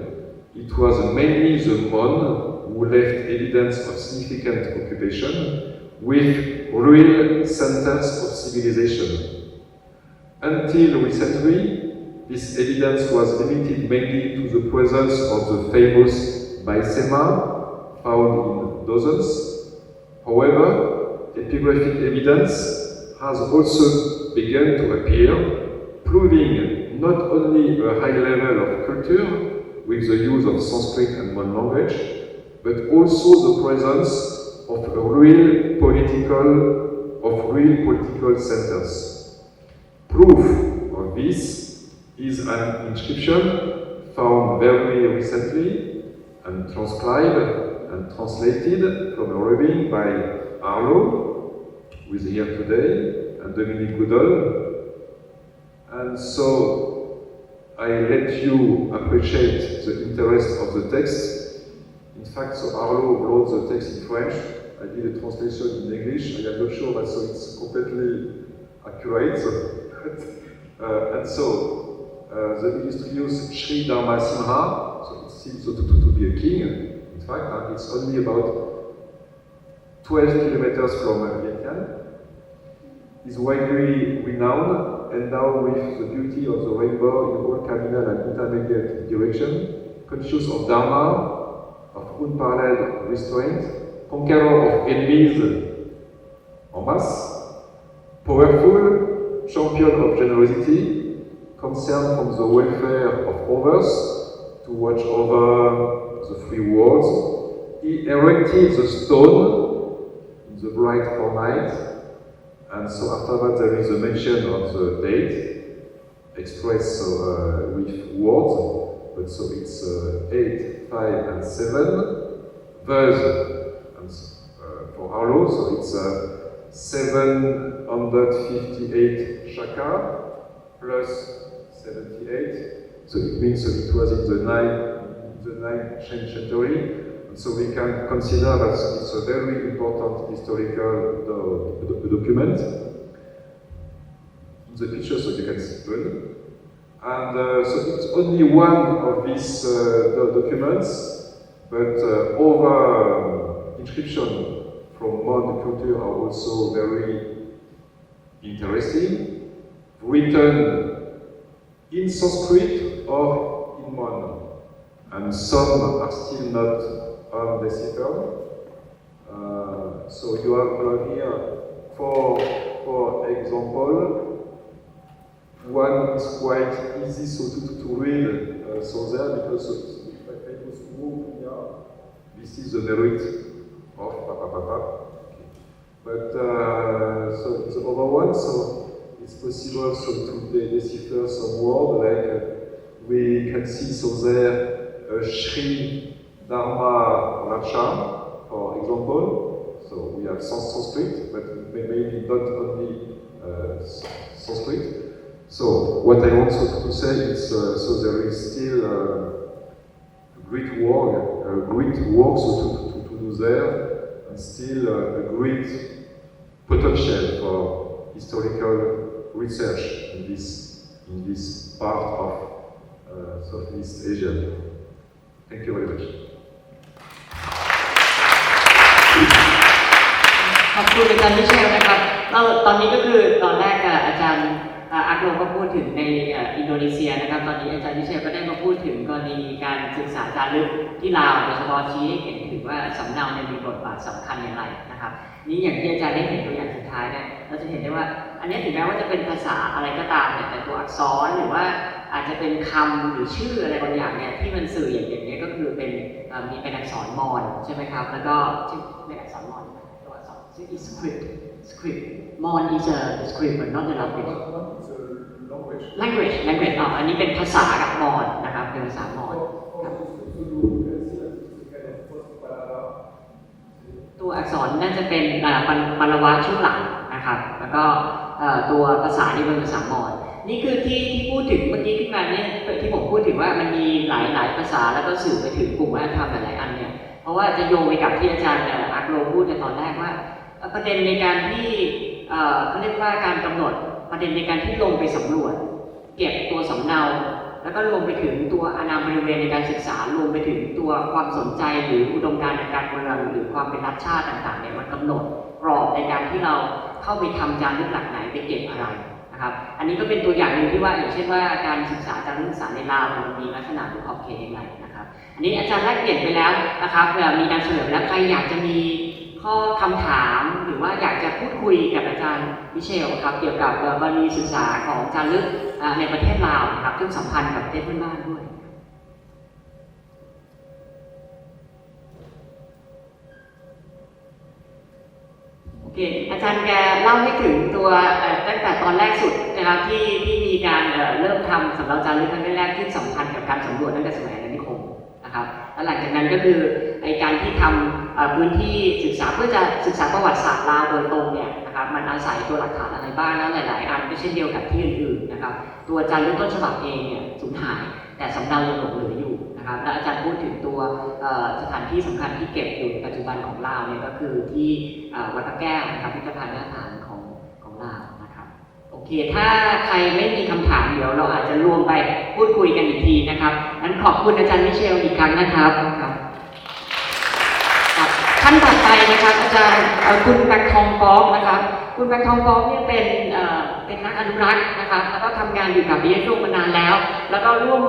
it was mainly the Mon who left evidence of significant occupation with real centers of civilization. Until recently, this evidence was limited mainly to the presence of the famous Baisema, found in dozens. However, epigraphic evidence has also begun to appear, proving not only a high level of culture with the use of Sanskrit and Mon language, but also the presence of real political centers. Proof of this is an inscription found very recently and transcribed and translated from a rubbing by Arlo, who is here today, and Dominique Goudol. And so I let you appreciate the interest of the text. In fact, so Arlo wrote the text in French. I did a translation in English. I am not sure that so it's completely accurate. And so the illustrious Sri Dharma Simha, so it seems to be a king. In fact, it's only about 12 kilometers from Vientiane. Is widely renowned, endowed with the beauty of the rainbow in all cardinal and intermediate direction, conscious of Dharma, of unparalleled restraint, conqueror of enemies en masse, powerful, champion of generosity, concerned for the welfare of others, to watch over the free worlds. He erected the stone in the bright fortnight, and so after that there is a mention of the date, expressed with words, but so it's 8, 5, and 7 verse, and for Arlo, so it's 758 shaka plus 78, so it means it was in the 9th century, and so we can consider that it's a very important historical document. In the picture, so you can see it. And so it's only one of these documents, but other inscriptions from modern culture are also very interesting, written in Sanskrit or in Mon, and some are still not undeciphered. So you have here, for example, one is quite easy to read so there, because if I famous move here, this is the merit of Papa. But so the other one, so it's possible so to decipher some word, like we can see so there Sri Dharma Racha, for example. So we have Sanskrit, but maybe not only Sanskrit. So what I want to say is, so there is still great work so to do there, and still a great potential for historical research in this part of Southeast Asia. Thank you very much. ขอบคุณอาจารย์มิเชลนะครับตอนนี้ก็คือตอนแรกอาจารย์อักโลก็พูดถึงในอินโดนีเซียนะครับตอนนี้อาจารย์มิเชลก็ได้มาพูดถึงกรณีการศึกษาจารึกที่ลาวโดยเฉพาะชี้ให้เห็นถึงว่าสำเนาเนี่ยมีบทบาทสำคัญอย่างไรนะครับนี่อย่างที่อาจารย์ได้เห็นตัวอย่างสุดท้ายเนี่ยเราจะเห็นได้ว่าอันนี้ถึงแม้ว่าจะเป็นภาษาอะไรก็ตามเนี่ยแต่ตัวอักษรหรือว่าอาจจะเป็นคำหรือชื่ออะไรบางอย่างเนี่ยที่มันสื่ออย่างนี้ก็คือเป็นมีเป็นอักษรมอญใช่ไหมครับแล้วก็เป็นอักษรมอญตัวอักษรชื่อ script Mon is a script but not the language อันนี้เป็นภาษากับมอญนะครับเป็นภาษามอญตัวอักษรน่าจะเป็นปารวะช่วงหลังนะครับแล้วก็ตัวภาษานี่เป็นภาษามอญนี่คือที่พูดถึงเมื่อกี้ขึ้นมาเนี่ยที่ผมพูดถึงว่ามันมีหลายภาษาแล้วก็สื่อไปถึงกลุ่มวัฒนธรรมหลายอันเนี่ยเพราะว่าจะโยงไปกับที่อาจารย์อักโลพูดในตอนแรกว่าประเด็นในการที่เขาเรียกว่าการกำหนดประเด็นในการที่ลงไปสำรวจเก็บตัวสำเนาแล้วก็รวมไปถึงตัวอนาบริเวณในการศึกษารวมไปถึงตัวความสนใจหรืออุดมการณ์ทางการเมืองหรือความเป็นรัฐชาติต่างๆเนี่ยมันกำหนดกรอบในการที่เราเข้าไปทำจารึกหลักไหนไปเก็บอะไรนะครับอันนี้ก็เป็นตัวอย่างหนึ่งที่ว่าอย่างเช่นว่าการศึกษาจารึกศึกษาในลาวมันมีลักษณะหรือขอบเขตอย่างไรนะครับอันนี้อาจารย์แลกเปลี่ยนไปแล้วนะครับมีการเสนอแล้วใครอยากจะมีข้อคำถามหรือว่าอยากจะพูดคุยกับอาจารย์มิเชลครับเกี่ยวกับกรณีศึกษาของจารึกในประเทศลาวนะครับซึ่งสัมพันธ์กับประเทศเพื่อนบ้านด้วยโอเคอาจารย์แกเล่าให้ถึงตัวตั้งแต่ตอนแรกสุดนะครับที่มีการเริ่มทำสำเนาจารึกครั้งแรกที่สัมพันธ์กับการสำรวจตั้งแต่สมัยอาณานิคมนะครับแล้วหลังจากนั้นก็คือการที่ทำพื้นที่ศึกษาเพื่อจะศึกษาประวัติศาสตร์ลาวโดยตรงเนี่ยนะครับมันอาศัยตัวหลักฐานอะไรบ้างแล้วหลายๆอันก็เช่นเดียวกับที่อื่นๆนะครับตัวจารึกต้นฉบับเองเนี่ยสูญหายแต่สำเนายังหลงเหลืออยู่นะครับและอาจารย์พูดถึงตัวสถานที่สำคัญที่เก็บอยู่ในปัจจุบันของลาวเนี่ยก็คือที่วัดพระแก้วนะครับพิพิธภัณฑ์สถานของลาวนะครับ เคถ้าใครไม่มีคำถามเดี๋ยวเราอาจจะรวมไปพูดคุยกันอีกทีนะครับงั้นขอบคุณอาจารย์มิเชลอีกครั้งนะครับท่านต่อไปนะครับอาจารย์คุณแบงทองป๊อกนะครับคุณแบงทองป๊อกเนี่ยเป็นนักอนุรักษ์นะครับแล้วก็ทำงานอยู่กับ EFEO มานานแล้วก็ร่วม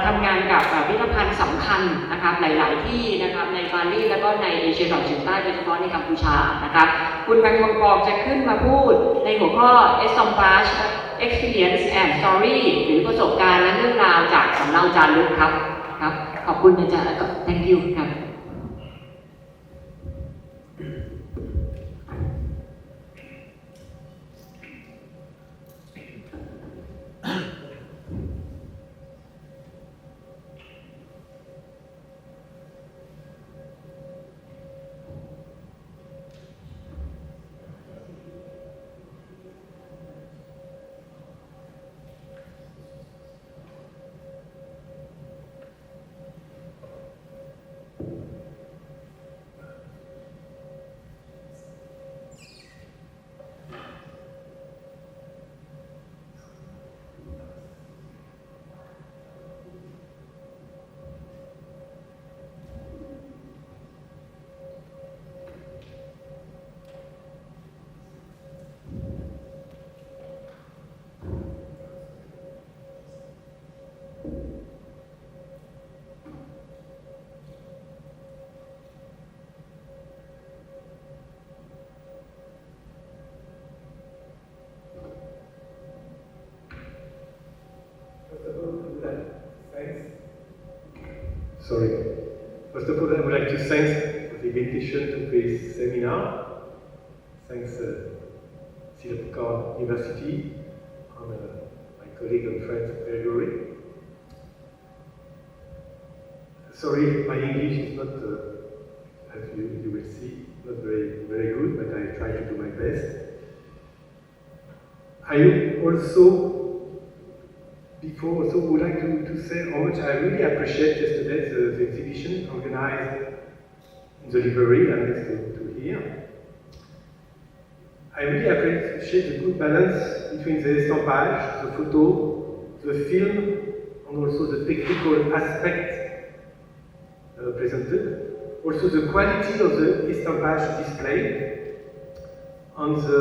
ทำงานกับพิพิธภัณฑ์สำคัญนะครับหลายๆที่นะครับในบาหลีแล้วก็ในเอเชียตะวันออกเฉียงใต้โดยเฉพาะในกัมพูชานะครับคุณแบงทองป๊อกจะขึ้นมาพูดในหัวข้อ Estampage Experience and Story หรือประสบการณ์และเรื่องราวจากสำเนาจารึกครับขอบคุณอาจารย์ thank you ครับ First of all, I would like to thank for the invitation to this seminar. Thanks Lpakor University and my colleague and friend Gregory. Sorry, my English is not, as you will see, not very good, but I try to do my best. I also would like to say how much I really appreciate yesterday the exhibition organized in the library and next to here. I really appreciate the good balance between the estampage, the photo, the film, and also the technical aspect presented. Also the quality of the estampage displayed, and the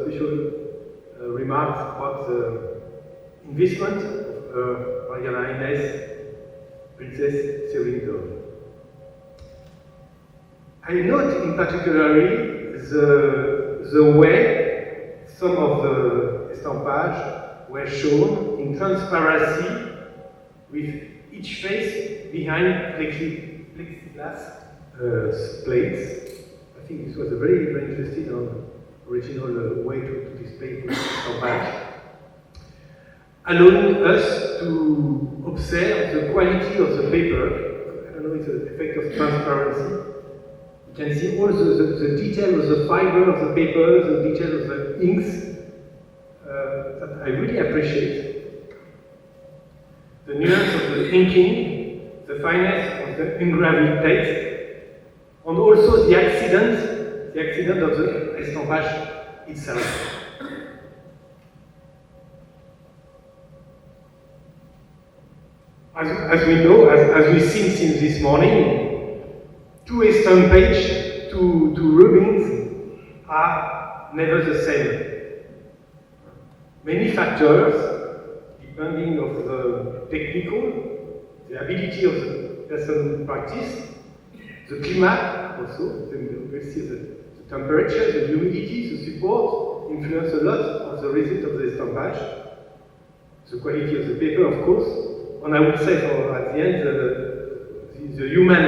special remarks about the investment of Royal Highness Princess Seringal. I note in particular the way some of the estampage were shown in transparency with each face behind plexiglass plates. I think this was a very interesting and original way to display the estampage, allowing us to observe the quality of the paper. I don't know, it's an effect of transparency. You can see all the detail of the fiber of the paper, the detail of the inks, that I really appreciate. The nuance of the inking, the fineness of the engraving text, and also the accident of the estampage itself. As we know, as we've seen since this morning, two estampage, two rubbings are never the same. Many factors, depending on the technical, the ability of the person practice, the climate also, the temperature, the humidity, the support influence a lot of the result of the estampage. The quality of the paper, of course, and I would say at the end, the human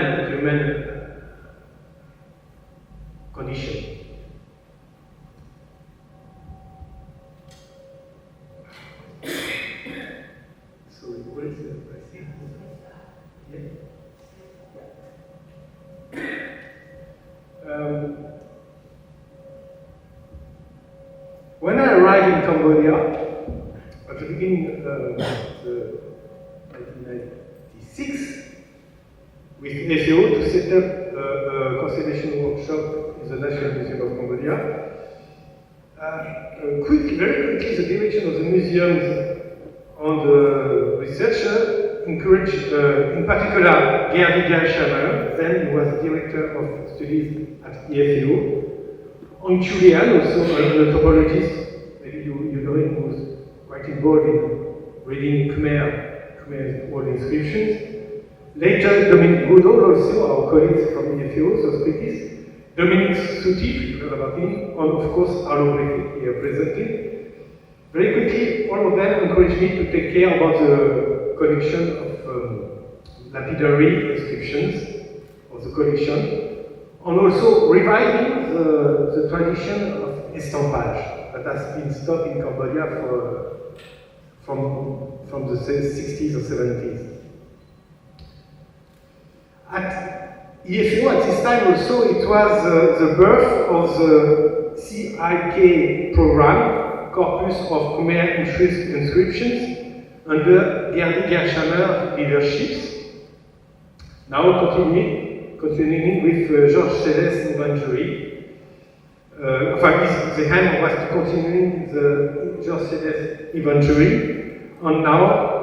condition. So what is the question? When I arrived in Cambodia, at the beginning of the 1996, with EFEO to set up a conservation workshop in the National Museum of Cambodia, Very quickly, the direction of the museums and the researcher encouraged, in particular, Gerdy Gersheimer, then he was director of studies at EFEO, and Julian, also an anthropologist, maybe you know him, who was quite involved in reading Khmer's old inscriptions. Later, Dominique Goudot, also our colleagues from EFEO, so Spritis, Dominique Soutif, you know about him, and of course, Arlo Brevet, here presented. Very quickly, all of them encouraged me to take care about the collection of lapidary inscriptions of the collection, and also reviving the tradition of estampage that has been stopped in Cambodia from the 60s or 70s. At EFEO at this time also, it was the birth of the CIK program, Corpus of Khmer Inscriptions, under Gerdy Gersheimer leaderships. Now continuing with Georges Céleste inventory. The hand was to continuing the Georges Céleste inventory, and now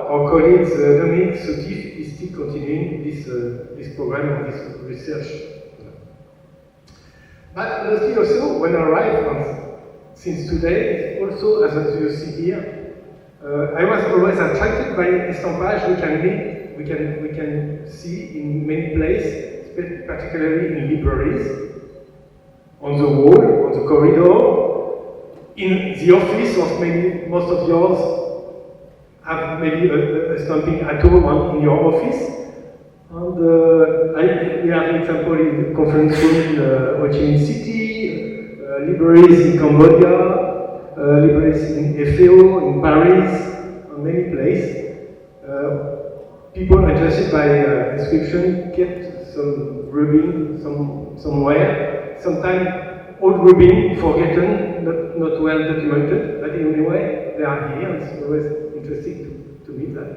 our colleague Dominique Soutif is still continuing this program, this research. But still also, when I arrived, since today, also as you see here, I was always attracted by estampage we can see in many places, particularly in libraries, on the wall, on the corridor, in the office of maybe most of yours have maybe a stamping at home in your office. And we have an example in the conference room in Ho Chi Minh City, libraries in Cambodia, libraries in EFEO, in Paris, and many places. People interested by inscription kept some rubbing somewhere. Sometimes old rubbing forgotten, not well documented, but anyway, they are here. It's always interesting to meet that.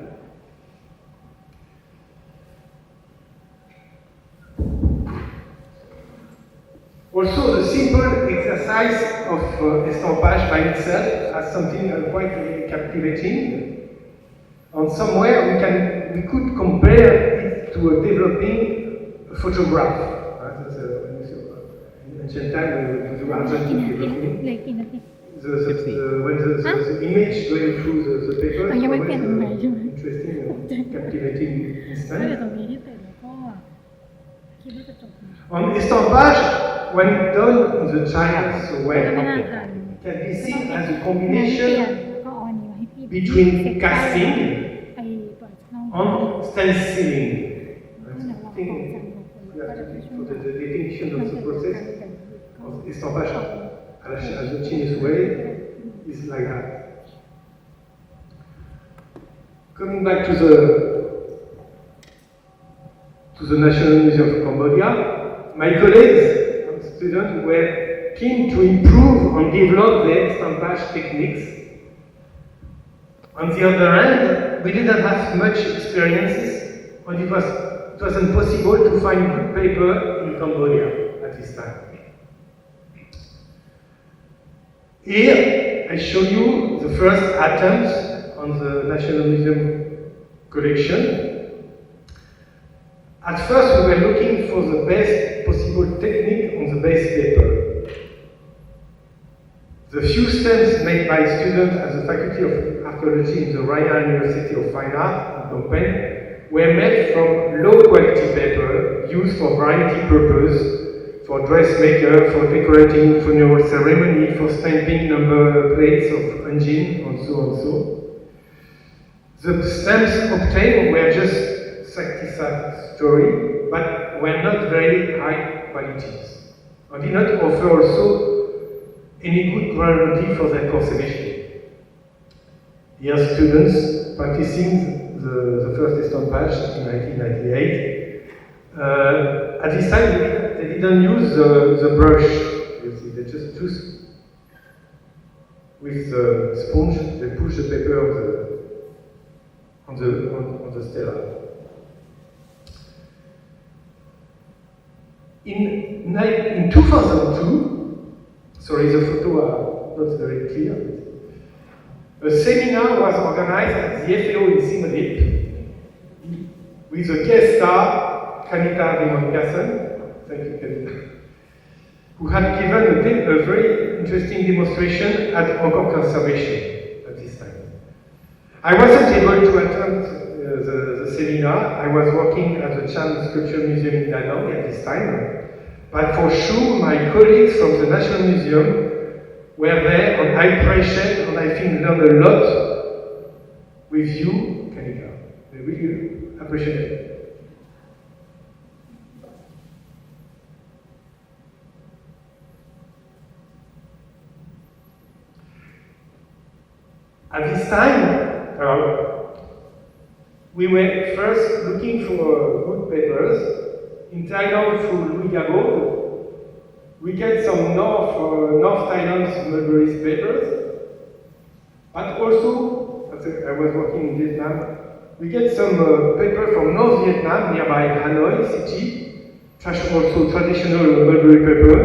Also, the simple exercise of estampage by itself has something quite captivating. And somewhere we could compare it to a developing photograph. In ancient time, when the Argentine developing, when the image going through the paper, it's always interesting and captivating instant. On estampage, when done in the Chinese way, can be seen as a combination between casting and stenciling. I think we have to for the definition of the process of estampage as the Chinese way is like that. Coming back to the National Museum of Cambodia, my colleagues and students were keen to improve and develop their estampage techniques. On the other hand, we didn't have much experiences, and it was impossible to find good paper in Cambodia at this time. Here, I show you the first attempts on the National Museum collection. At first, we were looking for the best possible technique on the base paper. The few stamps made by students at the Faculty of Archaeology in the Royal University of Fine Art in Phnom Penh were made from low-quality paper used for variety purposes, for dressmaker, for decorating funeral ceremony, for stamping number plates of engine, and so and so. The stamps obtained were just satisfactory, but were not very high qualities, and did not offer also any good guarantee for their conservation. Here, students practicing the first estampage in 1998. At this time, they didn't use the brush. You see, they just with the sponge. They push the paper on the stela. In 2002, sorry, the photo not very clear. A seminar was organized at the EFEO in Simonip with a guest star, Kanita Raymond-Casson, thank you Kanita, who had given a very interesting demonstration at Encore Conservation at this time. I wasn't able to attend the seminar. I was working at the Chan Sculpture Museum in Danang at this time, but for sure my colleagues from the National Museum were there, and I appreciate and I think learned a lot with you, Kanika. I really appreciate it. At this time, we were first looking for good papers. In Thailand, through Louis Gago, we get some North Thailand mulberry papers, but also, as I was working in Vietnam, we get some paper from North Vietnam, nearby Hanoi city, also traditional mulberry paper,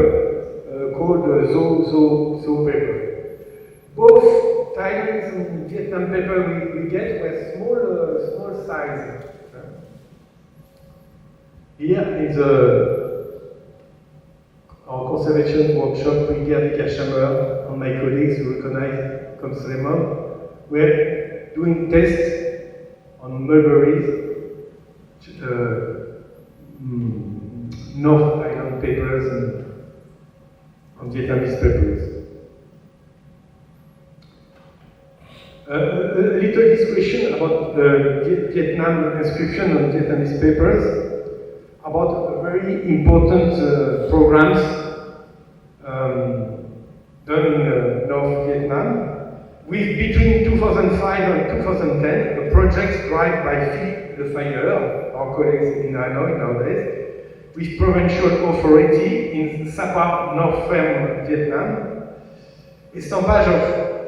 called Zo paper. Both Thailand and Vietnam paper we get were small size. Here is our conservation workshop, Brigadier Kashamer and my colleagues who recognize Comslemon, were doing tests on mulberries, North Island papers and Vietnamese papers. A little discussion about the Vietnam inscription on Vietnamese papers, about very important programs done in North Vietnam, with between 2005 and 2010, a project driven by Philippe Lefayeur, our colleagues in Hanoi nowadays, with provincial authority in Sapa, North Vietnam, estampage of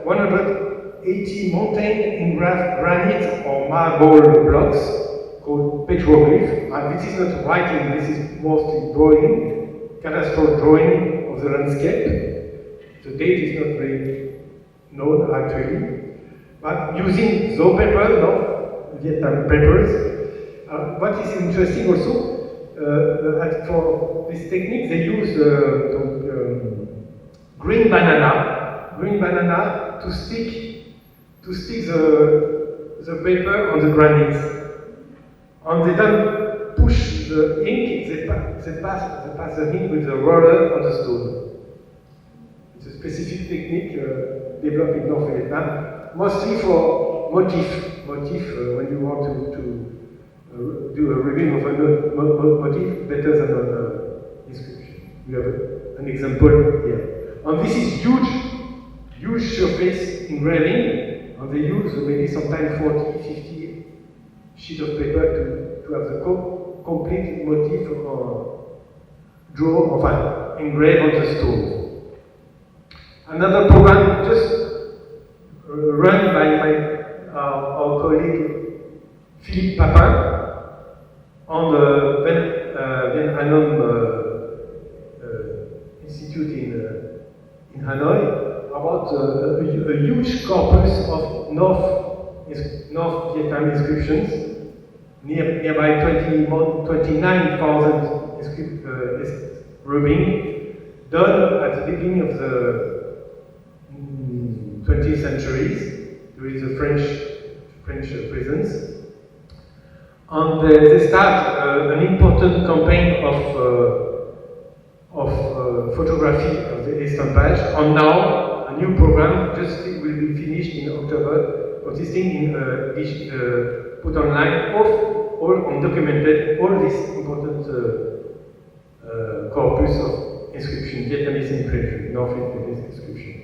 180 mountain engraved granite or marble blocks called petroglyph. And this is not writing, this is mostly drawing, cadastral drawing of the landscape. The date is not very known actually, but using Zo paper, no, Vietnam papers. What is interesting also, for this technique they use green banana to stick the paper on the granite. And they don't push the ink, they pass the ink with a roller on the stone. It's a specific technique developed in North Vietnam, mostly for motif when you want to do a reading of a motif better than an inscription. We have an example here. And this is huge surface engraving, and they use maybe sometimes 40, 50 sheets of paper to have the complete motif draw or engrave on the stone. Another program just run by our colleague Philippe Papin on the Ben Hannon Institute in Hanoi about a huge corpus of North Vietnam inscriptions, nearby 29,000 rubbing, done at the beginning of the 20th centuries during the French presence. And they start an important campaign of photography of the estampage. And now a new program just will be finished in October, consisting in put online all undocumented all this important corpus of inscription, Vietnamese inscription, North Vietnamese inscription.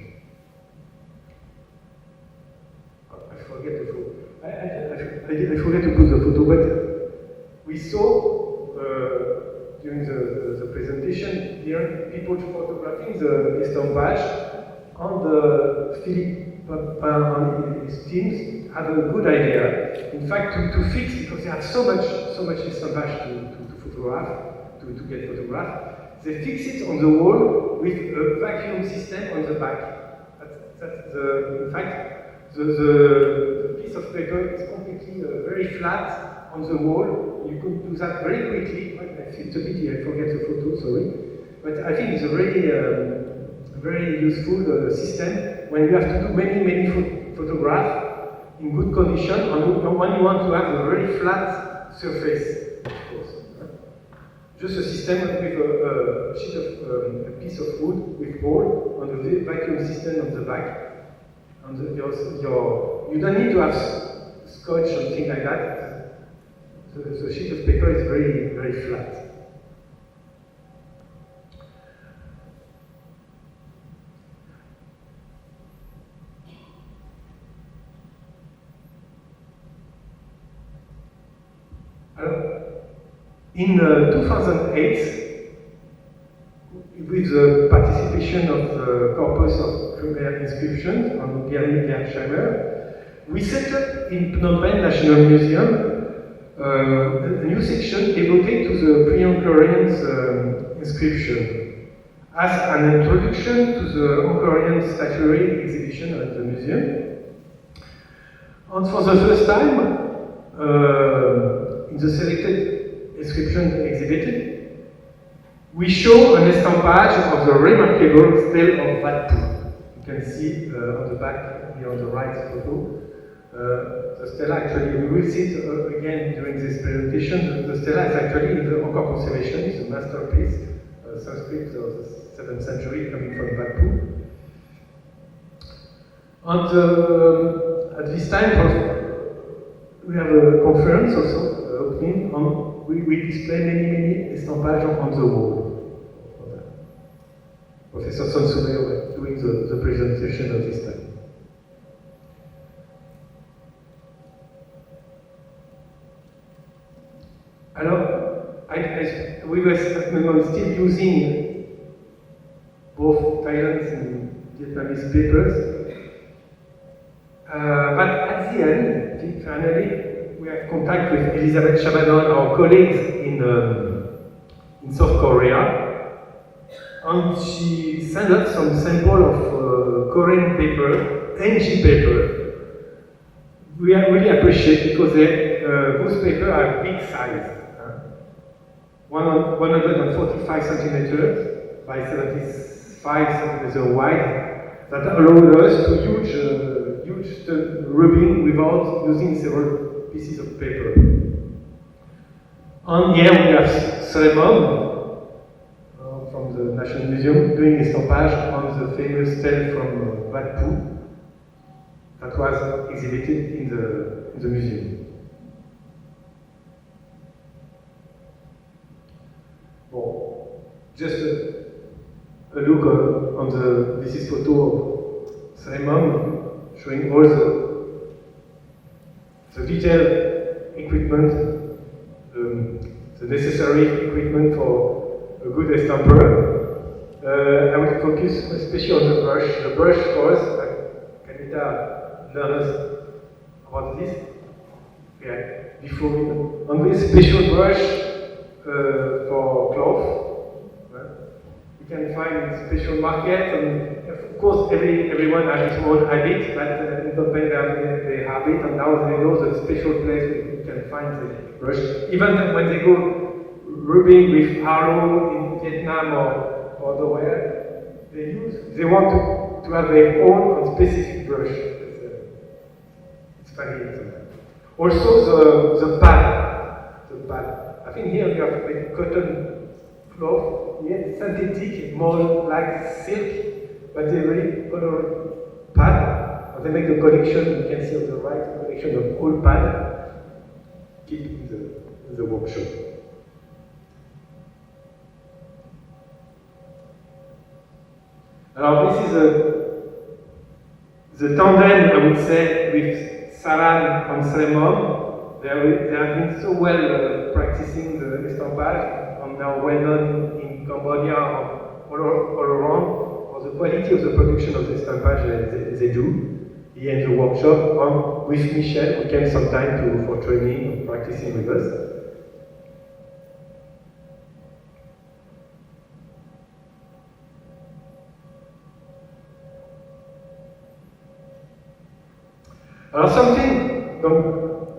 I forget to put the photo, but we saw during the presentation here people photographing the estampage, and Philippe Papin and his teams had a good idea. In fact, to fix, because they had so much estampage to photograph, to get photographed, they fix it on the wall with a vacuum system on the back. In fact, the piece of paper is completely very flat on the wall. You could do that very quickly. It's a pity, I forget the photo, sorry. But I think it's a very useful system when you have to do many photographs in good condition and when you want to have a very flat surface, of course. Just a system with a piece of wood with hole on the vacuum system on the back. And you don't need to have scotch or something like that. The sheet of paper is very flat. In 2008, with the participation of the corpus of Khmer inscriptions on Gersheimer, we set up in Phnom Penh National Museum a new section devoted to the pre-Angkorian inscription as an introduction to the Angkorian statuary exhibition at the museum. And for the first time, in the selected inscription exhibited, we show an estampage of the remarkable stele of Wat Phu. You can see on the back here on the right photo. The stela actually, we will see it again during this presentation. The stela is actually in the Angkor conservation. It's a masterpiece, Sanskrit of the 7th century coming from Wat Phu. And at this time, we have a conference also opening on. We display many estampages on the wall. Professor Sonsube was doing the presentation of this time. We were still using both Thailand's and Vietnamese papers, but at the end, finally, we have contact with Elizabeth Shabadon, our colleagues in South Korea, and she sent us some sample of Korean paper, NG paper. We really appreciate because those papers are big size, 145 centimeters by 75 centimeters wide, that allowed us to use the rubbing without using several pieces of paper. And here we have Sremom from the National Museum doing estampage on the famous stele from Wat Phu that was exhibited in the museum. Well, just a look on this is photo of Sremom showing all the detailed equipment, the necessary equipment for a good estamper. I will focus especially on the brush. The brush for us, Kanita learned us about this. Yeah, before on this special brush for cloth. You can find special market, and of course everyone has his own habit, but in Phnom Penh they have it, and now they know the special place where you can find the brush. Even when they go rubbing with harrow in Vietnam or otherwhere, they want to have their own specific brush. It's funny. Also the pad. I think here you have like cotton cloth, yes, synthetic, more like silk, but they really color pad. And they make a collection, you can see on the right, a collection of old pad, keep in the workshop. Now this is the tandem, I would say, with Saran and Sremom. They have been so well practicing the estampage and now well known in Cambodia all around for the quality of the production of the estampage they do here in the workshop. And with Michel, we came sometime for training and practicing with us.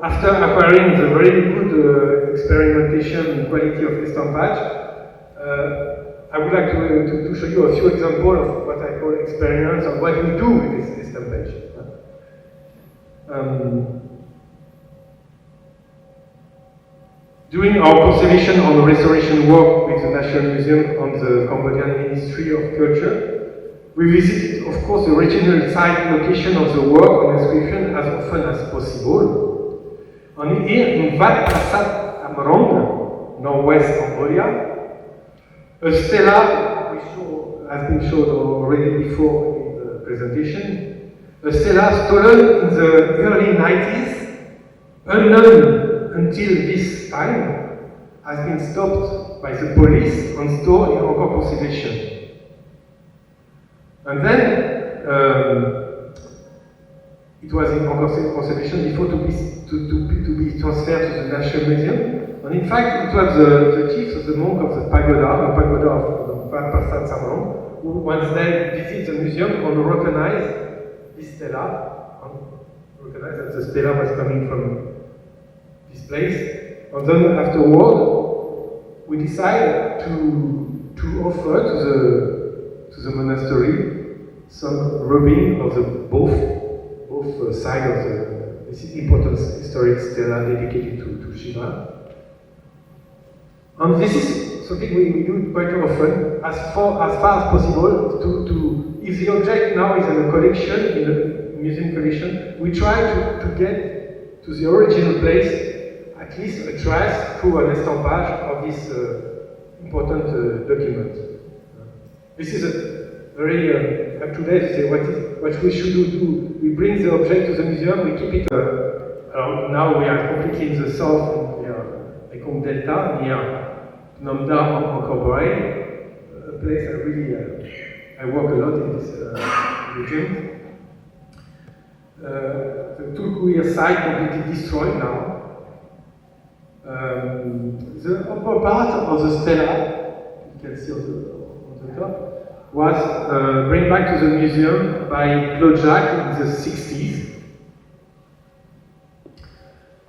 After acquiring the very good experimentation quality of estampage, I would like to show you a few examples of what I call experiments of what we do with this estampage. During our conservation and restoration work with the National Museum and the Cambodian Ministry of Culture, we visited, of course, the original site location of the work and inscription as often as possible. And here in Wat Prasat Amrong, northwest Cambodia, a stela, which has been shown already before in the presentation, a stela stolen in the early 90s, unknown until this time, has been stopped by the police and stored in Encore conservation. And then it was in Encore conservation before to be transferred to the National Museum. And in fact, it was the chief of the monk of the pagoda of Wat Prasat Samrong, who once then visited the museum and recognized this stela, and recognized that the stela was coming from this place. And then afterward, we decided to offer to the monastery some rubbing of the both sides of this important historic stela dedicated to Shiva. And this is something we do quite often, as far as possible, to if the object now is in a collection, in the museum collection, we try to get to the original place at least a trace through an estampage of this important document. This is a very up to date. Say what we should do. We bring the object to the museum. We keep it. Now we are completely in the south, near Mekong Delta, near Namda and Encore, a place I really I work a lot in this region. The Tulkuir site completely destroyed now. The upper part of the stela, you can see on the top, was brought back to the museum by Claude Jacques in the 60s.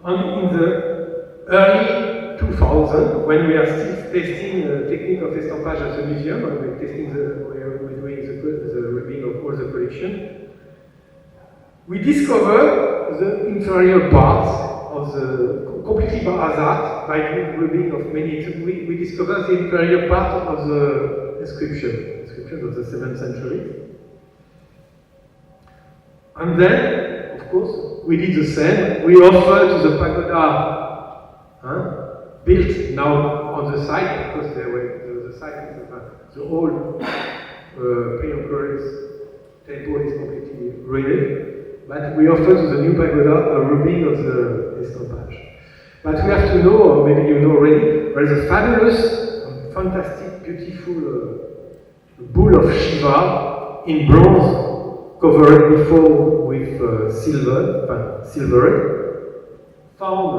And in the early 2000, when we are still testing the technique of estampage at the museum, and we're testing we're doing the rubbing of all the collection, we discovered the inferior part of the completely by hazard, by rubbing of many. We discovered the inferior part of the inscription of the 7th century. And then, of course, we did the same. We offered to the pagoda, built now on the site, because the site is the old pre-emperor's temple is completely ruined. But we offer to the new pagoda a rubbing of the estampage. But we have to know, or maybe you know already, there is a fabulous, fantastic, beautiful bull of Shiva in bronze, covered before with silver, found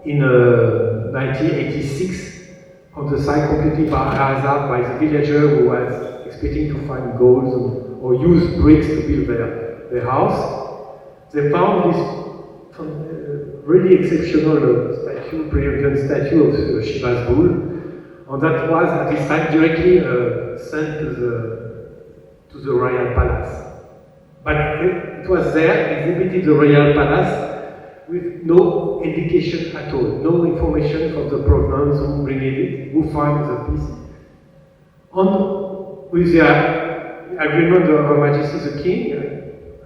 in 1986 on the site completely by hazard by the villager who was expecting to find gold or use bricks to build their house. They found this really exceptional statue, pre-Indian statue of Shiva's bull, and that was at this time directly sent to the royal palace. But it was there, exhibited in the royal palace, with no indication at all, no information from the provenance, who bring it, who found the piece. And with the agreement of Her Majesty the King,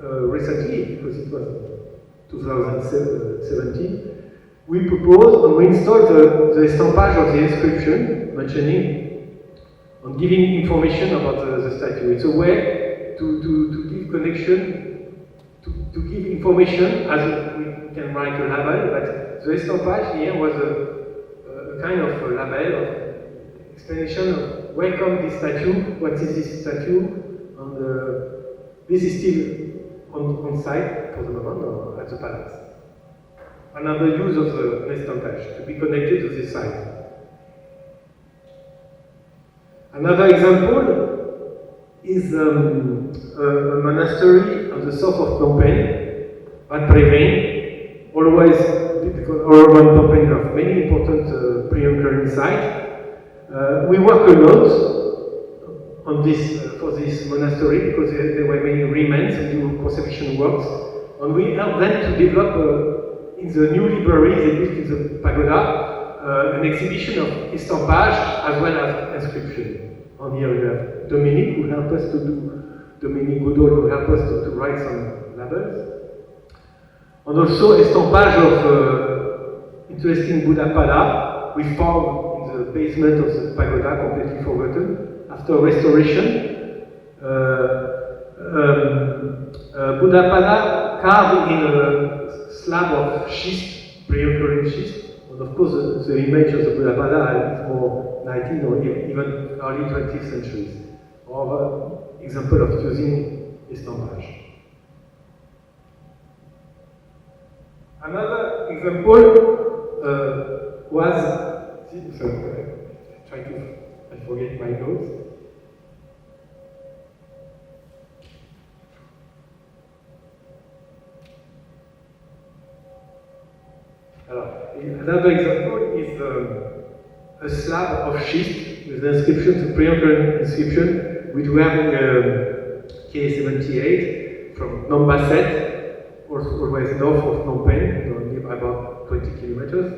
recently, because it was 2017, we proposed and we installed the estampage of the inscription, mentioning and giving information about the statue. It's a way to give connection, to give information, as we can write a label, but the estampage here was a kind of a label of explanation of welcome this statue, what is this statue, and this is still on site for the moment at the palace. Another use of the estampage to be connected to this site. Another example is a monastery on the south of Phnom Penh, But Bremen, always, because Oregon Phnom have many important pre-occurring sites. We work a lot on this for this monastery because there were many remains and new conservation works, and we helped them to develop in the new library they built in the pagoda an exhibition of estampage as well as inscription. And here we have Dominique who helped us to do, Dominique Godot who helped us to write some labels. And also estampage of interesting Buddha pada we found in the basement of the pagoda, completely forgotten. After restoration, Buddha pada carved in a slab of schist, pre-occurring schist. And of course, the image of the Buddha pada is more 19th or even early 20th centuries. Or example of using estampage. Another example was, I forget my notes. Another example is a slab of schist with the inscription, the pre-occurring inscription, which we have in K78 from Nombaset, always north of Phnom Penh, about 20 kilometers.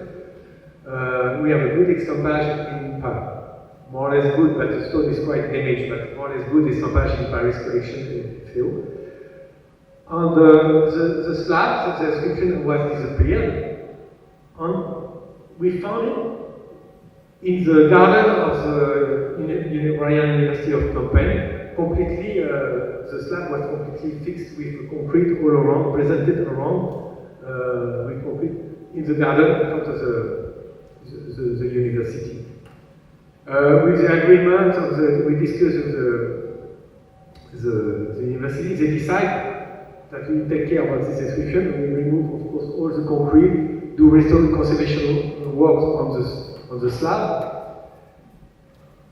We have a good estampage in Paris. More or less good, but the stone is quite damaged, but more or less good estampage in Paris collection in EFEO. And the slabs of the inscription was disappeared. And we found it in the garden of the Royal University of Phnom Penh. Completely, the slab was completely fixed with concrete all around, presented around with concrete in the garden in front of the university. With the agreement of we discussed with the university, they decide that we take care about this inscription and we remove, of course, all the concrete, do restore conservation works on the slab,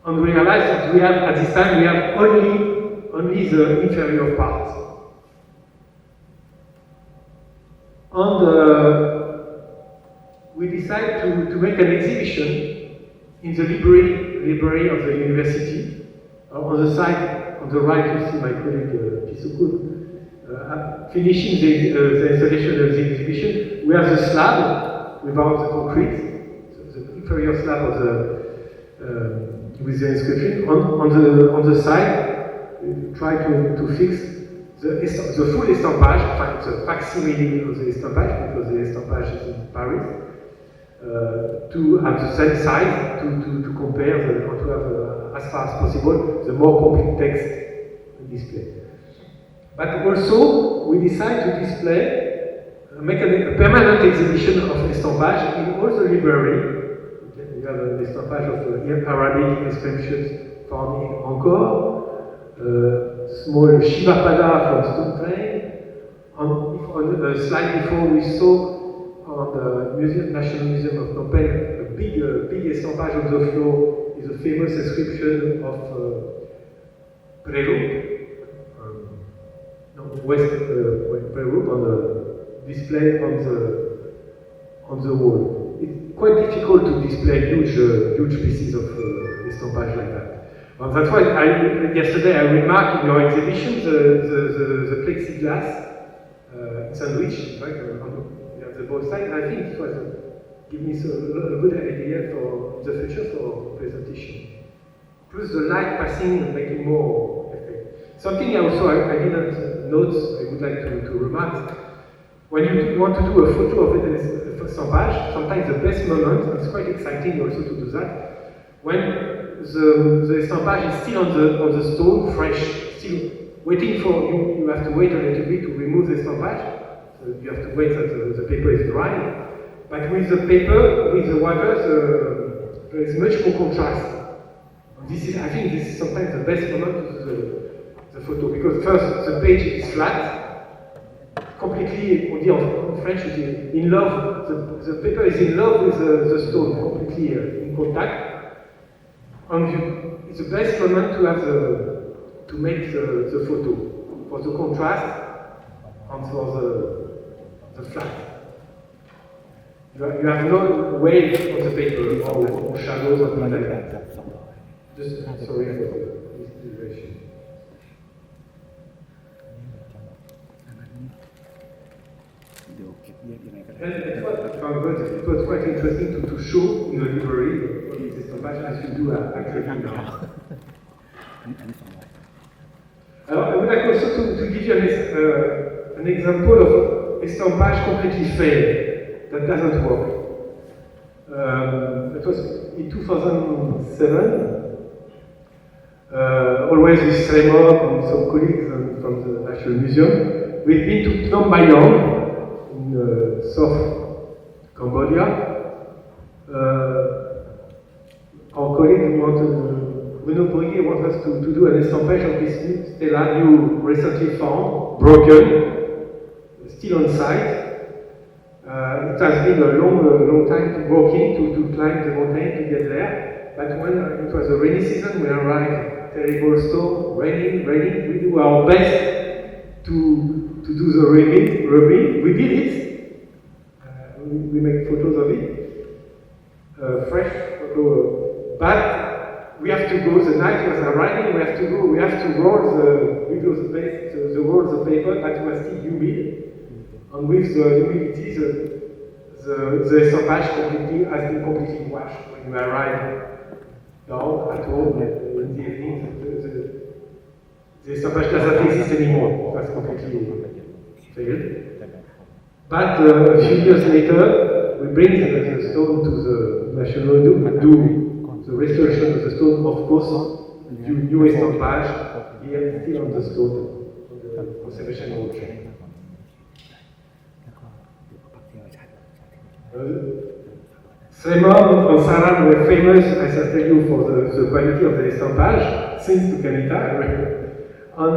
and we realize that we have, at this time, we have only the inferior part. And we decide to make an exhibition in the library of the university. On the side, on the right, you see my colleague Pisukun finishing the installation of the exhibition. We have the slab without the concrete, so the inferior slab of with the inscription. On the side, we try to fix the full estampage, the facsimile of the estampage, because the estampage is in Paris. To have the same size to compare or to have as far as possible the more complete text display. But also we decide to display, make a permanent exhibition of estampage in all the library. We have an estampage of Arabic inscriptions found in Angkor, small Shiva pada from Stone Train. On the slide before we saw on the National Museum of Phnom Penh, a big estampage on the floor is a famous inscription of Prerup, West Prerup, on the display on the wall. It's quite difficult to display huge pieces of estampage like that. And that's why yesterday I remarked in your exhibition the plexiglass sandwich, right? The both sides. I think it was give me a good idea for the future for presentation. Plus the light passing and making more effect. Something also I didn't note, I would like to remark. When you want to do a photo of it as a estampage, sometimes the best moment, it's quite exciting also to do that, when the estampage is still on the stone, fresh, still waiting for you. You have to wait a little bit to remove the estampage. You have to wait that the paper is dry. But with the paper, with the water, there is much more contrast. And I think this is sometimes the best moment of the photo, because first the page is flat, completely, on dit en French, in love, the paper is in love with the stone, completely in contact. And it's the best moment to make the photo, for the contrast and for the flag. You have no wave on the paper or shadows or things like that. Just sorry for this duration. And it was quite interesting to show in the library what is estampage as you do actually now. I would like also to give you an example of estampage completely failed, that doesn't work. It was in 2007, always with Sremov and some colleagues from the National Museum. We've been to Phnom Bayong in South Cambodia. Our colleague wanted us to do an estampage of this stela new recently found, broken, still on site. It has been a long time to walking, to climb the mountain to get there. But when it was a rainy season, we arrived, terrible storm, raining, we do our best to do the rubbing. We did it. We make photos of it. Fresh photo. But we have to go, the night was arriving, we have to roll the rolls of paper that was still humid. And with the humidity, the estampage has been completely washed when we arrive down at home in the evening. The estampage doesn't exist anymore. It was completely failed. But a few years later, we bring the stone to the National do the restoration of the stone, of course, new estampage here still on the stone, on the conservation work. Sremov and Saran were famous, as I tell you, for the quality of the estampage, since to Kanita. And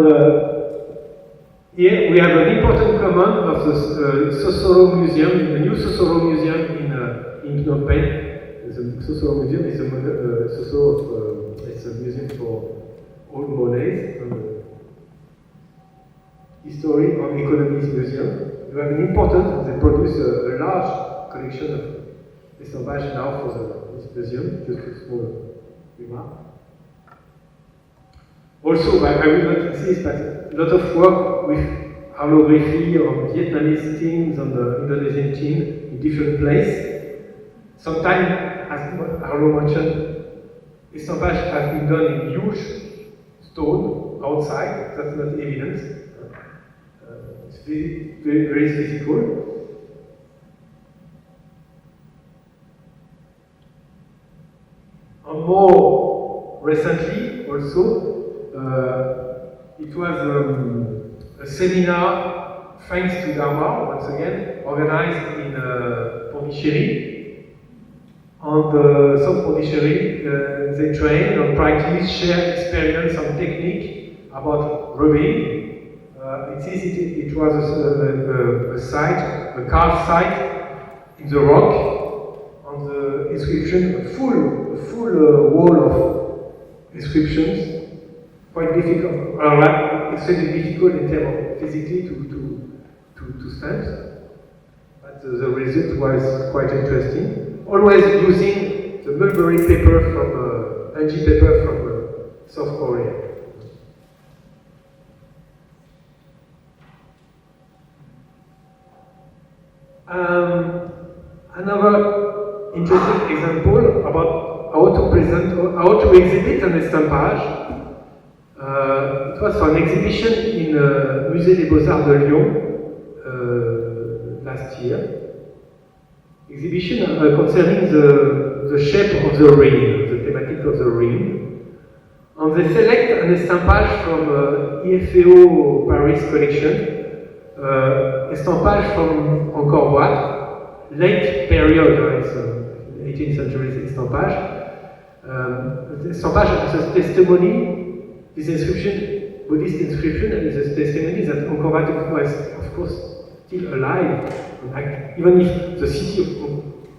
here we have an important command of the Sosoro Museum, the new Sosoro Museum in Phnom Penh. The Sosoro Museum is it's a museum for old monnets, history and economics museum. They have an important, they produce a large collection of estampage now for this museum, just a small remark. Also, I will not insist, but a lot of work with holography on Vietnamese teams and the Indonesian team in different places. Sometimes, as Arlo mentioned, estampage has been done in huge stone outside, that's not evidence. It's very physical. And more recently, also, it was a seminar, thanks to Dharma, once again, organized in Pondicherry. And some Pondicherry, they train and practice, share experience and technique about rubbing. It was a site, a carved site in the rock, on the inscription, a full wall of inscriptions, quite difficult, extremely difficult in terms of physically to stamp. But the result was quite interesting. Always using the mulberry paper from Anji paper from South Korea. Another interesting example about how to present, how to exhibit an estampage. It was for an exhibition in Musée des Beaux-Arts de Lyon last year. Exhibition concerning the shape of the ring, the thematic of the ring. And they select an estampage from EFEO Paris collection, estampage from encore what? Late period, it's 18th century estampage. Estampage is a testimony, this inscription, Buddhist inscription, and is a testimony that Angkor Wat was, of course, still alive. Even if the city of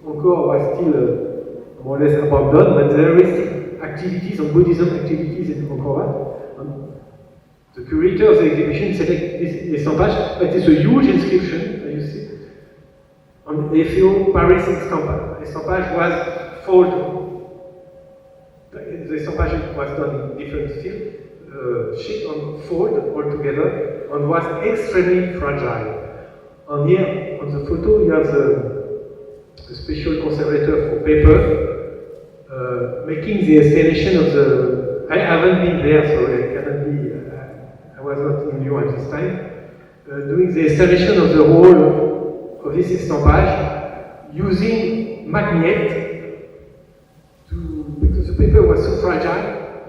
Angkor was still more or less abandoned, but there is still activities and Buddhism activities in Angkor Wat. The curator of the exhibition selected this estampage, but it's a huge inscription, you see. On the EFEO, Paris estampage was fold. The estampage was done in different sheet on fold altogether and was extremely fragile. On here, on the photo, you have the special conservator for paper making the installation of the. I haven't been there, so I cannot be. I was not in Lyon at this time. Doing the installation of the whole of this estampage using magnet because the paper was so fragile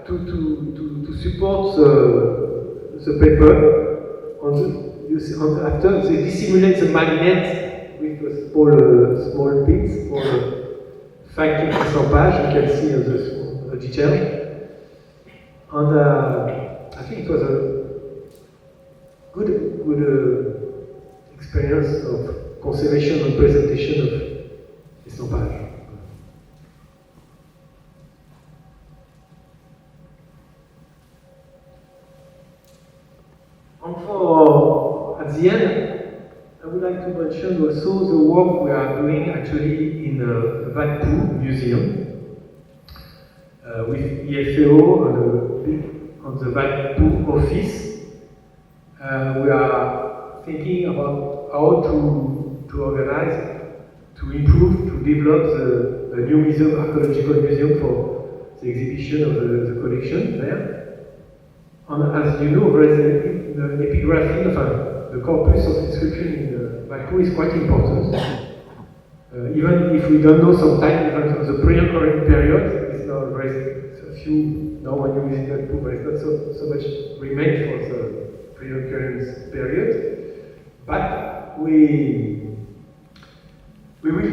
to support the paper. After they dissimulate the magnet with a small pins for factory estampage. You can see the detail. And I think it was a good experience of conservation and presentation of estampage. And at the end, I would like to mention also the work we are doing actually in the Vatpu Museum with EFEO on the Vatpu office. We are thinking about how to organize, to improve, to develop the new museum, archaeological museum for the exhibition of the collection there. And as you know, the epigraphy, the corpus of inscription in Vatpu is quite important. Even if we don't know sometimes, even from the pre-current period, it's not very few. Now when you visit Vatpu, there is not so much remains for the pre-occurrence period, but we will,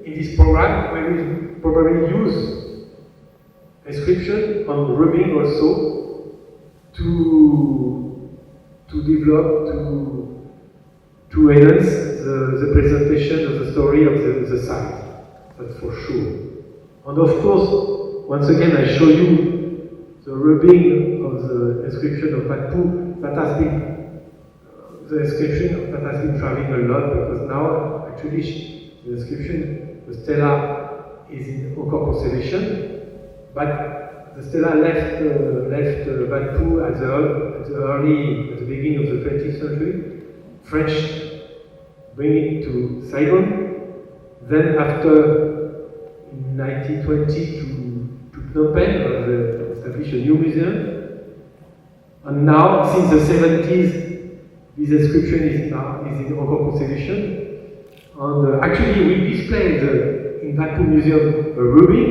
in this program, we will probably use inscription on rubbing also to develop, to enhance the presentation of the story of the site, that's for sure. And of course, once again, I show you the rubbing of the inscription of Vatpu. That has been the inscription that has been traveling a lot because now actually the inscription, the stela is in encore conservation, but the stela left Vatpu at the beginning of the 20th century. French bring it to Saigon, then after in 1920 to Phnom Penh, they established a new museum. And now, since the 70s, this inscription is in encore conservation. And actually, we displayed in Vatpu Museum a rubbing,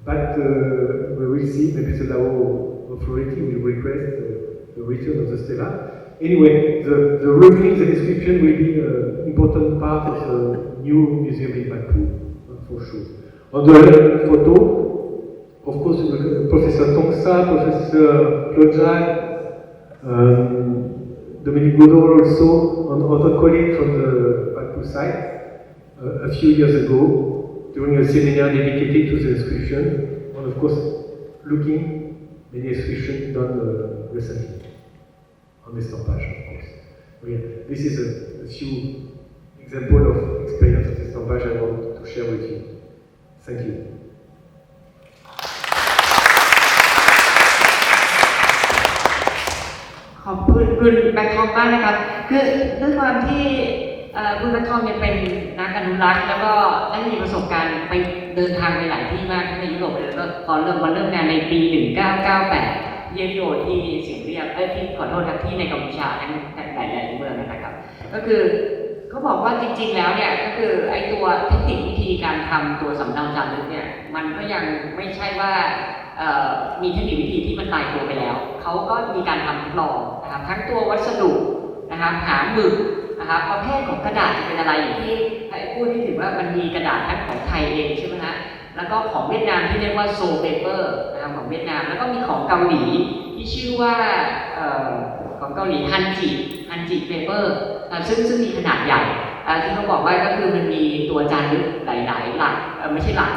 but we will see, maybe the Lao authority will request the return of the stela. Anyway, the rubbing, the inscription will be an important part of the new museum in Vatpu, for sure. On the photo, of course, Professor Tongsa, Professor Claude Dominique Godot also, and other colleagues from the Vatpu site a few years ago during a seminar dedicated to the inscription, and of course, looking many inscriptions done recently on the estampage, of course. So, yeah, this is a few examples of experience of the estampage I want to share with you. Thank you. ขอบคุณคุณแบคทอมมากนะครับคือด้วยความที่คุณแบคทอมเนี่ยเป็นนักอนุรักษ์แล้วก็ได้มีประสบการณ์ไปเดินทางไปหลายที่มากในยุโรปแล้วก็ตอนเริ่มงานในปี 1998 EFEO ที่สิงห์เรียบที่ขอโทษครับที่ในกัมพูชาทั้งหลายเมืองนะครับก็คือเขาบอกว่าจริงๆแล้วเนี่ยก็คือไอ้ตัวเทคนิควิธีการทำตัวสำเนาจารึกเนี่ยมันก็ยังไม่ใช่ว่ามีเทคนิควิธีที่มันตายตัวไปแล้วเขาก็มีการทำทดลองนะครับทั้งตัววัสดุนะครับหาหมึกนะครับประเภทของกระดาษจะเป็นอะไรอย่างที่พูดที่ถึงว่ามันมีกระดาษทั้งของไทยเองใช่ไหมฮะแล้วก็ของเวียดนามที่เรียกว่าโซเปเปอร์นะครับของเวียดนามแล้วก็มีของเกาหลีที่ชื่อว่าของเกาหลีฮันจิเปเปอร์ซึ่งมีขนาดใหญ่ที่เขาบอกว่าก็คือมันมีตัวจารึกหลายๆหลักไม่ใช่หลัก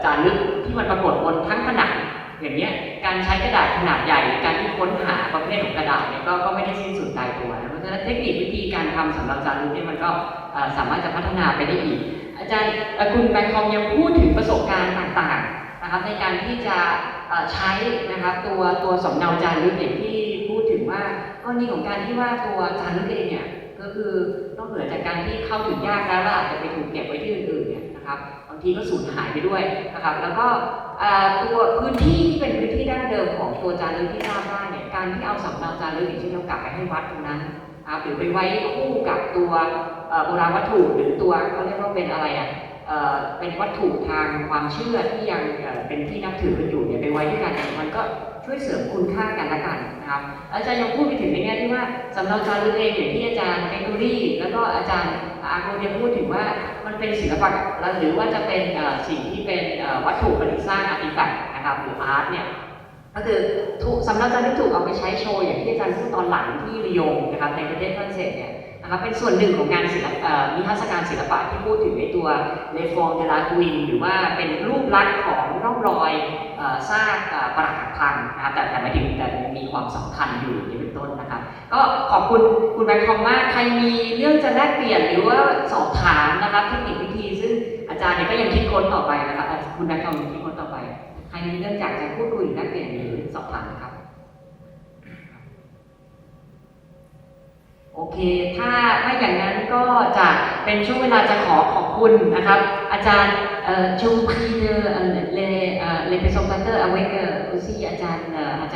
จารึกที่มันปรากฏบนทั้งผนัง อย่างเงี้ยการใช้กระดาษขนาดใหญ่หรือการที่ค้นหาประเภทของกระดาษเนี่ยก็ไม่ได้สิ้นสุดตายตัวนะเพราะฉะนั้นเทคนิควิธีการทำสำหรับจารึกเนี่ยมันก็สามารถจะพัฒนาไปได้อีกอาจารย์คุณแบงคอมยังพูดถึงประสบการณ์ต่างๆนะครับในการที่จะใช้นะครับตัวสำเนาจารึกอย่างที่พูดถึงว่ากรณีของการที่ว่าตัวจารึกเองเนี่ยก็คือนอกเหนือจากการที่เข้าถึงยากแล้วอาจจะไปถูกเก็บไว้ที่อื่นๆเนี่ยนะครับบางทีก็สูญหายไปด้วยนะครับแล้วก็ตัวพื้นที่ที่เป็นพื้นที่ดั้งเดิมของตัวจารึกที่ทราบได้เนี่ยการที่เอาสำเนาจารึกอย่างเช่นเรากลับไปให้วัดตรงนั้นนะครับหรือไปไว้คู่กับตัวโบราณวัตถุหรือตัวเขาเรียกว่าเป็นอะไรเป็นวัตถุทางความเชื่อที่ยังเป็นที่นับถือกันอยู่เนี่ยไปไว้ด้วยกันมันก็ช่วยเสริมคุณค่ากันละกันนะครับอาจารย์ยังพูดไปถึงในแง่ที่ว่าสำเนาจารึกเองอย่างที่อาจารย์เกโกรี่แล้วก็อาจารย์อาโกยังพูดถึงว่ามันเป็นศิลปะหรือว่าจะเป็นสิ่งที่เป็นวัตถุประดิษฐ์สร้างอาร์ติแฟกต์นะครับหรืออาร์ตเนี่ยก็คือสำเนาจารึกถูกเอาไปใช้โชว์อย่างที่อาจารย์พูดตอนหลังที่ลียงนะครับในประเทศฝรั่งเศสเนี่ยนะครับเป็นส่วนหนึ่งของงานศิลปะนิทรรศการศิลปะที่พูดถึงในตัวเลฟองเดลากุินหรือว่าเป็นรูปลักษณ์ของร่องรอยซากปรักหักพังนะครับแต่ไม่ถึงแต่มีความสำคัญอยู่นี่เป็นต้นนะครับก็ขอบคุณคุณแบงค์คอมมากใครมีเรื่องจะแลกเปลี่ยนหรือว่าสอบถามนะครับเทคนิควิธีซึ่งอาจารย์เนี่ยก็ยังคิดค้นต่อไปนะครับคุณแบงค์คอมคิดค้นต่อไปใครมีเรื่องอยากจะพูดคุยหรือแลกเปลี่ยนหรือสอบถามนะครับโอเคถ้าอย่างนั้นก็จะเป็นช่วงเวลาจะขอบคุณนะครับอาจารย์ชูพีเดอร์เลเปโซคัตเตอร์อเวกเกอร์อุซี่อาจารย์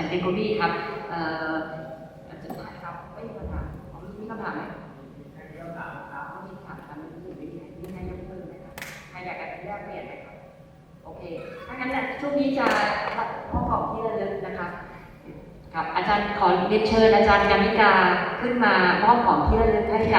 เกโกรี่ครับอาจารย์ครับไม่มีคำถามมีคำถามไหมมีคำถามครับมีคำถามทำรู้สึกยังไงยกมือไหมครับใครอยากจะแลกเปลี่ยนไหมครับโอเคถ้างั้นช่วงนี้จะห้องของที่ระลึกนะครับครับอาจารย์ขอเรียนเชิญอาจารย์กานิกาขึ้นมามอบของที่ระลึกให้กับ